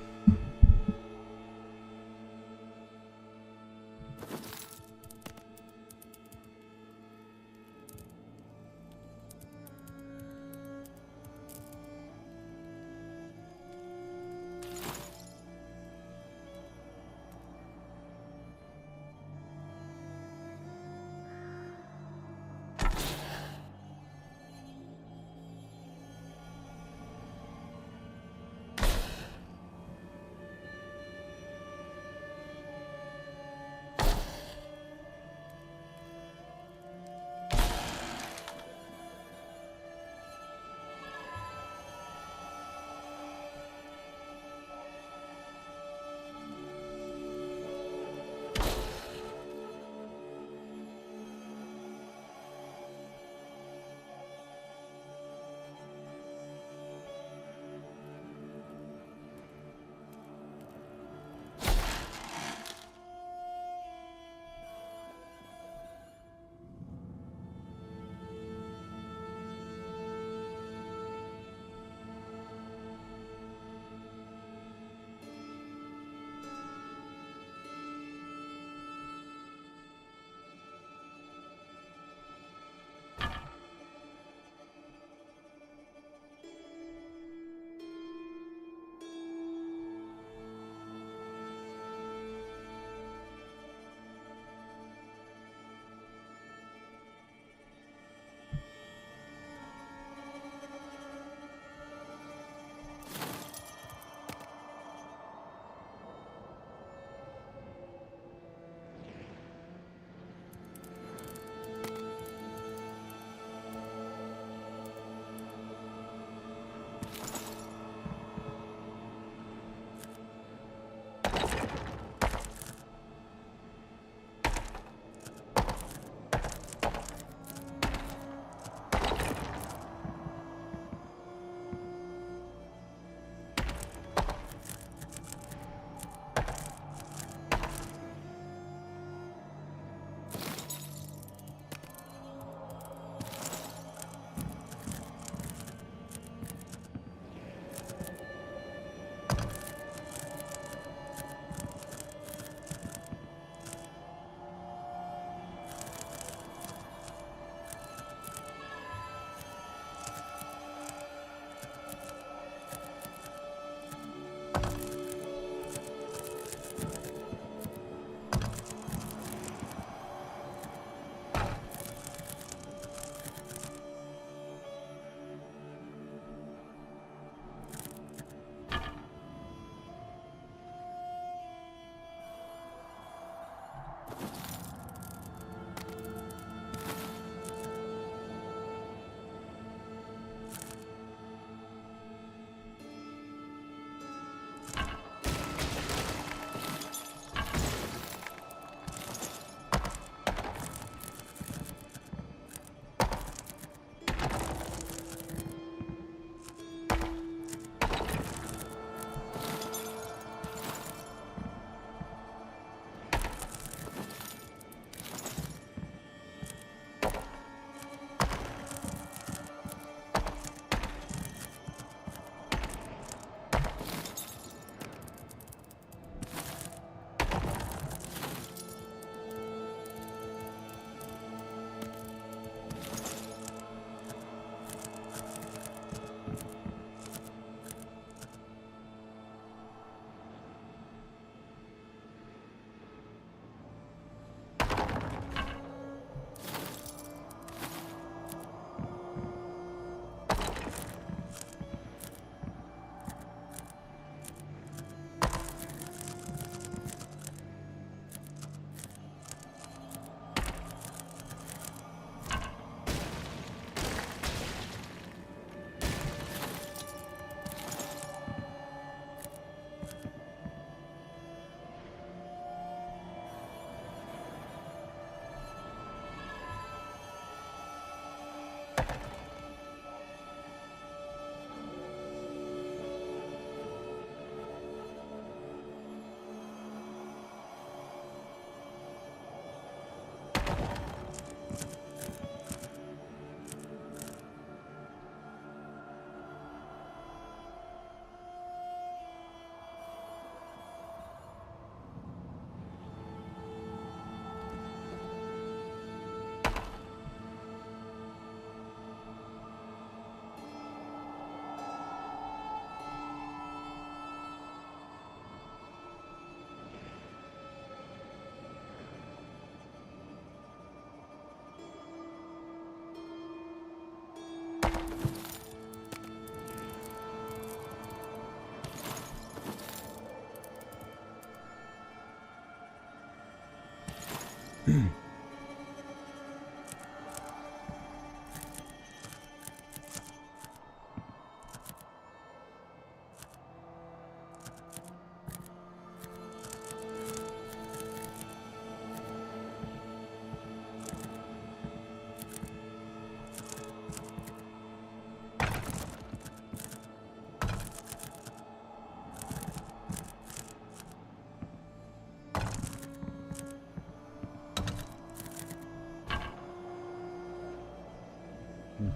In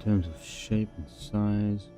terms of shape and size.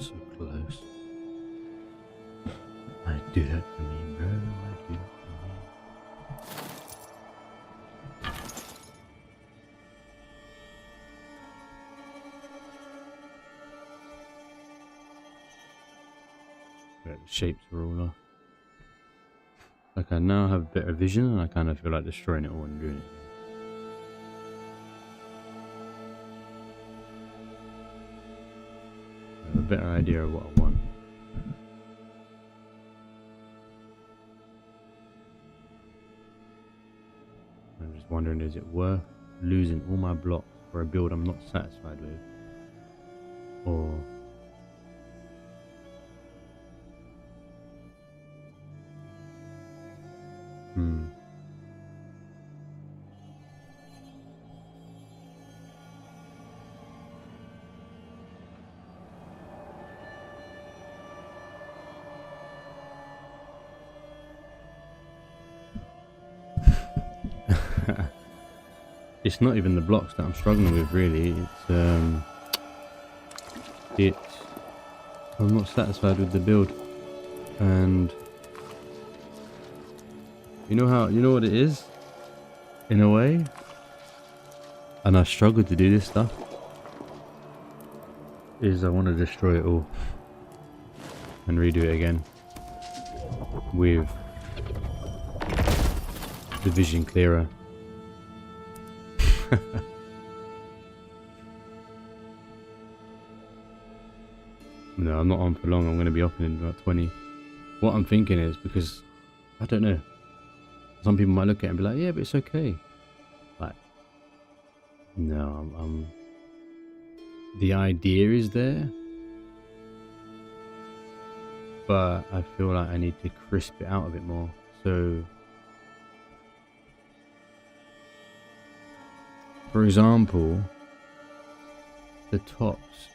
So close. I do that to me, bro. I do that to me. Right, the shapes are all off. Like I now have better vision and I kind of feel like destroying it all and doing it. I have a better idea of what I want. I'm just wondering, is it worth losing all my blocks for a build I'm not satisfied with? Or it's not even the blocks that I'm struggling with, really. I'm not satisfied with the build, and you know what it is, in a way. And I struggle to do this stuff. Is I want to destroy it all and redo it again with the vision clearer. No, I'm not on for long. I'm going to be off in about 20. What I'm thinking is, because I don't know, some people might look at it and be like, yeah, but it's okay. Like, no, the idea is there, but I feel like I need to crisp it out a bit more. So, for example, the tops,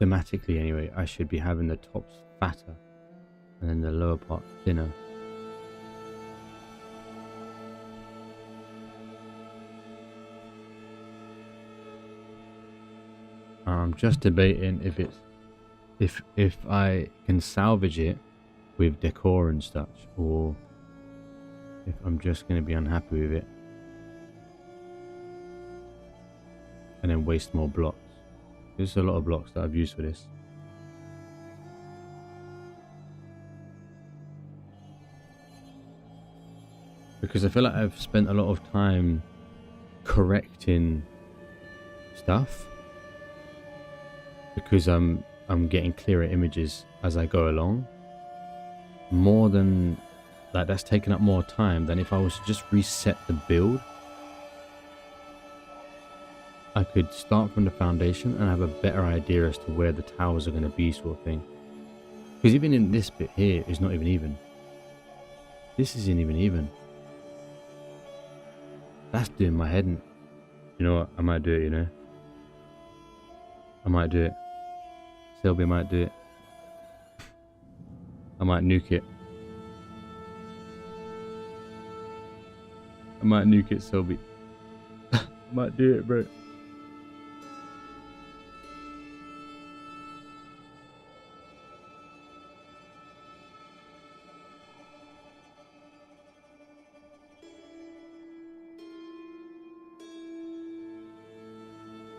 thematically anyway, I should be having the tops fatter and then the lower part thinner. I'm just debating if I can salvage it with decor and such, or if I'm just going to be unhappy with it and then waste more blocks. There's a lot of blocks that I've used for this. Because I feel like I've spent a lot of time correcting stuff, because I'm getting clearer images as I go along. More than that, that's taken up more time than if I was to just reset the build I could start from the foundation and have a better idea as to where the towers are going to be, sort of thing. Because even in this bit here, it's not even even. This isn't even even. That's doing my head in. You know what? I might do it, you know? I might do it. Selby might do it. I might nuke it. I might nuke it, Selby. I might do it, bro.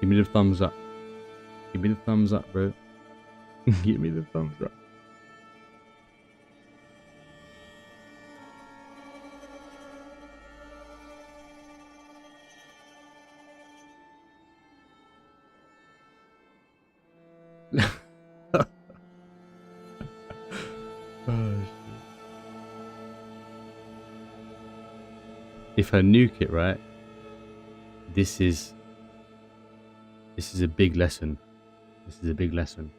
Give me the thumbs up. Give me the thumbs up, bro. Give me the thumbs up. Oh, if I nuke it, right, this is a big lesson. This is a big lesson.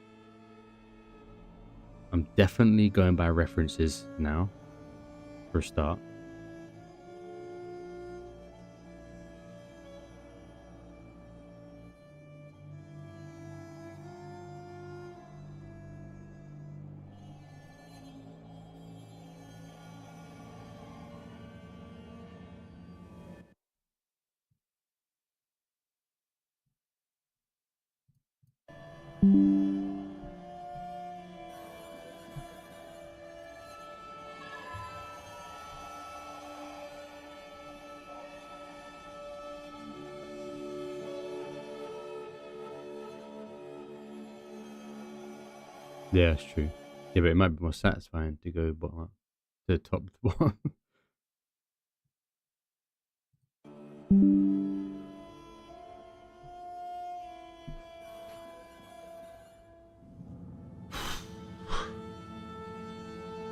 I'm definitely going by references now, for a start. Yeah, that's true. Yeah, but it might be more satisfying to go bottom up, to top to bottom.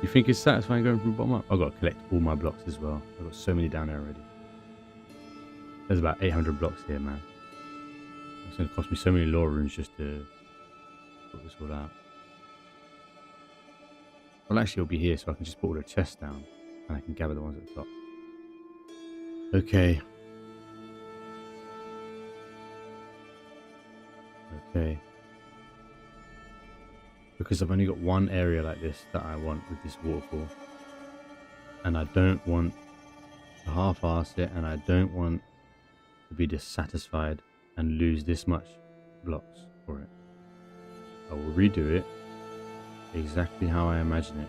You think it's satisfying going from bottom up? I've got to collect all my blocks as well. I've got so many down there already. There's about 800 blocks here, man. It's going to cost me so many lore runes just to put this all out. Well, actually, it'll be here, so I can just put all the chests down and I can gather the ones at the top. Okay. Okay. Because I've only got one area like this that I want with this waterfall. And I don't want to half-ass it, and I don't want to be dissatisfied and lose this much blocks for it. I will redo it exactly how I imagine it.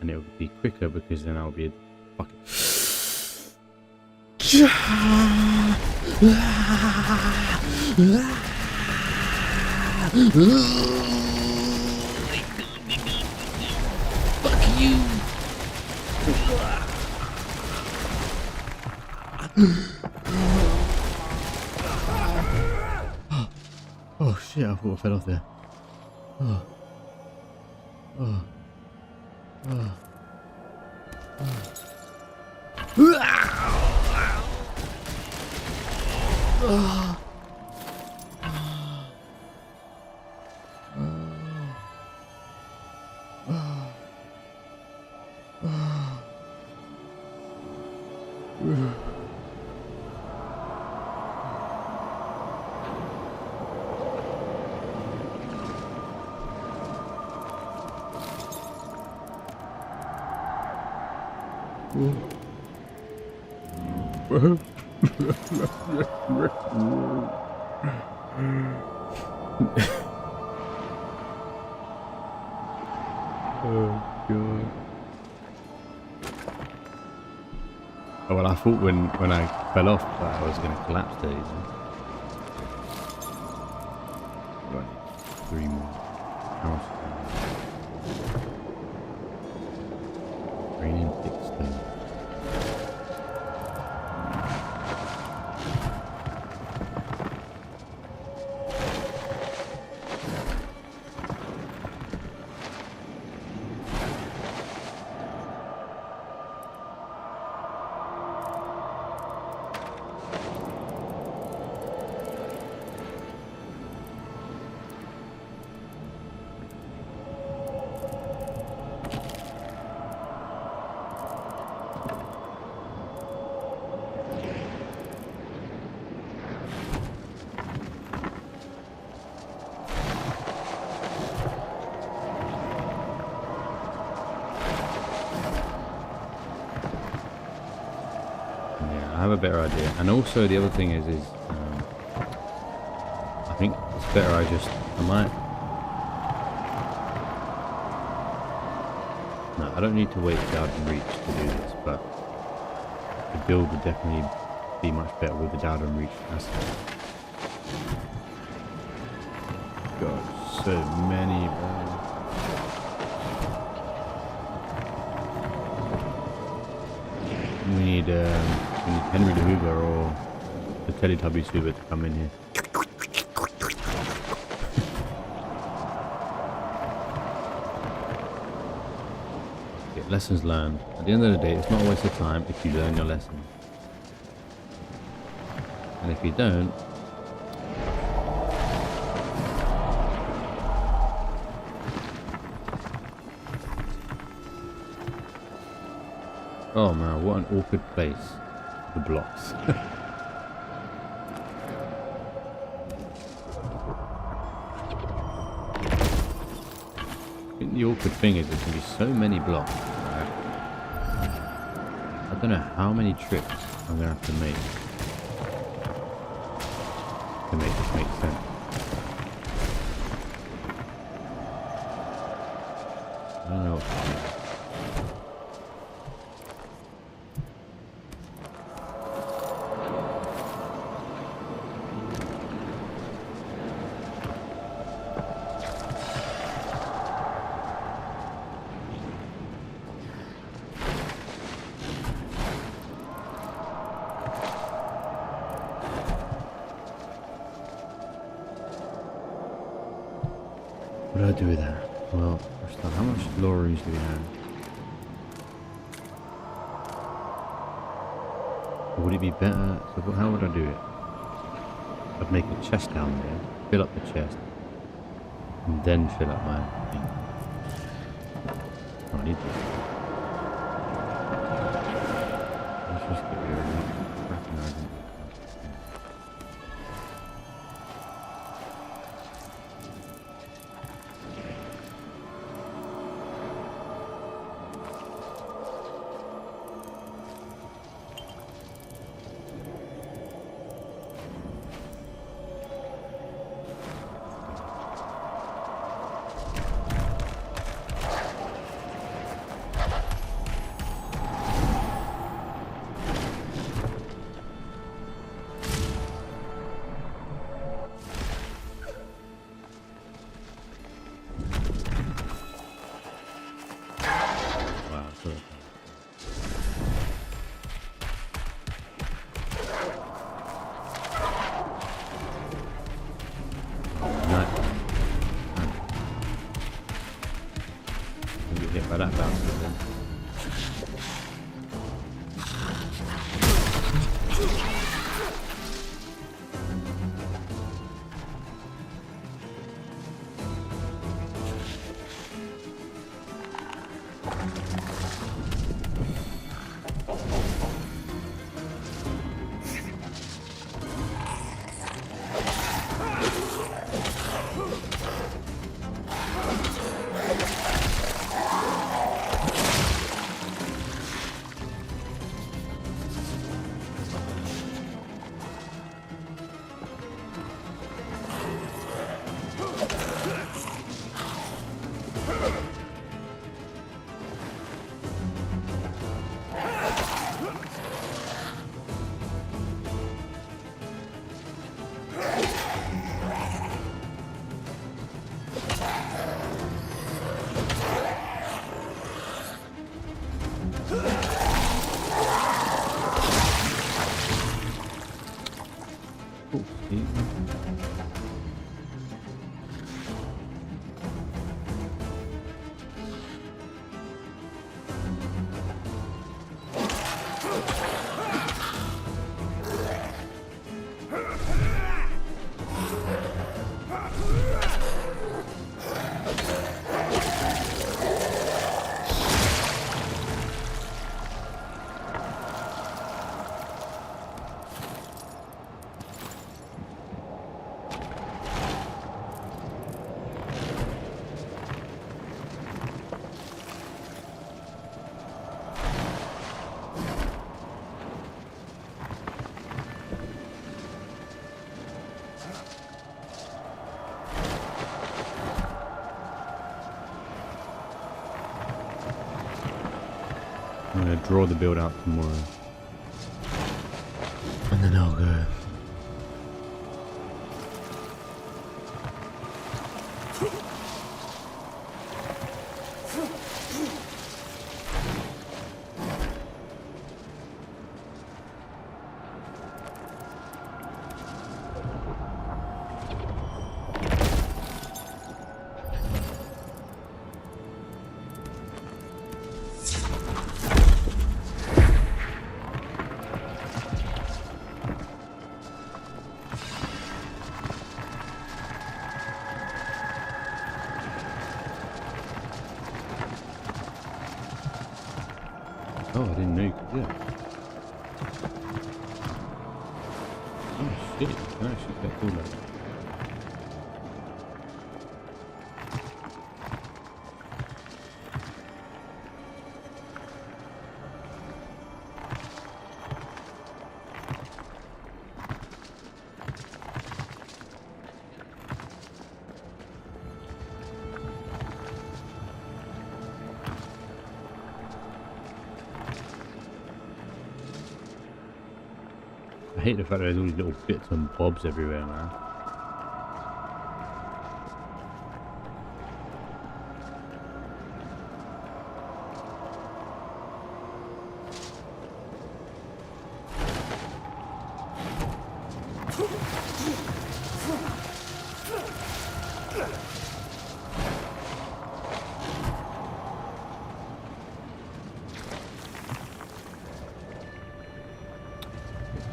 And it will be quicker because then I'll be fucking... Fuck you! Oh shit, I thought I fell off there. Oh. Oh. Oh. Oh. Oh god. Oh well, I thought when I fell off that I was going to collapse there, you know. Right, 3 more houses. Raining thick stone. have a better idea. And also the other thing is I think it's better no, I don't need to wait for Dowden Reach to do this, but the build would definitely be much better with the Dowden Reach aspect. God, so many, We need Henry the Hoover or the Teletubbies Hoover to come in here. Okay, lessons learned. At the end of the day, it's not a waste of time if you learn your lesson. And if you don't, oh man, what an awkward place. The blocks. I think the awkward thing is there can be so many blocks. Right? I don't know how many trips I'm going to have to make this make sense. I don't know what to do. What do I do with that? Well, first off, how much lorries do we have? Or would it be better? So how would I do it? I'd make a chest down there, fill up the chest, and then fill up my thing. Oh, I need this. Let's just get rid of that. By that bastard then. I'm going to draw the build out tomorrow. And then I'll go. Oh, I didn't know you could do that. Oh shit, you can actually get through that. I hate the fact that there's all these little bits and bobs everywhere, man.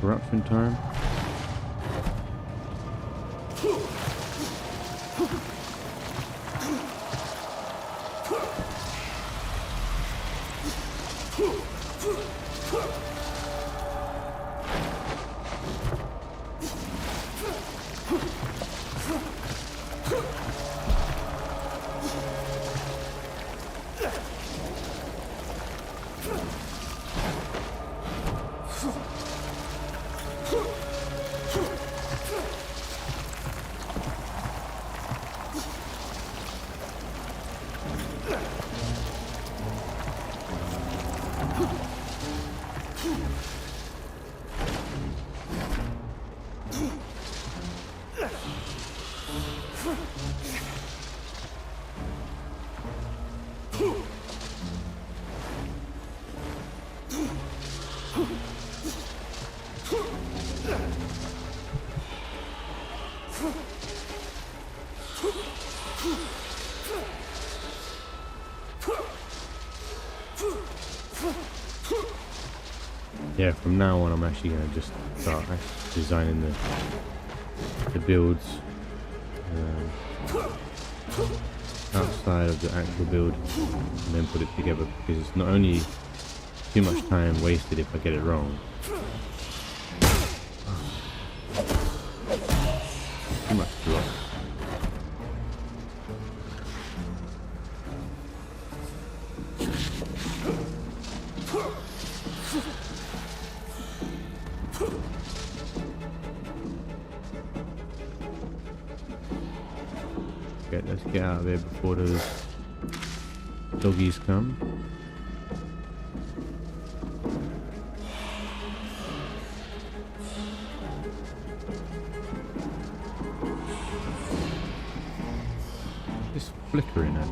Corruption time. Yeah, from now on I'm actually going to just start designing the builds outside of the actual build and then put it together, because it's not only too much time wasted if I get it wrong, too much loss. Okay, let's get out of here before those doggies come. Just flickering it.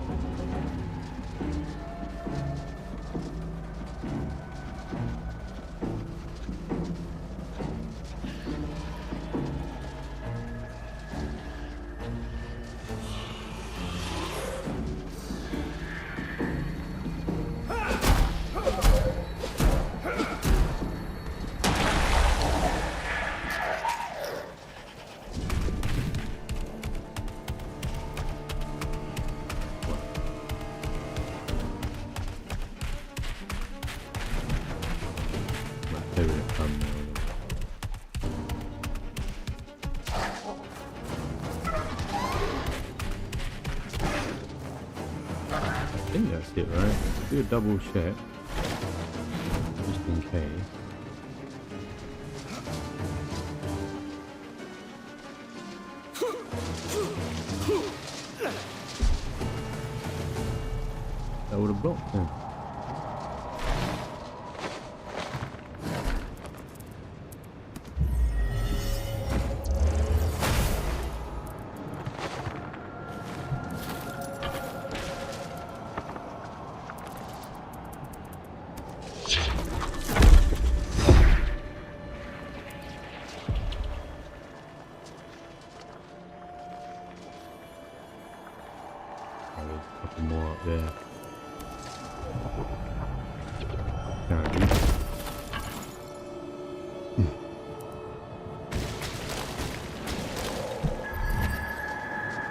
I think that's it, right? Let's do a double check, just in case. That would have blocked him. there. Apparently.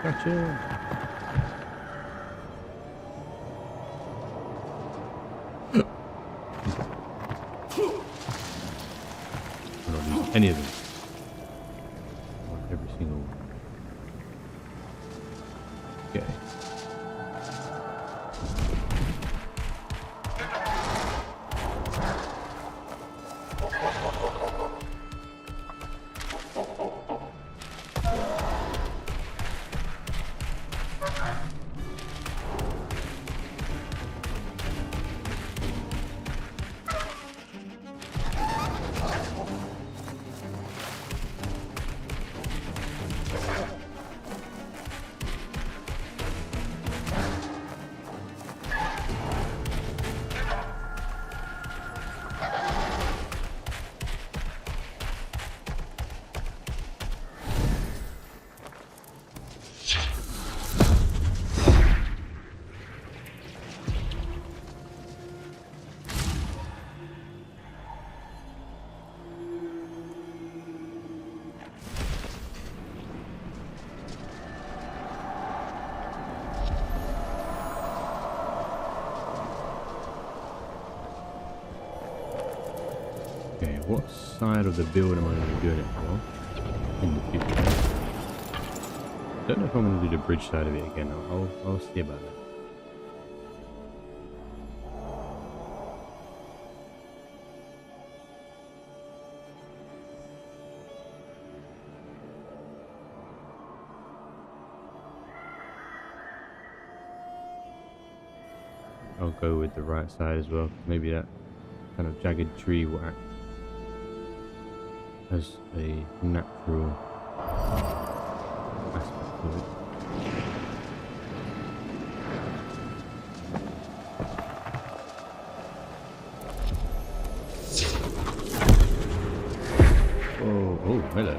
Gotcha. I don't use any of them. I want every single one. Okay. Okay, what side of the build am I going to be doing it for in the future? Don't know if I'm going to do the bridge side of it again. I'll see about that. I'll go with the right side as well. Maybe that kind of jagged tree will act as a natural aspect of it. Oh, hello.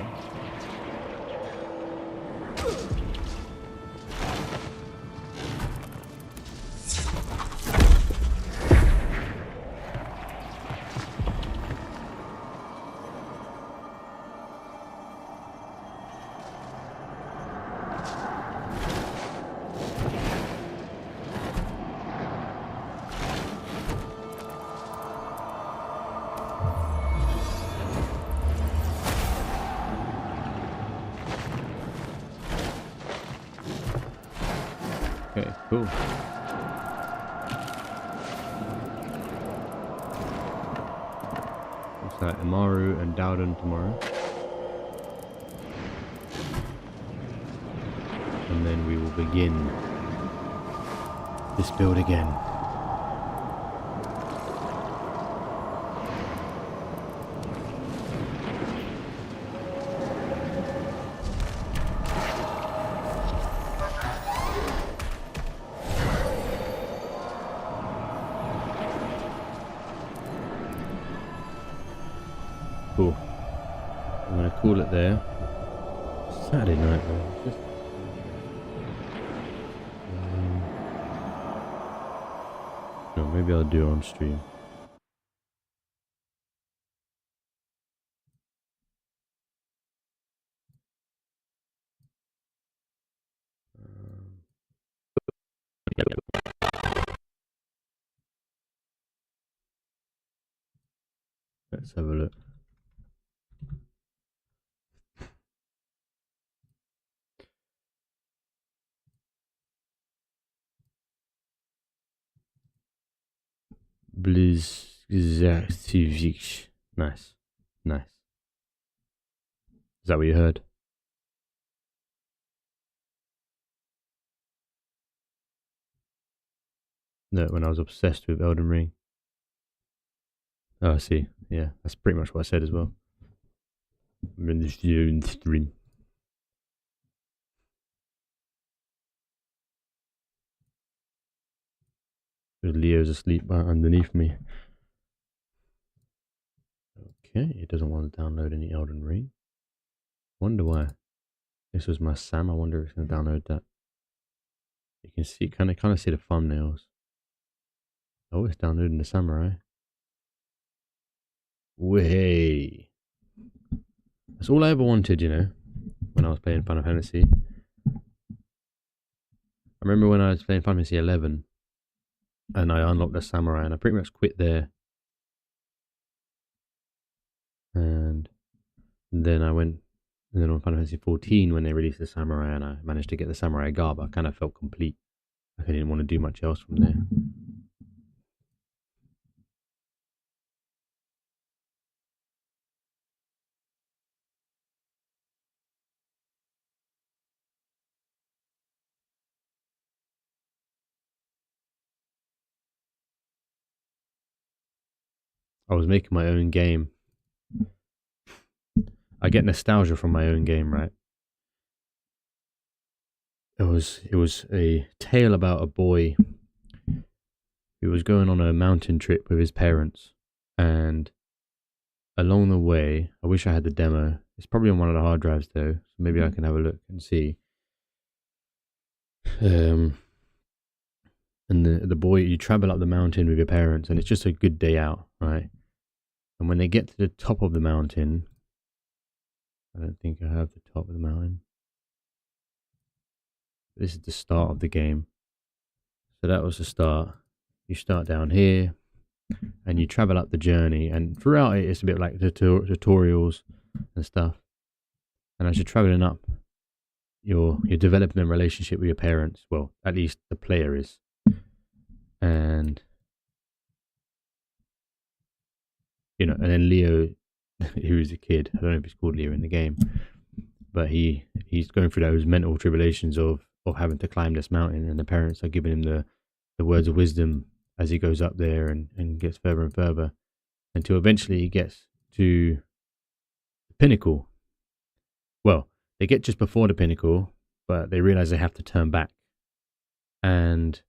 Okay, cool. What's that? Amaru and Dowden tomorrow. And then we will begin this build again. Cool. I'm going to call it there. Saturday night though. Just no, maybe I'll do it on stream. Let's have a look. Blizzardivich. Nice. Nice. Is that what you heard? No, when I was obsessed with Elden Ring. Oh, I see. Yeah, that's pretty much what I said as well. Stream. Leo's asleep underneath me. Okay, it doesn't want to download any Elden Ring. Wonder why. This was my Sam. I wonder if it's going to download that. You can see kind of see the thumbnails. Oh, it's downloading the samurai. Way. That's all I ever wanted, you know, when I was playing Final Fantasy. I remember when I was playing Final Fantasy 11 and I unlocked the samurai and I pretty much quit there. And then I went, and then on Final Fantasy 14 when they released the samurai and I managed to get the samurai garb, I kind of felt complete. Like I didn't want to do much else from there. I was making my own game. I get nostalgia from my own game, right? It was a tale about a boy who was going on a mountain trip with his parents, and along the way, I wish I had the demo. It's probably on one of the hard drives though, so maybe I can have a look and see. Um, and the boy, you travel up the mountain with your parents, and it's just a good day out, right? And when they get to the top of the mountain, I don't think I have the top of the mountain. This is the start of the game. So that was the start. You start down here, and you travel up the journey, and throughout it, it's a bit like tutorials and stuff. And as you're traveling up, you're developing a relationship with your parents. Well, at least the player is. And you know, and then Leo, who's a kid, I don't know if he's called Leo in the game, but he's going through those mental tribulations of having to climb this mountain, and the parents are giving him the words of wisdom as he goes up there and gets further and further until eventually he gets to the pinnacle. Well, they get just before the pinnacle, but they realize they have to turn back. And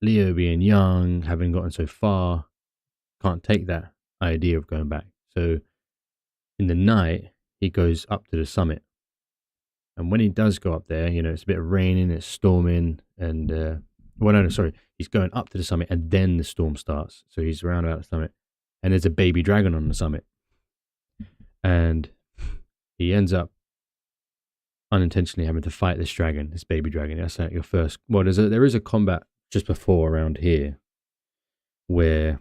Leo, being young, having gotten so far, can't take that idea of going back. So in the night, he goes up to the summit. And when he does go up there, you know, it's a bit raining, it's storming, and well, no, sorry, he's going up to the summit, and then the storm starts. So he's around about the summit, and there's a baby dragon on the summit, and he ends up unintentionally having to fight this dragon, this baby dragon. That's like your first. Well, there is a combat just before around here, where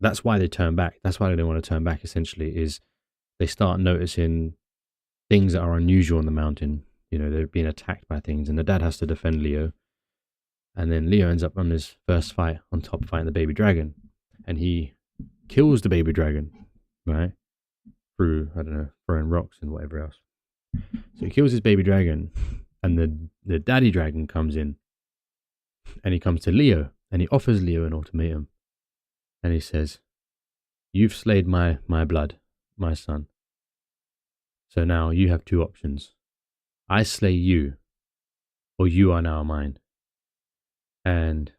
that's why they turn back. That's why they don't want to turn back. Essentially, is they start noticing things that are unusual on the mountain. You know, they're being attacked by things, and the dad has to defend Leo. And then Leo ends up on his first fight on top, fighting the baby dragon, and he kills the baby dragon, right? Through, I don't know, throwing rocks and whatever else. So he kills his baby dragon, and the daddy dragon comes in, and he comes to Leo, and he offers Leo an ultimatum, and he says, "You've slayed my blood, my son. So now you have two options. I slay you, or you are now mine." And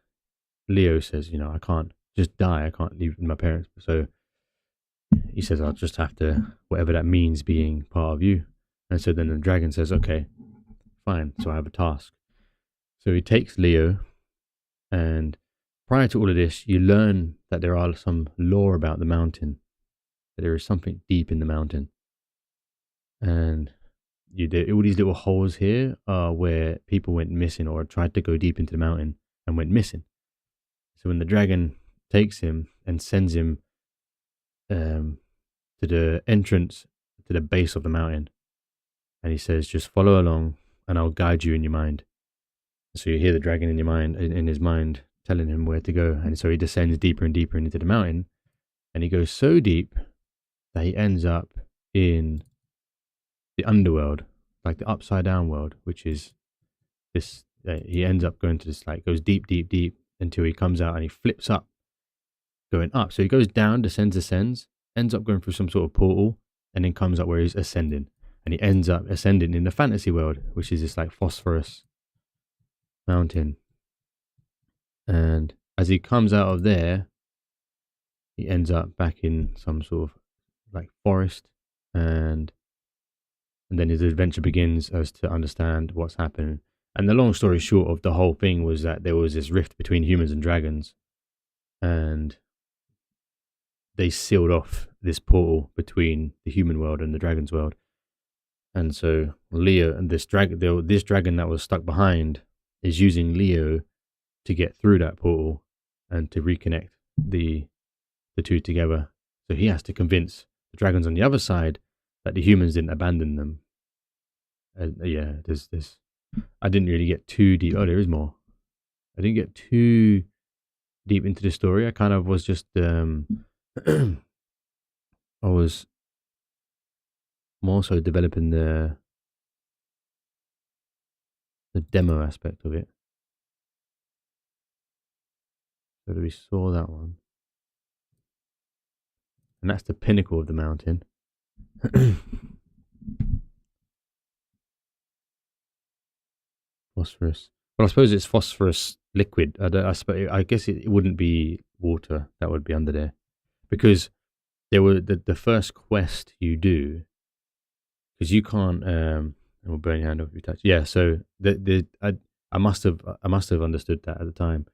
Leo says, you know, I can't just die. I can't leave my parents. So he says, I'll just have to, whatever that means, being part of you. And so then the dragon says, okay, fine. So I have a task. So he takes Leo, and prior to all of this, you learn that there are some lore about the mountain, that there is something deep in the mountain. And all these little holes here are where people went missing or tried to go deep into the mountain and went missing. So when the dragon takes him and sends him to the entrance to the base of the mountain, and he says, just follow along and I'll guide you in your mind. So you hear the dragon in your mind, in his mind, telling him where to go. And so he descends deeper and deeper into the mountain, and he goes so deep that he ends up in the underworld, like the upside down world, which is this. He ends up going to this, like, goes deep, deep, deep until he comes out and he flips up, going up. So he goes down, descends, ends up going through some sort of portal, and then comes up where he's ascending. And he ends up ascending in the fantasy world, which is this like phosphorus mountain. And as he comes out of there, he ends up back in some sort of like forest, and then his adventure begins as to understand what's happening. And the long story short of the whole thing was that there was this rift between humans and dragons, and they sealed off this portal between the human world and the dragon's world. And so Leo and this dragon that was stuck behind is using Leo to get through that portal and to reconnect the the two together. So he has to convince the dragons on the other side that the humans didn't abandon them. Yeah, there's this. I didn't really get too deep. Oh, there is more. I didn't get too deep into the story. I kind of was just I was more so developing the demo aspect of it. So we saw that one, and that's the pinnacle of the mountain. Phosphorus. Well, I suppose it's phosphorus liquid. I guess it wouldn't be water that would be under there, because there were the first quest you do, because you can't it will burn your hand off if you touch. Yeah, so I must have understood that at the time,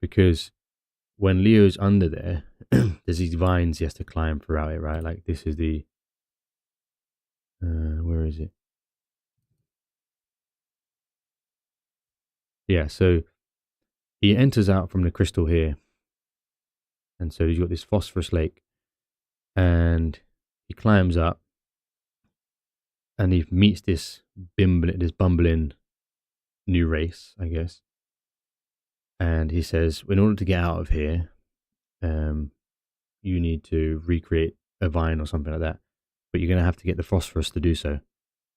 because when Leo's under there, there's these vines he has to climb throughout it, right? Like this is the where is it? Yeah, so he enters out from the crystal here, and so he's got this phosphorus lake, and he climbs up, and he meets this bumbling new race, I guess. And he says, in order to get out of here, you need to recreate a vine or something like that, but you're going to have to get the phosphorus to do so.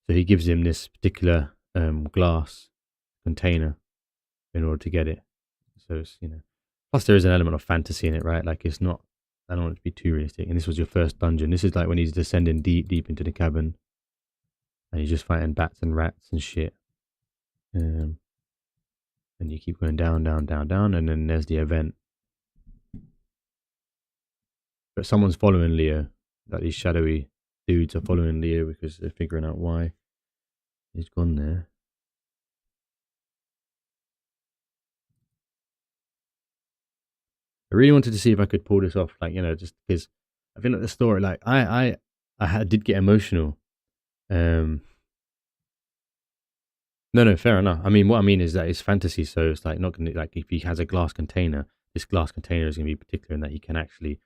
So he gives him this particular glass container in order to get it. So it's, plus there is an element of fantasy in it, right? Like it's not, I don't want it to be too realistic. And this was your first dungeon. This is like when he's descending deep, deep into the cabin, and he's just fighting bats and rats and shit. And you keep going down, down, down, down, and then there's the event. But someone's following Leo. Like these shadowy dudes are following Leo because they're figuring out why he's gone there. I really wanted to see if I could pull this off, like, just because I feel like the story, like did get emotional. No, fair enough. I mean, what I mean is that it's fantasy, so it's like not gonna, like, if he has a glass container, this glass container is gonna be particular in that he can actually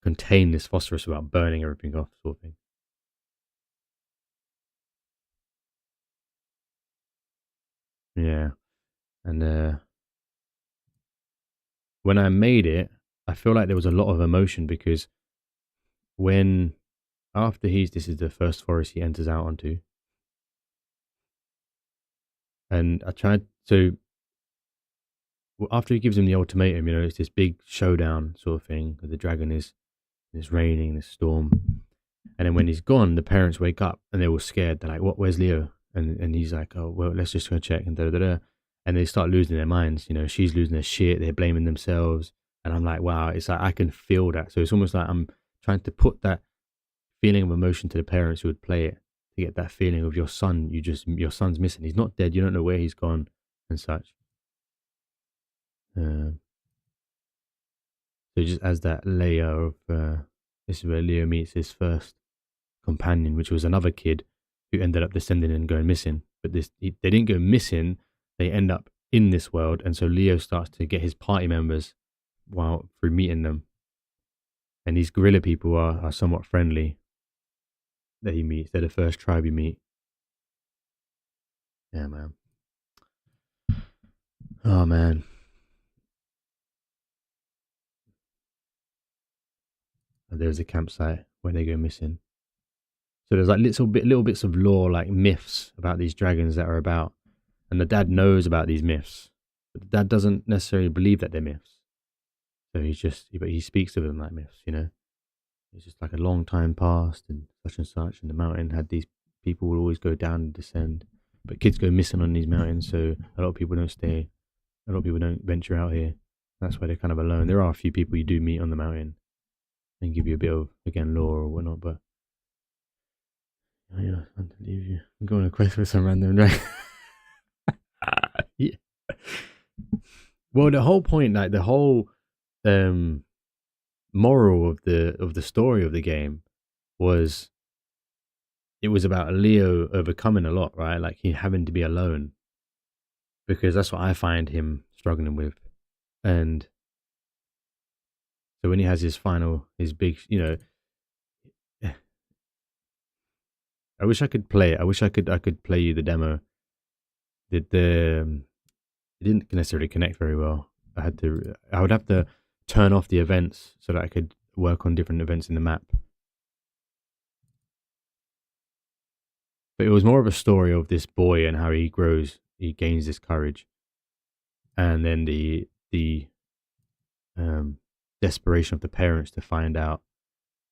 contain this phosphorus without burning everything off, sort of thing. Yeah, and when I made it, I feel like there was a lot of emotion because when after this is the first forest he enters out onto, and I tried to. Well, after he gives him the ultimatum, it's this big showdown sort of thing. The dragon is, it's raining, this storm, and then when he's gone, the parents wake up and they're all scared. They're like, "What? Where's Leo?" And he's like, "Oh well, let's just go check." And da da da. And they start losing their minds. She's losing her shit. They're blaming themselves, and I'm like, wow, it's like I can feel that. So it's almost like I'm trying to put that feeling of emotion to the parents who would play it, to get that feeling of your son. Your son's missing. He's not dead. You don't know where he's gone and such. Uh, so just as that layer of this is where Leo meets his first companion, which was another kid who ended up descending and going missing. But they didn't go missing; they end up in this world, and so Leo starts to get his party members while through meeting them. And these gorilla people are somewhat friendly that he meets. They're the first tribe you meet. Yeah, man. Oh man, and there's a campsite where they go missing. So there's like little bits of lore, like myths about these dragons that are about, and the dad knows about these myths, but the dad doesn't necessarily believe that they're myths. So but he speaks of them like myths. It's just like a long time past and such, and the mountain had these people would always go down and descend, but kids go missing on these mountains, so a lot of people don't stay. A lot of people don't venture out here. That's why they're kind of alone. There are a few people you do meet on the mountain and give you a bit of, again, lore or whatnot, but oh, yeah, I can't leave you. I'm going on a quest with some random dragon. Well, the whole point, like the whole um moral of the story of the game was it was about Leo overcoming a lot, right? Like he having to be alone because that's what I find him struggling with. And so when he has his final, his big, I wish I could play it. I wish I could play you the demo. It didn't necessarily connect very well. I would have to turn off the events so that I could work on different events in the map. But it was more of a story of this boy and how he grows, he gains this courage, and then the um, desperation of the parents to find out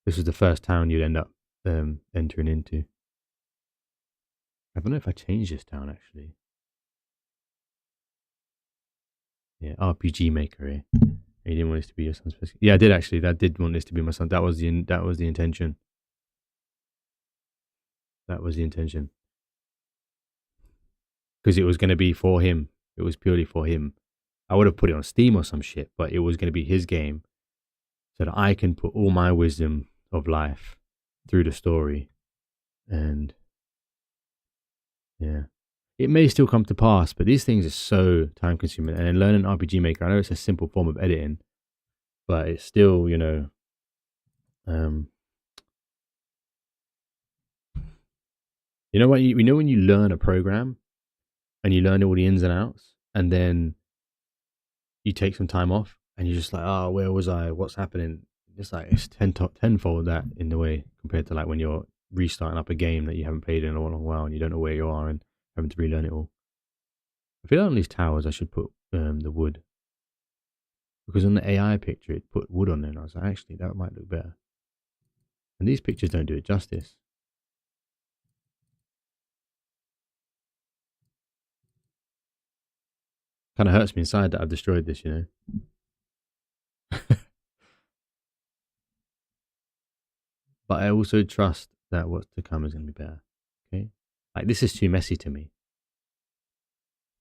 this was the first town you'd end up entering into. I don't know if I changed this town actually. Yeah, RPG Maker. Eh? You didn't want this to be your son's first. Yeah, I did actually. I did want this to be my son. That was the intention. That was the intention because it was going to be for him. It was purely for him. I would have put it on Steam or some shit, but it was going to be his game so that I can put all my wisdom of life through the story. And yeah, it may still come to pass, but these things are so time consuming. And then learning RPG Maker, I know it's a simple form of editing, but it's still, um, when you learn a program and you learn all the ins and outs, and then you take some time off, and you're just like, oh, where was I? What's happening? Just like it's tenfold that in the way compared to like when you're restarting up a game that you haven't played in a long while and you don't know where you are and having to relearn it all. I feel like on these towers I should put the wood because on the AI picture it put wood on there, and I was like, actually that might look better. And these pictures don't do it justice. Kind of hurts me inside that I've destroyed this, But I also trust that what's to come is going to be better. Okay, like this is too messy to me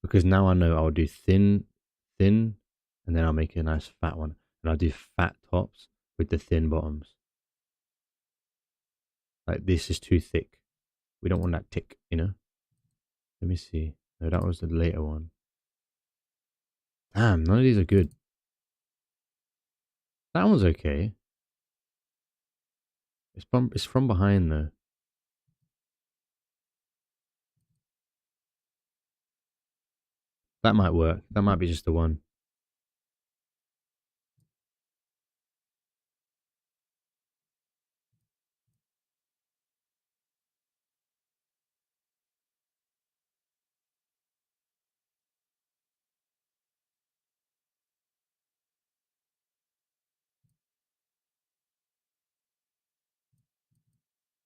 because now I know I'll do thin, and then I'll make a nice fat one, and I'll do fat tops with the thin bottoms. Like this is too thick. We don't want that tick. Let me see. No, that was the later one. Damn, none of these are good. That one's okay. It's from behind though. That might work. That might be just the one.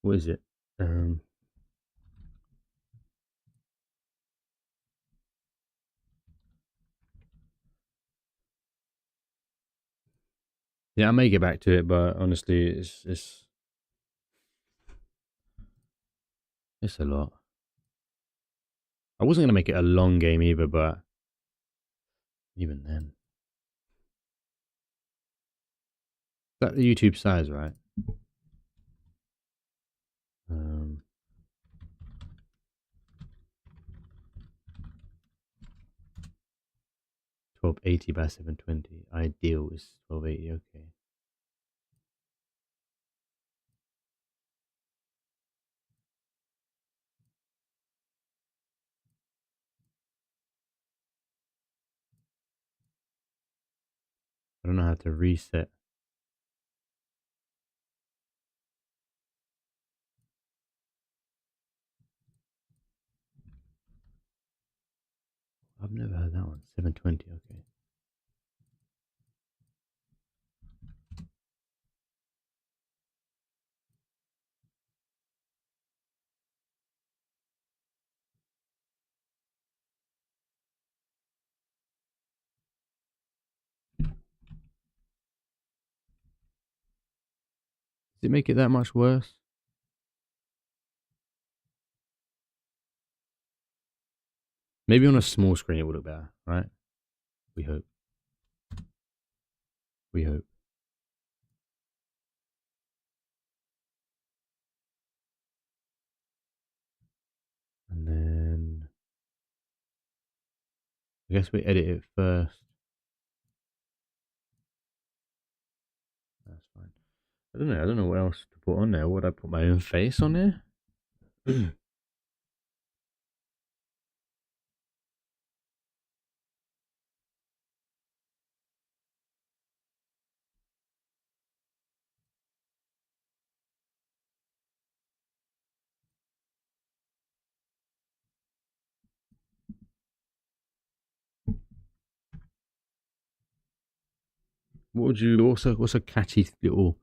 What is it? Um, yeah, I may get back to it, but honestly, it's a lot. I wasn't gonna make it a long game either, but even then, that the YouTube size, right? Um, 1280 by 720. Ideal is 1280. Okay. I don't know how to reset. I've never heard that one. 720. Okay. Does it make it that much worse? Maybe on a small screen it would look better, right? We hope. We hope. And then I guess we edit it first. That's fine. I don't know. I don't know what else to put on there. Would I put my own face on there? What would you also? What's a catchy little?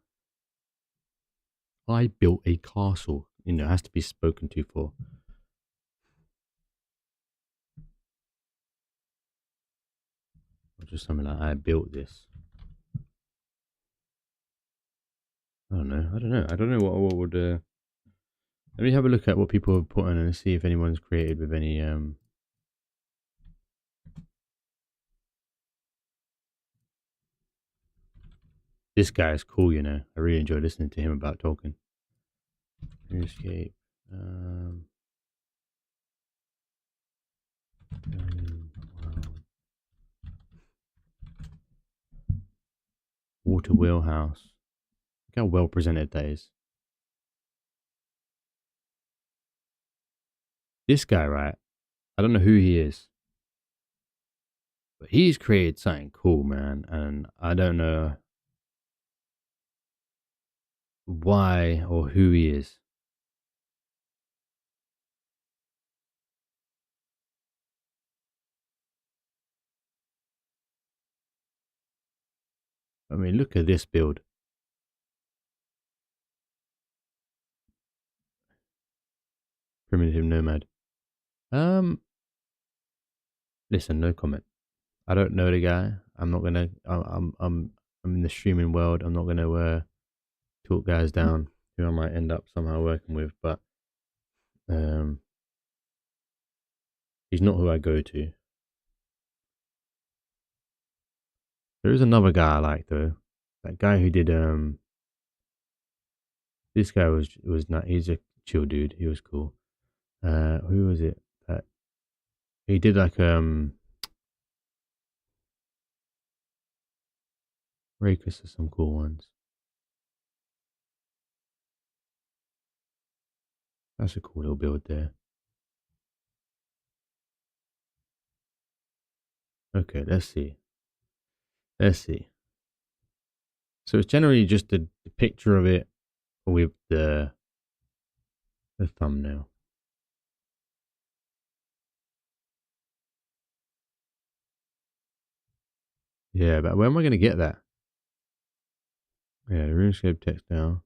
I built a castle. You know, it has to be spoken to for. Or just something like I built this. I don't know. I don't know. I don't know what would. Let me have a look at what people have put on and see if anyone's created with any. This guy is cool. You know, I really enjoy listening to him about talking. Escape. Um, Water wheelhouse. Look how well presented that is. This guy, right? I don't know who he is, but he's created something cool, man. And I don't know why or who he is. I mean, look at this build. Primitive nomad. Um, Listen, no comment. I don't know the guy. I'm not gonna. I'm in the streaming world. I'm not gonna talk guys down who I might end up somehow working with, but um, he's not who I go to. There is another guy I like though. That guy who did this guy was not. He's a chill dude. He was cool. Who was it? That he did like Rakus or some cool ones. That's a cool little build there. Okay, let's see. Let's see. So it's generally just the picture of it with the thumbnail. Yeah, but where am I going to get that? Yeah, the RuneScape text now.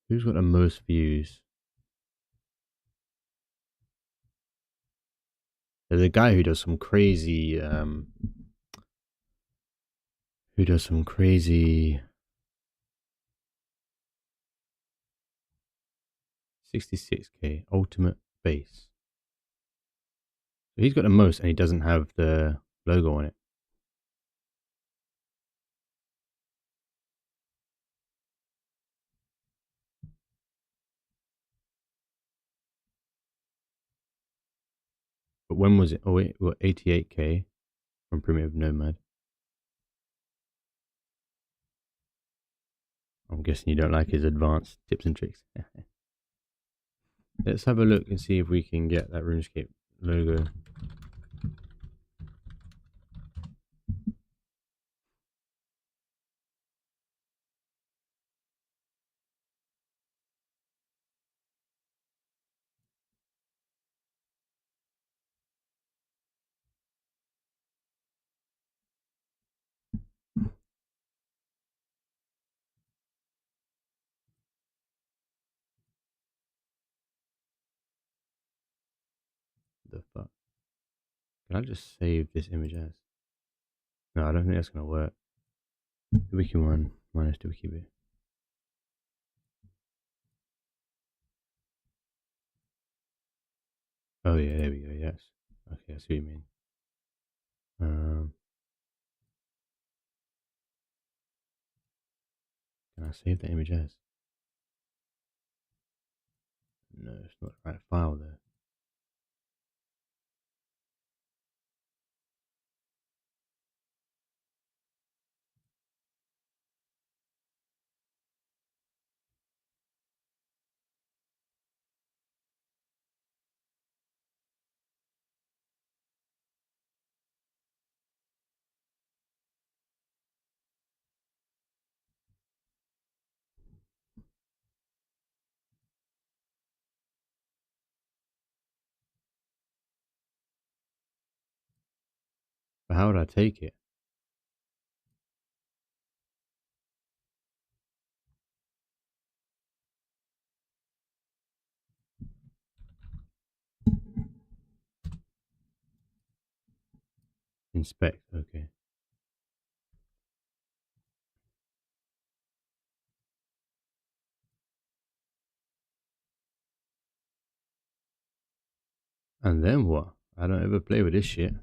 Who's got the most views? There's a guy who does some crazy 66k ultimate base. So he's got the most, and he doesn't have the logo on it. But when was it? Oh wait, we got 88k from Primitive Nomad. I'm guessing you don't like his advanced tips and tricks. Let's have a look and see if we can get that RuneScape logo. The fuck? Can I just save this image as? No, I don't think that's gonna work. The wiki one minus the wiki bit. Oh yeah, there we go. Yes. Okay, I see what you mean. Um, can I save the image as? No, it's not the right file there. But how would I take it? Inspect, okay. And then what? I don't ever play with this shit.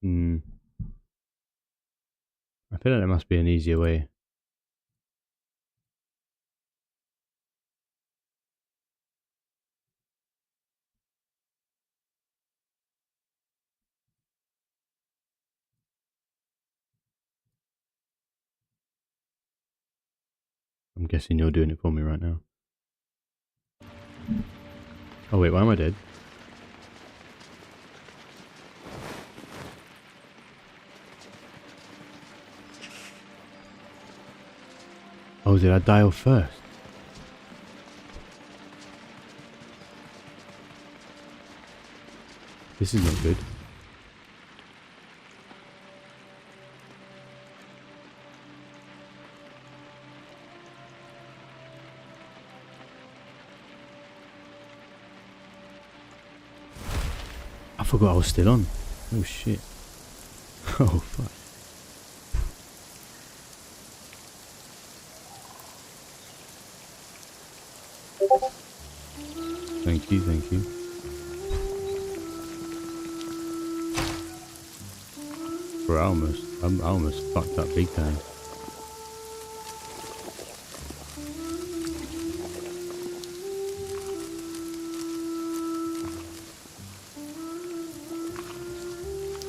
Hmm. I feel like there must be an easier way. I'm guessing you're doing it for me right now. Oh wait, why am I dead? Oh, did I dial first? This is not good. I forgot I was still on. Oh shit. Oh fuck. Thank you, thank you. Bro, I almost fucked up big time.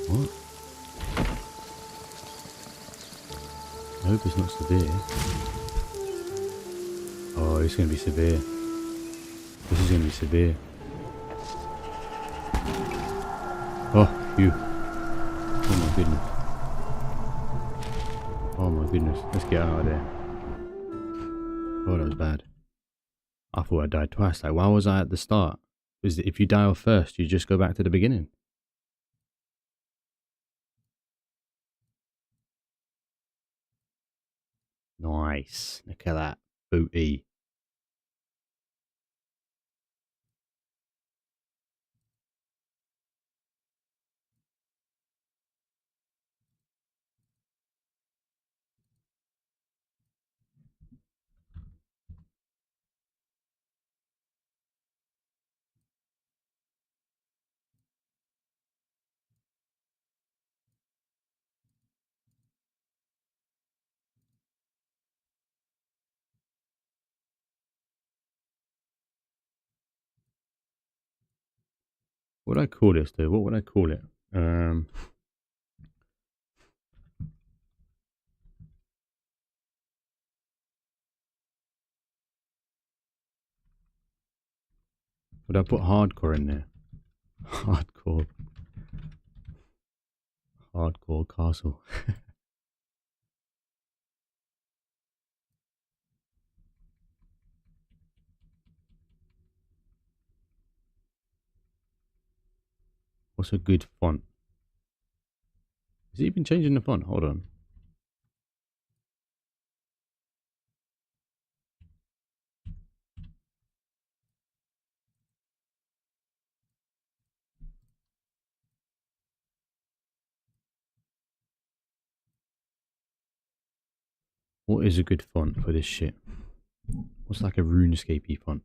What? I hope it's not severe. Oh, it's gonna be severe. This is gonna be severe. Oh, you. Oh my goodness. Oh my goodness. Let's get out of there. Oh, that was bad. I thought I died twice. Like, why was I at the start? Is that if you die off first, you just go back to the beginning? Nice. Look at that. Booty. What would I call this though? What would I call it? Would I put hardcore in there? Hardcore. Hardcore castle. What's a good font? Is it even changing the font? Hold on. What is a good font for this shit? What's like a RuneScape font?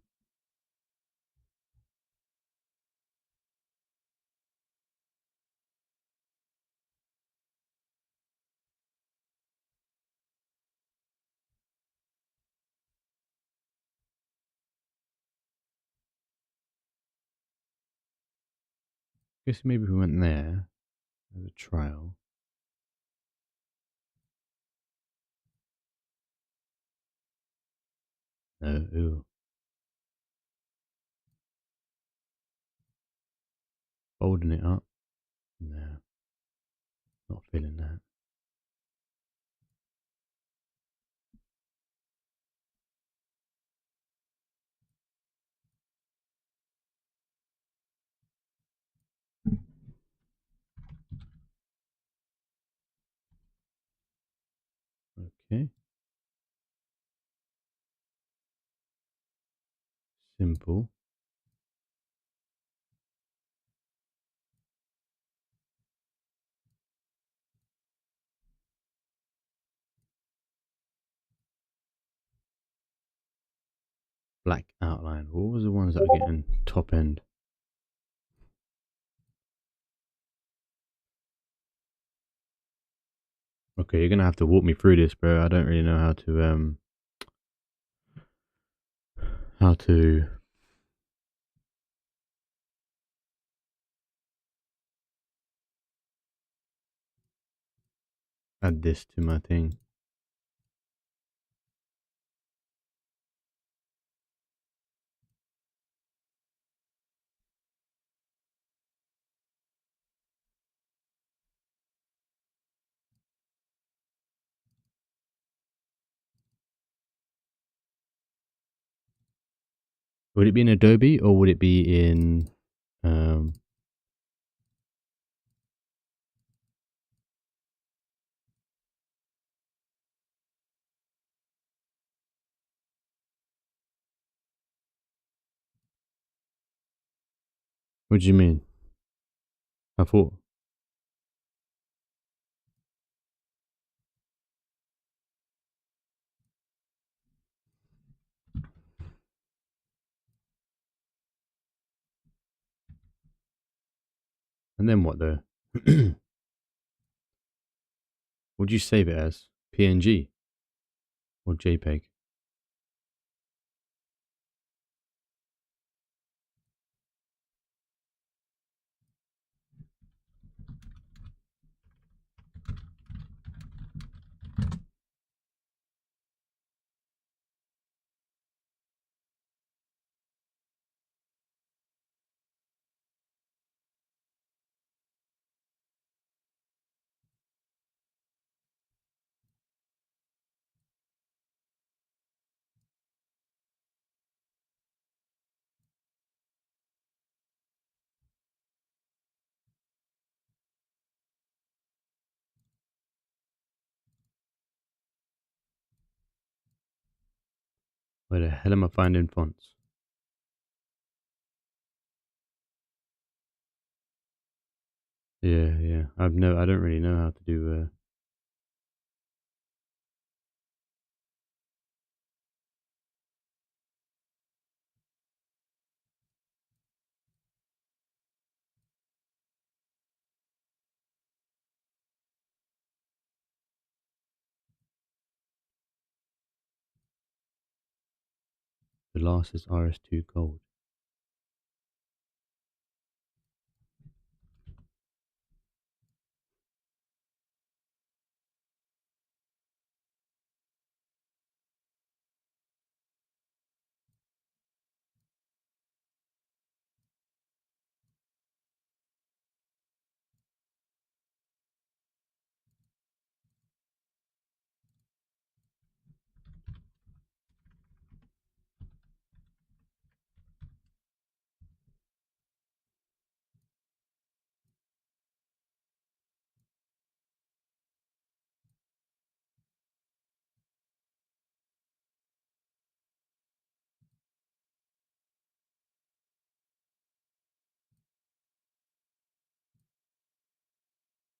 Guess maybe we went there as a trial. No, ooh. Holding it up. No, not feeling that. Okay. Simple. Black outline. What was the ones that are getting top end? Okay, you're gonna have to walk me through this, bro. I don't really know how to add this to my thing. Would it be in Adobe or would it be in um what do you mean? I thought. And then what though? Would you save it as? PNG or JPEG? Where the hell am I finding fonts? Yeah, yeah. I don't really know how to do the last is RS2 gold.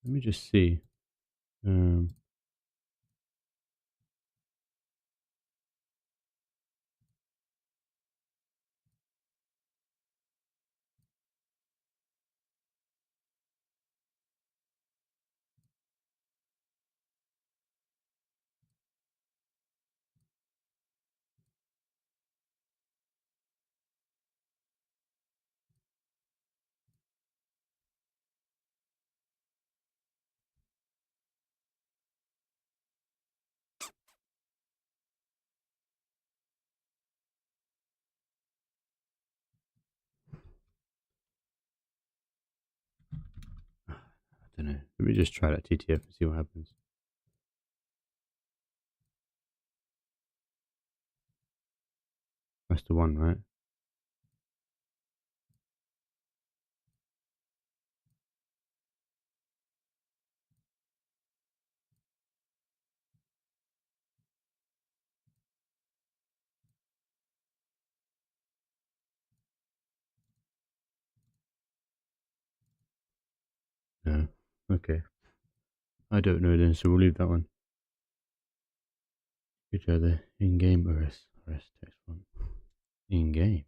Let me just see. Um, I don't know. Let me just try that TTF and see what happens. That's the one, right? No. Okay. I don't know then, so we'll leave that one. Each other in-game arrest text one. In-game.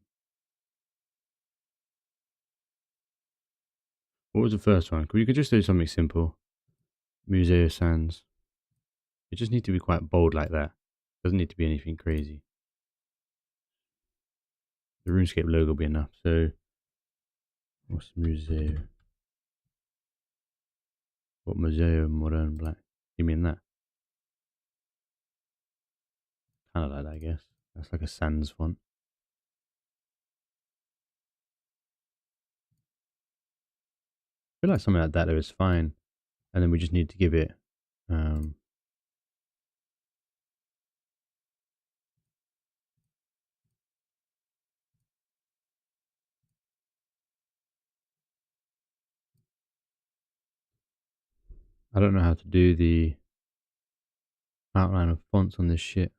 What was the first one? We could just do something simple. Museo Sans. It just needs to be quite bold like that. Doesn't need to be anything crazy. The RuneScape logo will be enough. So, what's Museo? What Museo Modern Black? You mean that? Kind of like that, I guess. That's like a sans font. I feel like something like that though is fine. And then we just need to give it I don't know how to do the outline of fonts on this shit.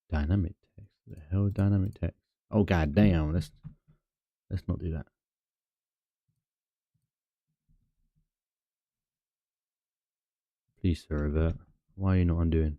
Dynamic text. The hell dynamic text? Oh god damn, let's not do that. Please sir revert. Why are you not undoing?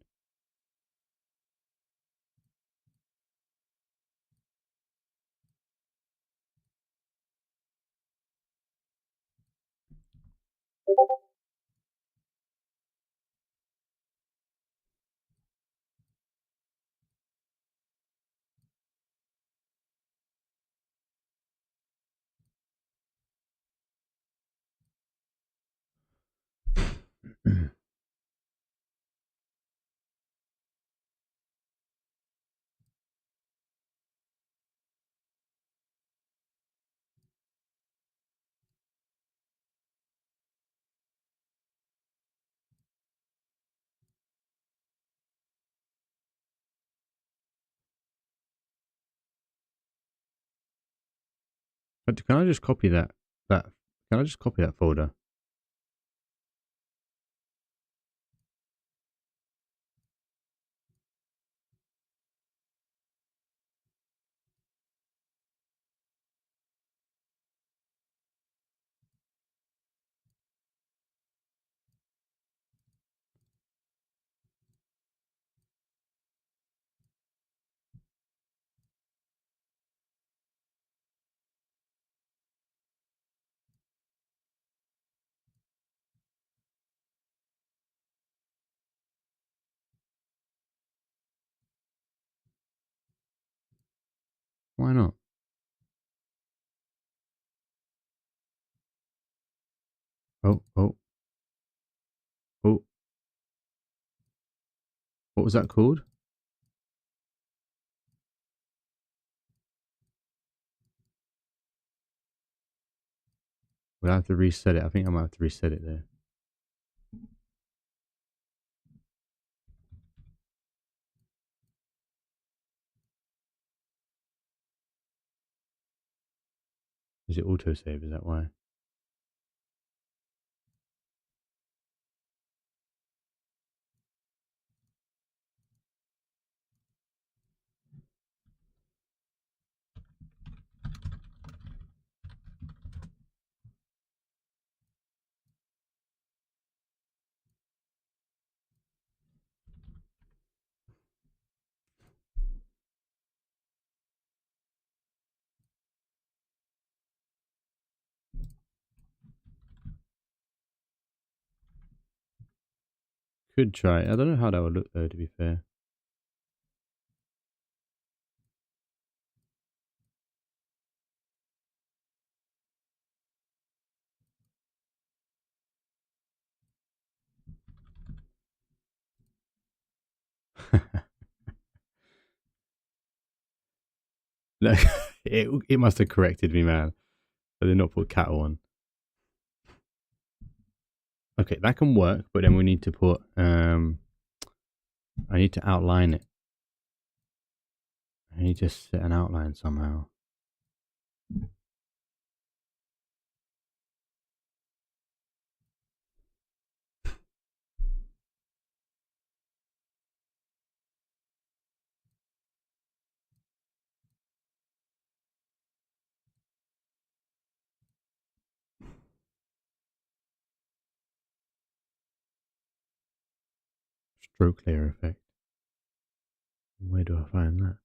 But can I just copy that can I just copy that folder? Why not? Oh, oh, oh. What was that called? We'll have to reset it. I think I might have to reset it there. Is it autosave? Is that why? Could try. I don't know how that would look though, to be fair. No, it must have corrected me, man. I did not put cattle on. Okay, that can work, but then we need to put I need to outline it. I need to set an outline somehow. Stroke layer effect. Where do I find that?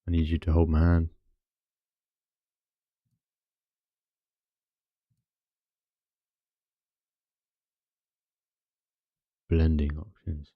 I need you to hold my hand. Blending options.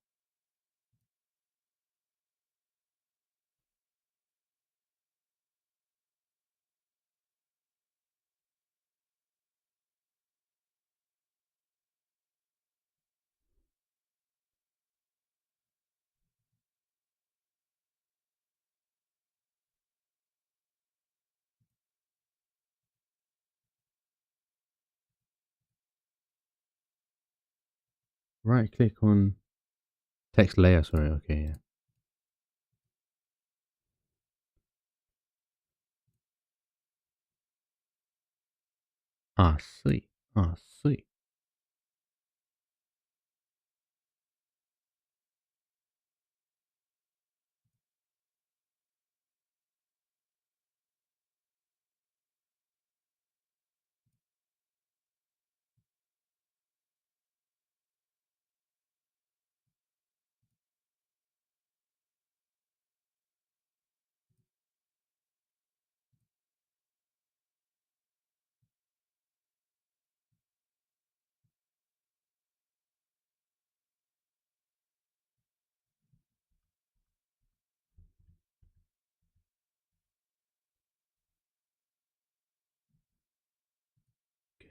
Right click on text layer. Sorry. Okay. Yeah. I see. I see.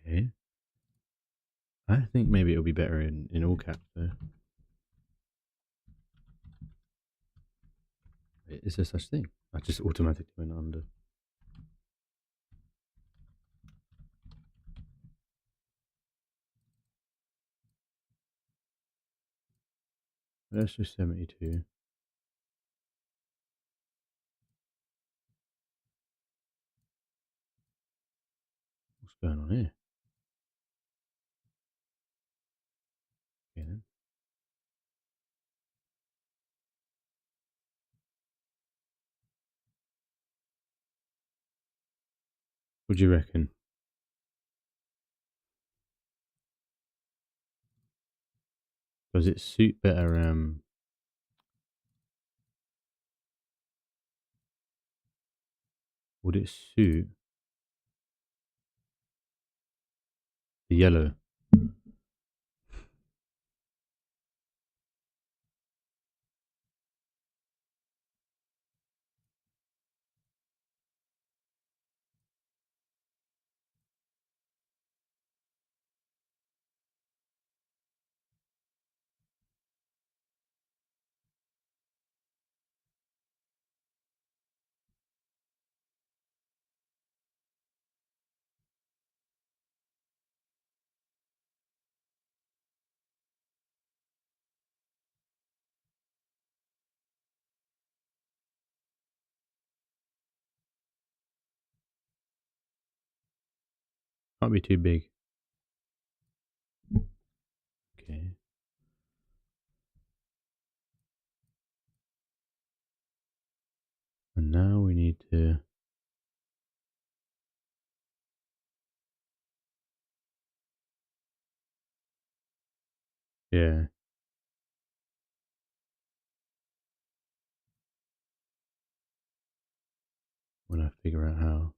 Okay. I think maybe it'll be better in all caps though. Is there such thing? I just automatically went under. Let's just 72. What's going on here? Okay then. What do you reckon? Does it suit better? Would it suit the yellow? Can't be too big. Okay. And now we need to... Yeah. When I figure out how.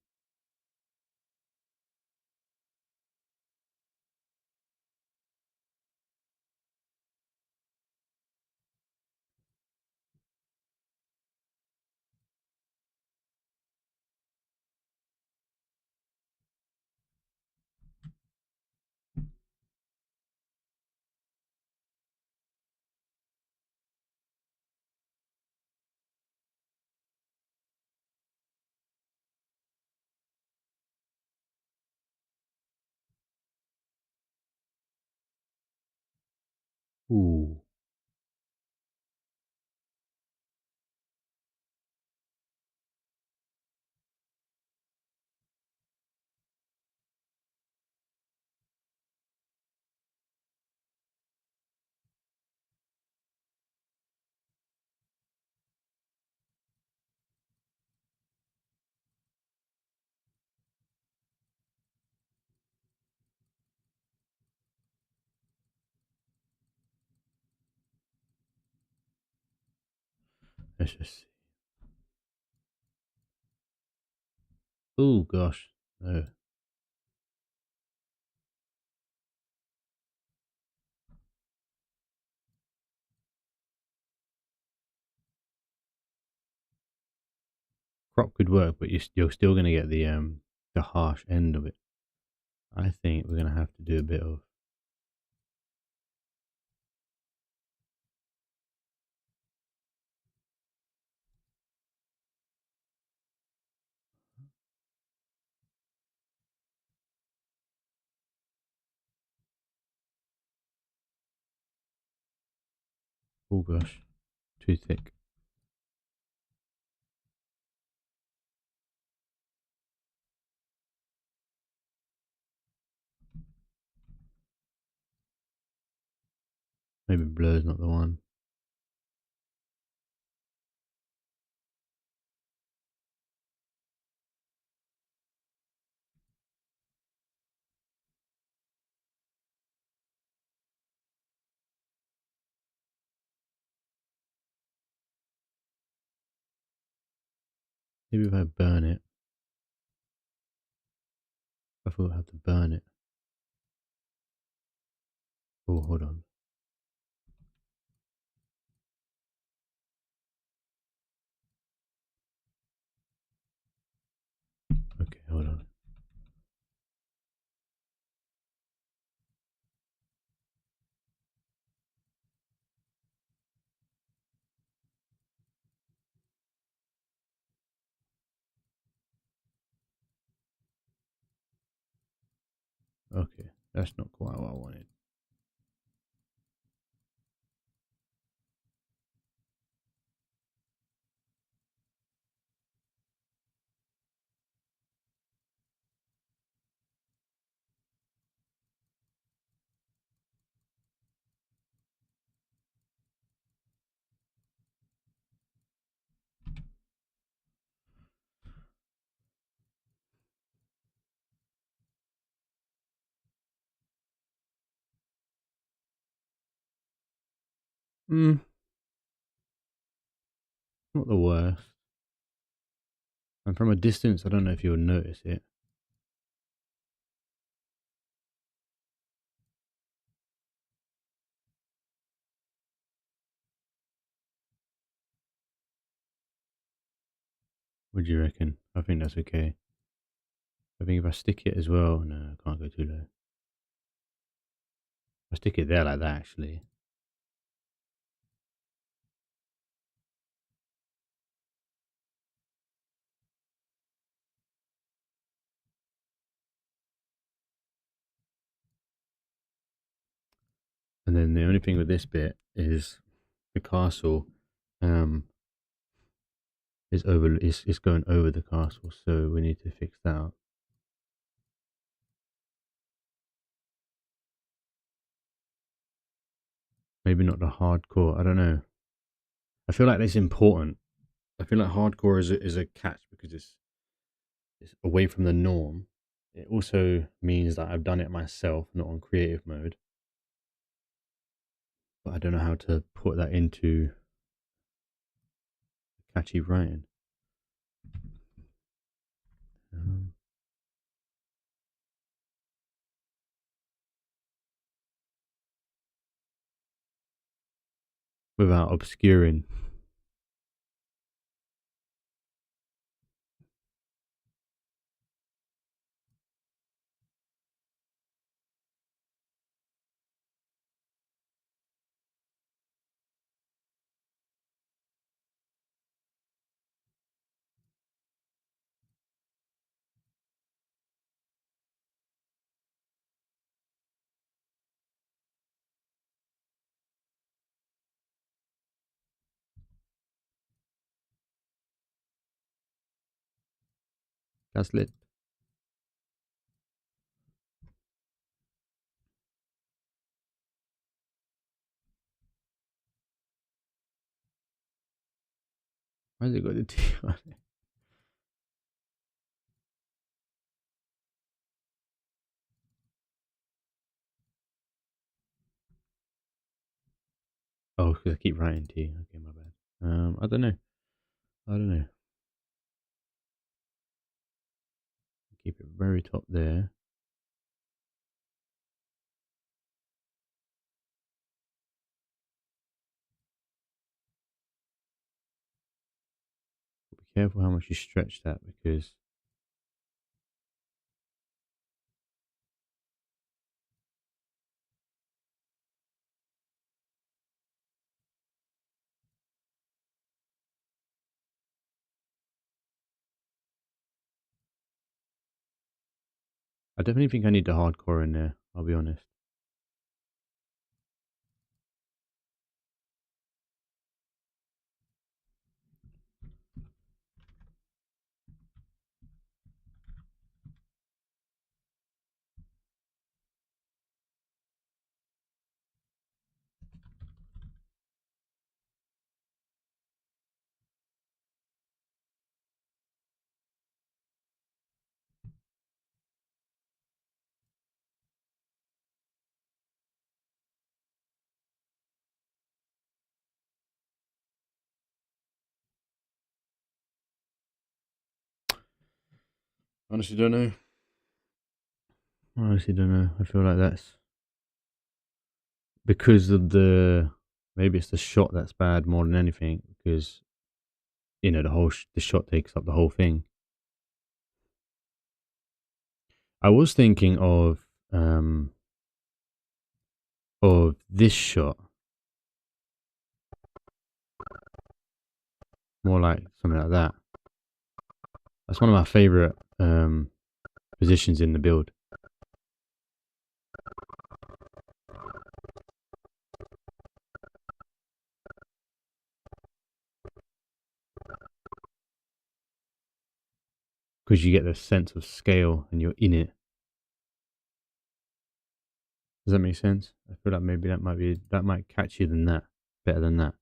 Ooh. Let's just see. Oh gosh. No. Crop could work, but you're still going to get the harsh end of it. I think we're going to have to do a bit of... Oh gosh. Too thick. Maybe blur's not the one. Maybe if I burn it. I thought I have to burn it. Oh, hold on. Okay, hold on. Okay, that's not quite what I wanted. Hmm, not the worst. And from a distance, I don't know if you'll notice it. What do you reckon? I think that's okay. I think if I stick it as well, no, I can't go too low. If I stick it there like that, actually. And then the only thing with this bit is the castle is going over the castle, so we need to fix that up. Maybe not the hardcore. I don't know. I feel like that's important. I feel like hardcore is a catch because it's away from the norm. It also means that I've done it myself, not on creative mode. But I don't know how to put that into catchy writing um, without obscuring. Gaslit. Why has it got the T on it? Oh, because I keep writing T. Okay, my bad. I don't know. I don't know. Keep it very top there. Be careful how much you stretch that because I definitely think I need the hardcore in there. I'll be honest. Honestly, don't know. Honestly, don't know. I feel like that's because of the maybe it's the shot that's bad more than anything because the shot takes up the whole thing. I was thinking of this shot more like something like that. That's one of my favorite positions in the build because you get the sense of scale and you're in it. Does that make sense? I feel like maybe that might catch you than that better than that.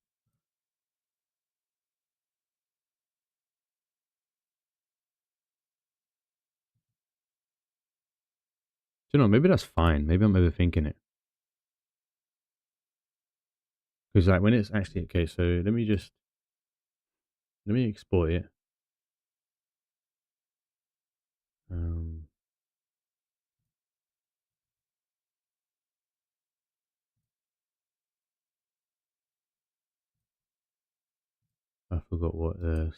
Do you know? Maybe that's fine. Maybe I'm overthinking it because like when it's actually okay. So let me export it. Um, I forgot what it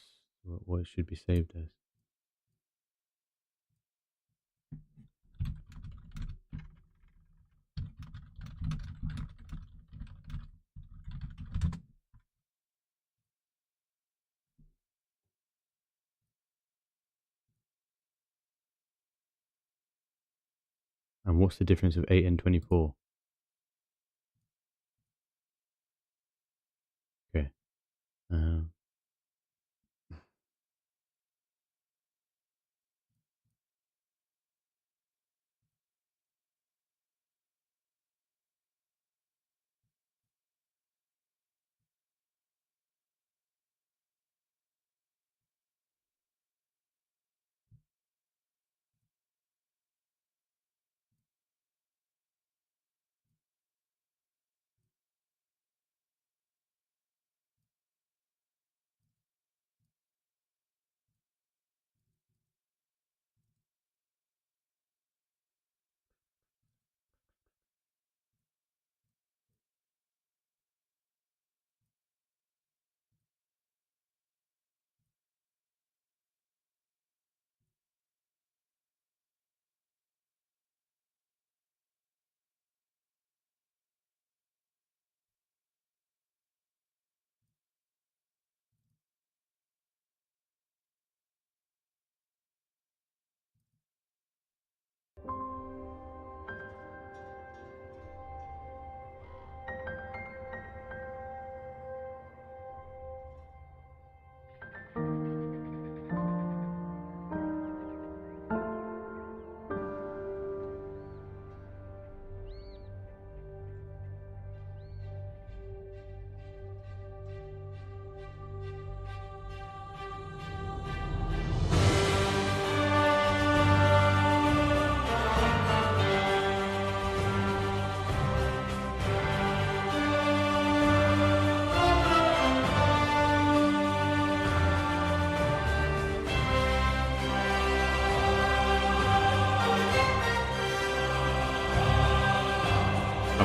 should be saved as. And what's the difference of 8 and 24? Okay. Um,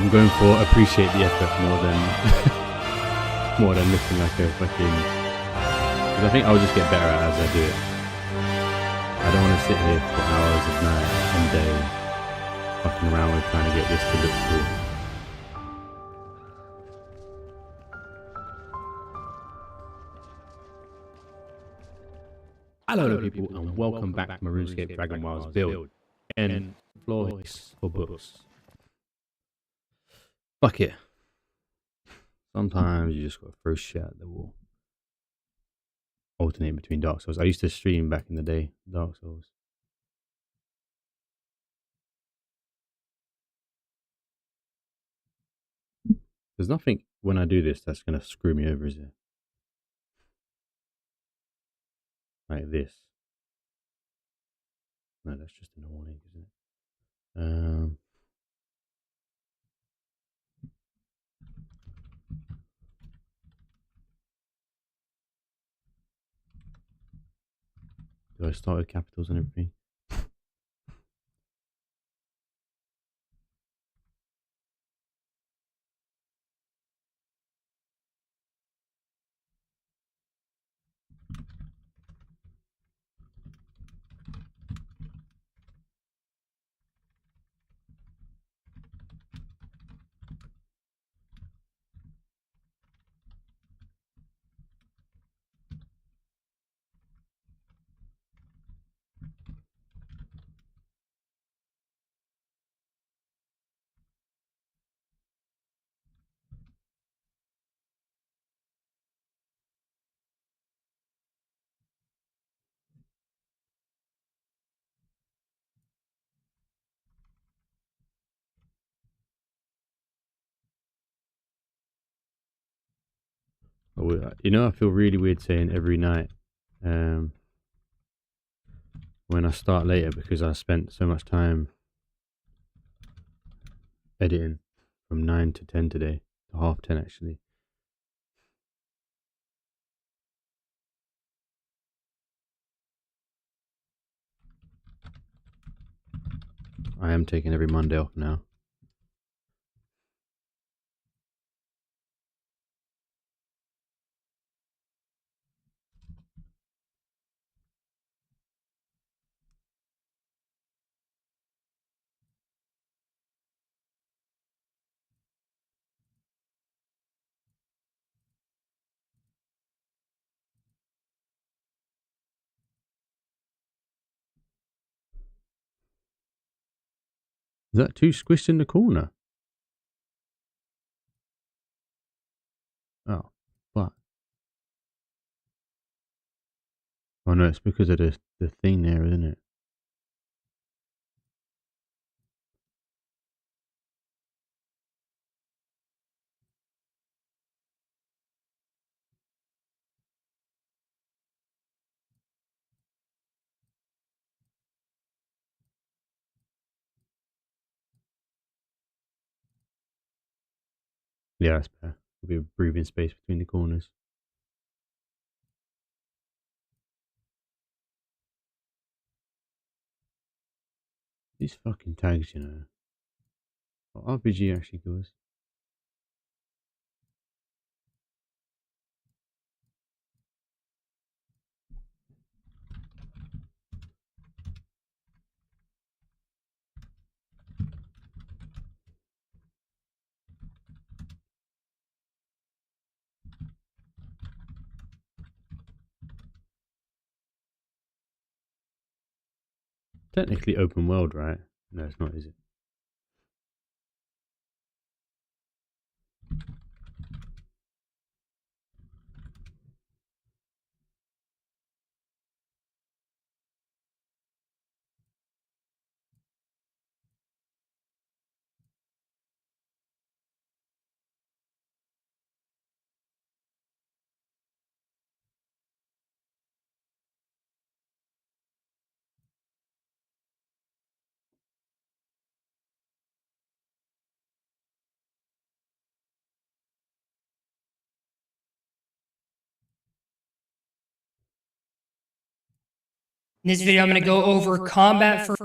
I'm going for appreciate the effort more than more than looking like a fucking. Because I think I'll just get better at it as I do it. I don't want to sit here for hours of night and day fucking around with trying to get this to look cool. Hello people and welcome back to my RuneScape Dragon Wilds build and floor hits for books. Fuck it. Sometimes you just gotta throw shit at the wall. Alternate between Dark Souls. I used to stream back in the day, Dark Souls. There's nothing when I do this that's gonna screw me over, is it? Like this. No, that's just an warning, isn't it? Do I start with capitals and everything? You know, I feel really weird saying every night when I start later because I spent so much time editing from 9 to 10 today, to half 10 actually. I am taking every Monday off now. Is that two squished in the corner? Oh, fuck. Oh no, it's because of the thing there, isn't it? Yeah, that's better. There'll be a breathing space between the corners. These fucking tags, you know. What RPG actually goes. Technically open world, right? No, it's not, is it? In this video, I'm going to go over combat for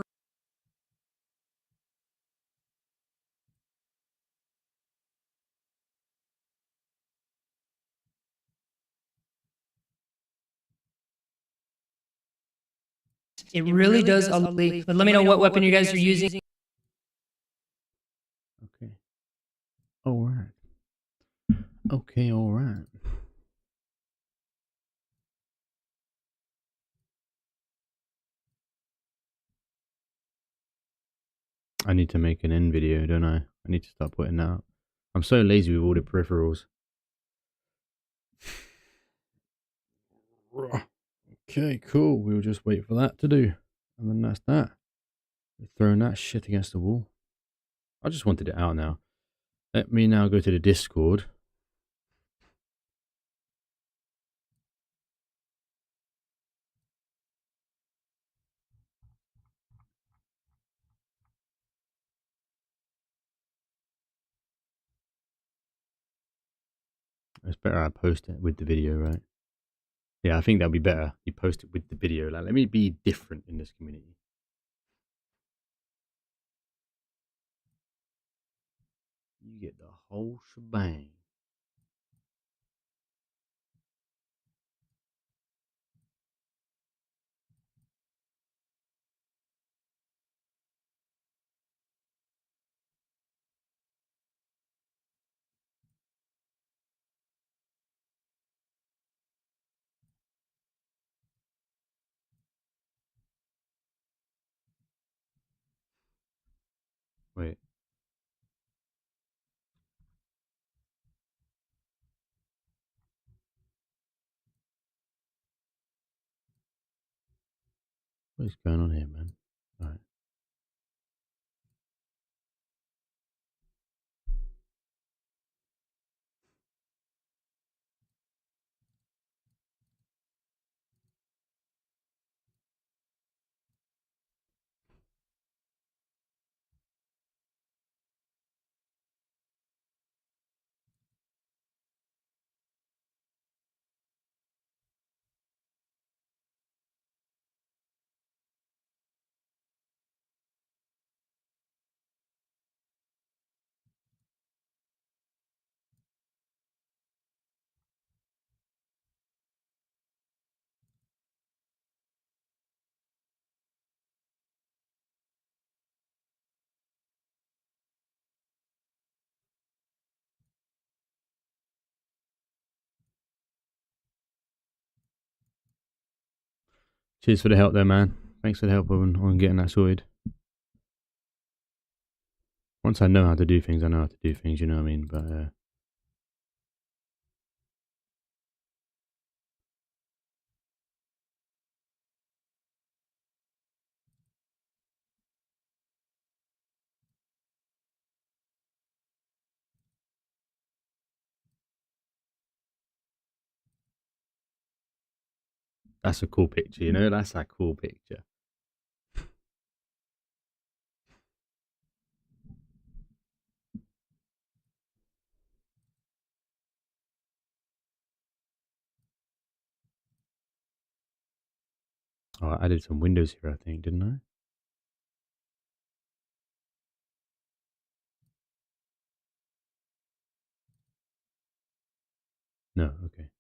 It really does ugly. But let me know what weapon you guys are using. Okay. All right. Okay, all right. I need to make an end video, don't I? I need to start putting that up. I'm so lazy with all the peripherals. Okay, cool. We'll just wait for that to do. And then that's that. We're throwing that shit against the wall. I just wanted it out now. Let me now go to the Discord. It's better I post it with the video, right? Yeah, I think that'll be better. You post it with the video. Like, let me be different in this community. You get the whole shebang. Wait. What is going on here, man? Alright. Cheers for the help there, man. Thanks for the help on getting that sorted. Once I know how to do things, I know how to do things, you know what I mean? But, that's a cool picture, you know? That's a cool picture. Oh, I added some windows here, I think, didn't I? No, okay.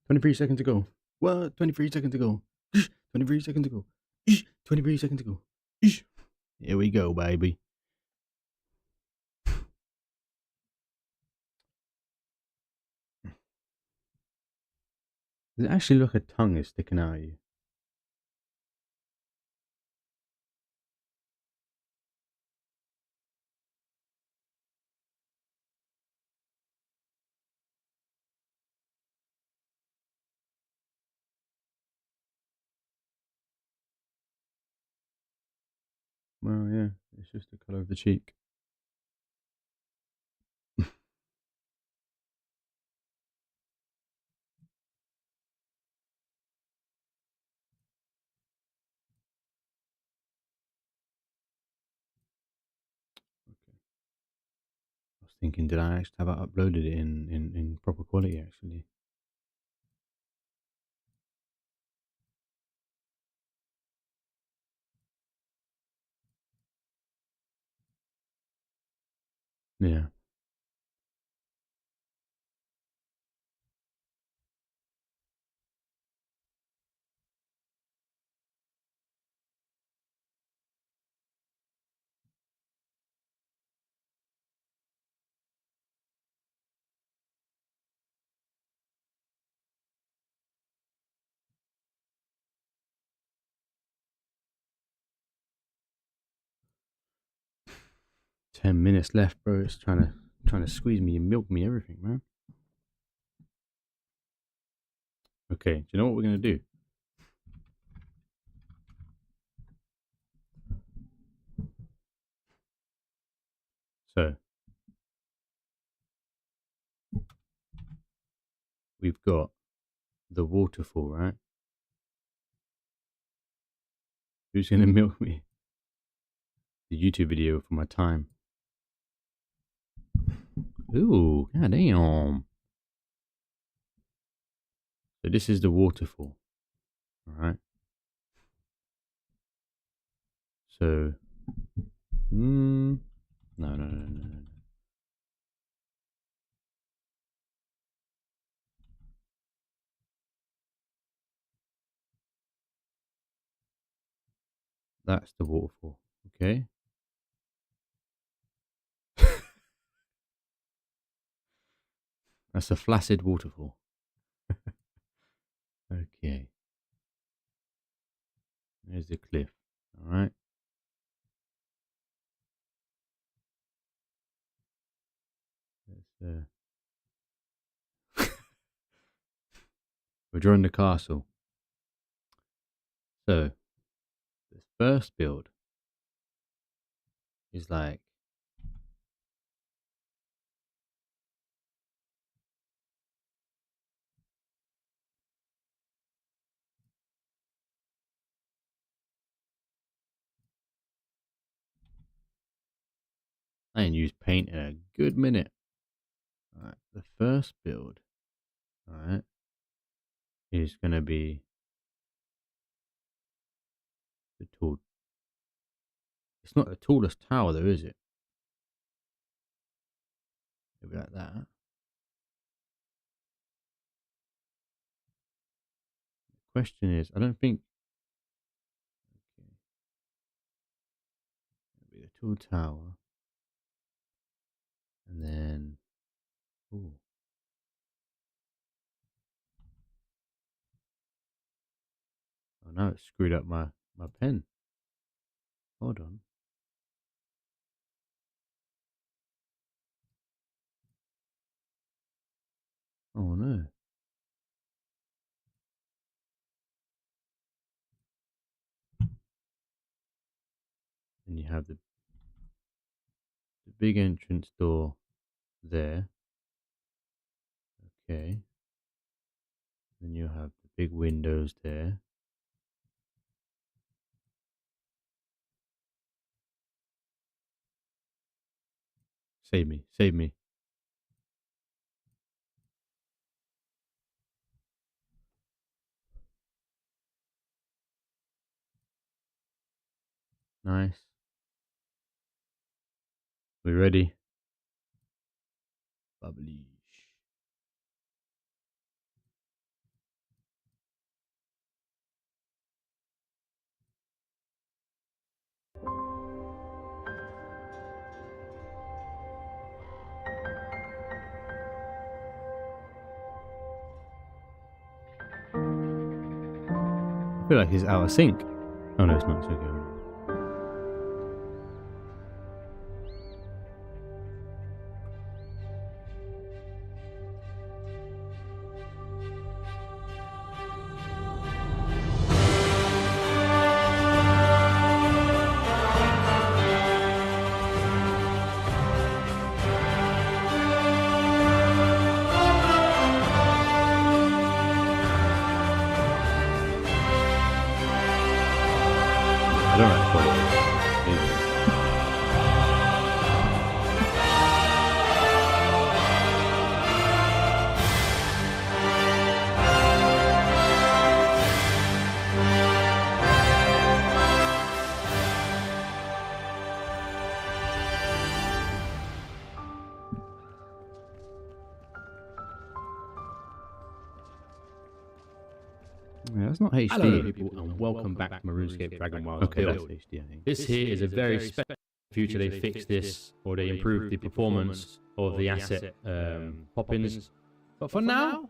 23 seconds to go. What? 23 seconds to go. 23 seconds to go. 23 seconds to go. Here we go, baby. Does it actually look like a tongue is sticking out of you? Well, yeah, it's just the colour of the cheek. Okay. I was thinking, did I actually have I uploaded it in proper quality actually? Yeah. $10 left, bro. It's trying to squeeze me and milk me, everything, man. Okay, do you know what we're gonna do? So we've got the waterfall, right? Who's gonna milk me? The YouTube video for my time. Ooh, goddamn. So this is the waterfall, alright? So, no, no, no, no, no, no. That's the waterfall, okay? That's a flaccid waterfall. Okay, there's the cliff, alright? Let's, we're drawing the castle. So, the first build is like, I ain't used paint in a good minute. Alright, the first build, alright, is gonna be the tall. It's not the tallest tower though, is it? It'll be like that. The question is, I don't think. Okay, it'll be the tall tower, and then. Ooh. Oh no, it screwed up my pen. Hold on. Oh no. And you have the big entrance door there. Okay. Then you have the big windows there. Save me, save me. Nice. We ready? Bubbly. feel like it's out of sync. Oh no, it's not. It's okay. I don't know what it is. Yeah, that's not HD. Hello, people, and welcome back to RuneScape Dragon Wilds Okay, that's build. HD, I think. This here is a very special future. They fixed this, or they improved the performance of the asset pop-ins. But for now,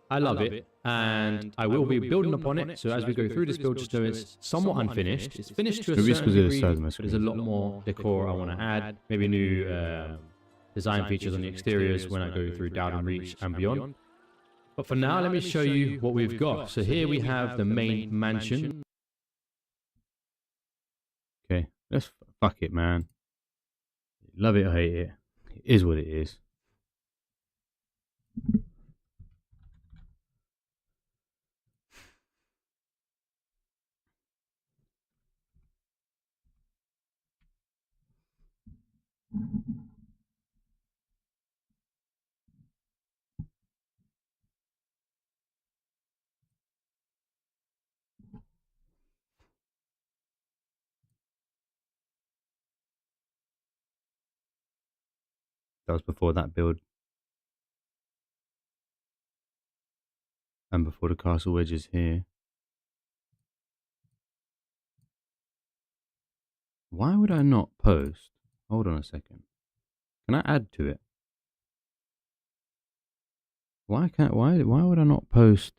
I love it, and I will be building upon it. So as we go through this build, just know it's somewhat unfinished. It's finished to a Maybe it's certain 'cause of the degree, size of my but there's a lot more decor I want to add. Maybe new design features on the exteriors when I go through Dowden Reach and beyond. But for now, let me show you what we've got. So here we have the main mansion. Okay, let's fuck it, man. Love it or hate it. It is what it is. That was before that build. And before the castle wedge is here. Why would I not post? Hold on a second. Can I add to it? Why would I not post?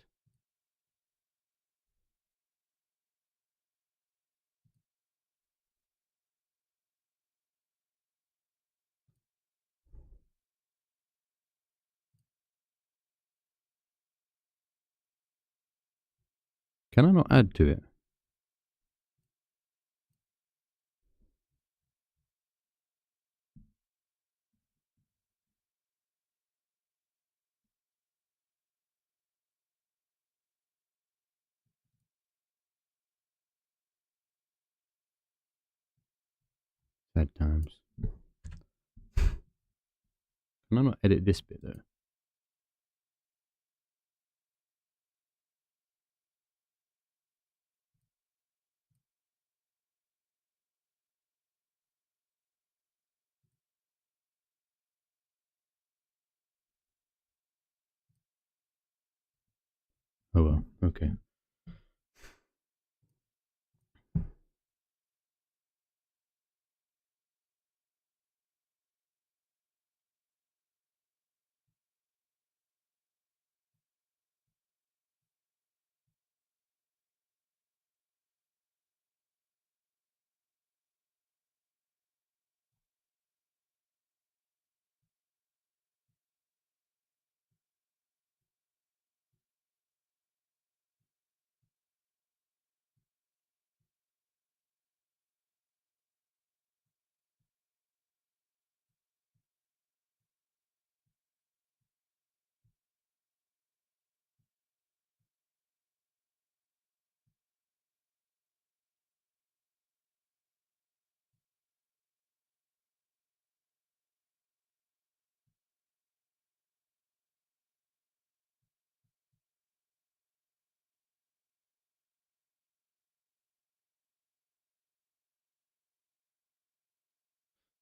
Can I not add to it? Sad times. Can I not edit this bit though? Oh well, okay.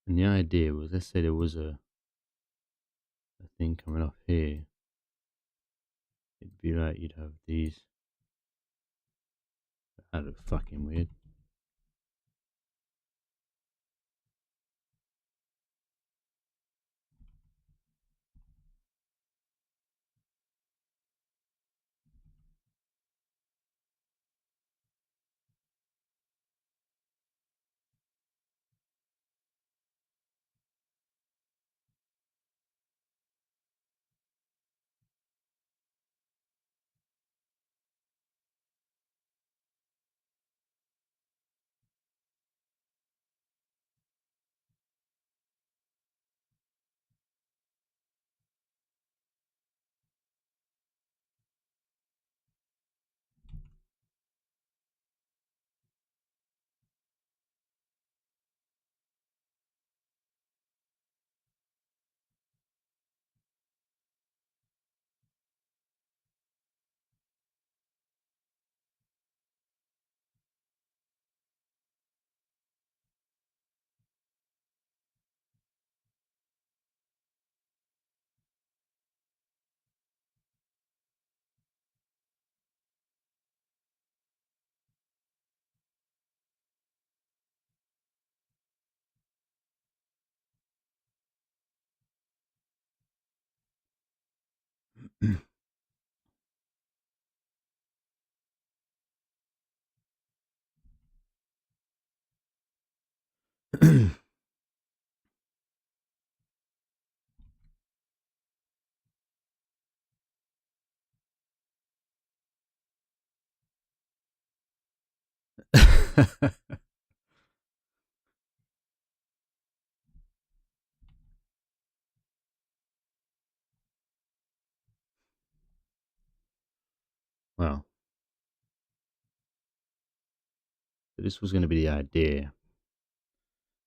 And the idea was, let's say there was a thing coming off here. It'd be like you'd have these. That look fucking weird. Wow. So this was going to be the idea.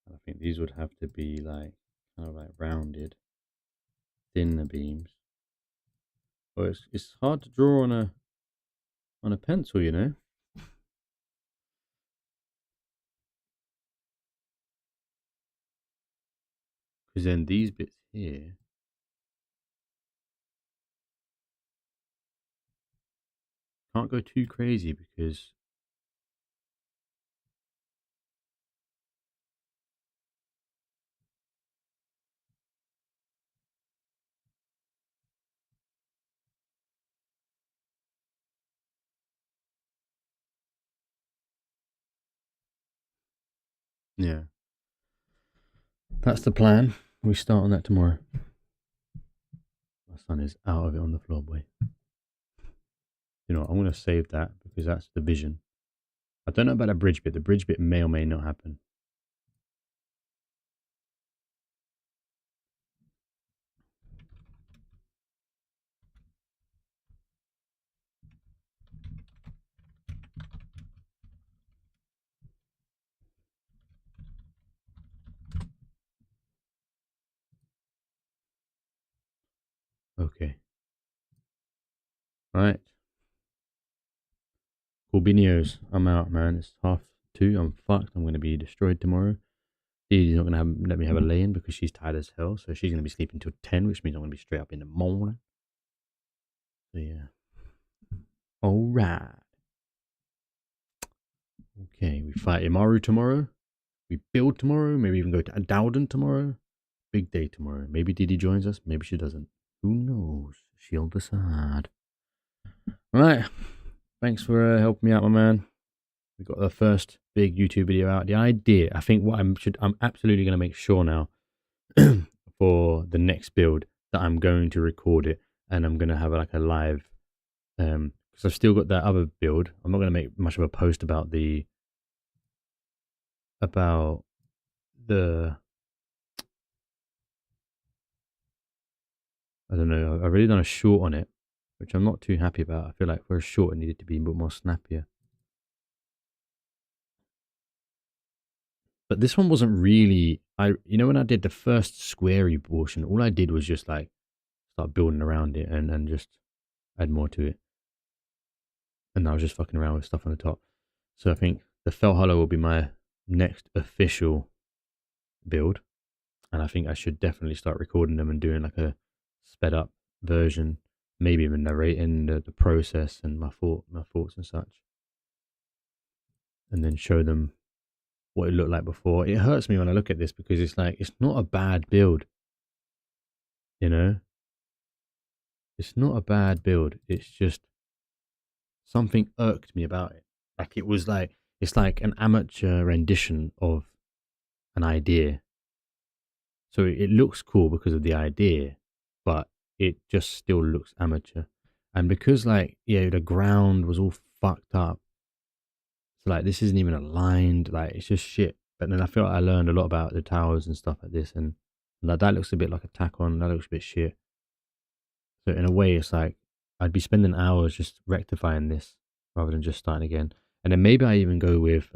I think these would have to be like kind of like rounded, thin the beams. But it's hard to draw on a pencil, you know. Because then these bits here, can't go too crazy because yeah, that's the plan. We start on that tomorrow. My son is out of it on the floor, boy. You know, I'm going to save that because that's the vision. I don't know about the bridge bit. The bridge bit may or may not happen. Okay. Right. Corbinios, I'm out, man. It's 2:30. I'm fucked. I'm going to be destroyed tomorrow. Dee not going to let me have a lay-in because she's tired as hell. So she's going to be sleeping till 10, which means I'm going to be straight up in the morning. So yeah. All right. Okay, we fight Imaru tomorrow. We build tomorrow. Maybe even go to Dowden tomorrow. Big day tomorrow. Maybe Didi joins us. Maybe she doesn't. Who knows? She'll decide. All right. Thanks for helping me out, my man. We got the first big YouTube video out. The idea, I think, I'm absolutely going to make sure now for the next build that I'm going to record it and I'm going to have like a live. Because I've still got that other build. I'm not going to make much of a post about the I don't know. I've already done a short on it, which I'm not too happy about. I feel like for a short, it needed to be a bit more snappier. But this one wasn't really. When I did the first squarey portion, all I did was just like start building around it and just add more to it. And I was just fucking around with stuff on the top. So I think the Fellhollow will be my next official build. And I think I should definitely start recording them and doing like a sped up version, maybe even narrating the process and my thoughts and such, and then show them what it looked like before. It hurts me when I look at this because it's like it's not a bad build, you know. It's not a bad build. It's just something irked me about it. Like it was like it's like an amateur rendition of an idea. So it looks cool because of the idea, but it just still looks amateur. And because like the ground was all fucked up. So like this isn't even aligned, like it's just shit. But then I feel like I learned a lot about the towers and stuff like this and like that looks a bit like a tack on, that looks a bit shit. So in a way it's like I'd be spending hours just rectifying this rather than just starting again. And then maybe I even go with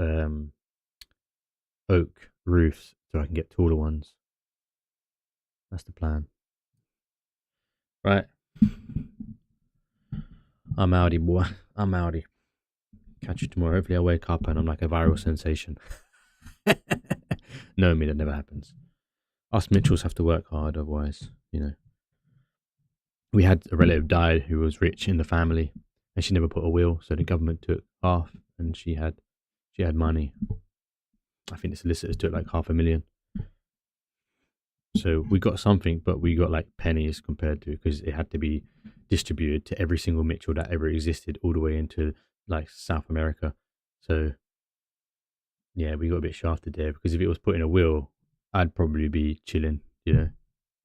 oak roofs so I can get taller ones. That's the plan. Right. I'm outie, boy. I'm outie. Catch you tomorrow. Hopefully I wake up and I'm like a viral sensation. No, me, that never happens. Us Mitchells have to work hard, otherwise, We had a relative died who was rich in the family, and she never put a will, so the government took half, and she had money. I think the solicitors took like 500,000. So we got something, but we got like pennies compared to because it had to be distributed to every single Mitchell that ever existed, all the way into like South America. So Yeah, we got a bit shafted there because if it was put in a wheel, I'd probably be chilling, you know.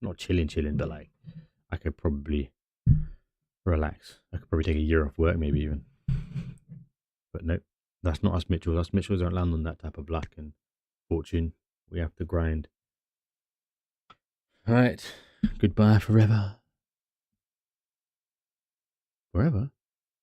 Not chilling, but like I could probably relax. I could probably take a year off work, maybe even. But nope, that's not us Mitchells. Us Mitchells don't land on that type of luck and fortune. We have to grind. All right, goodbye forever. Forever?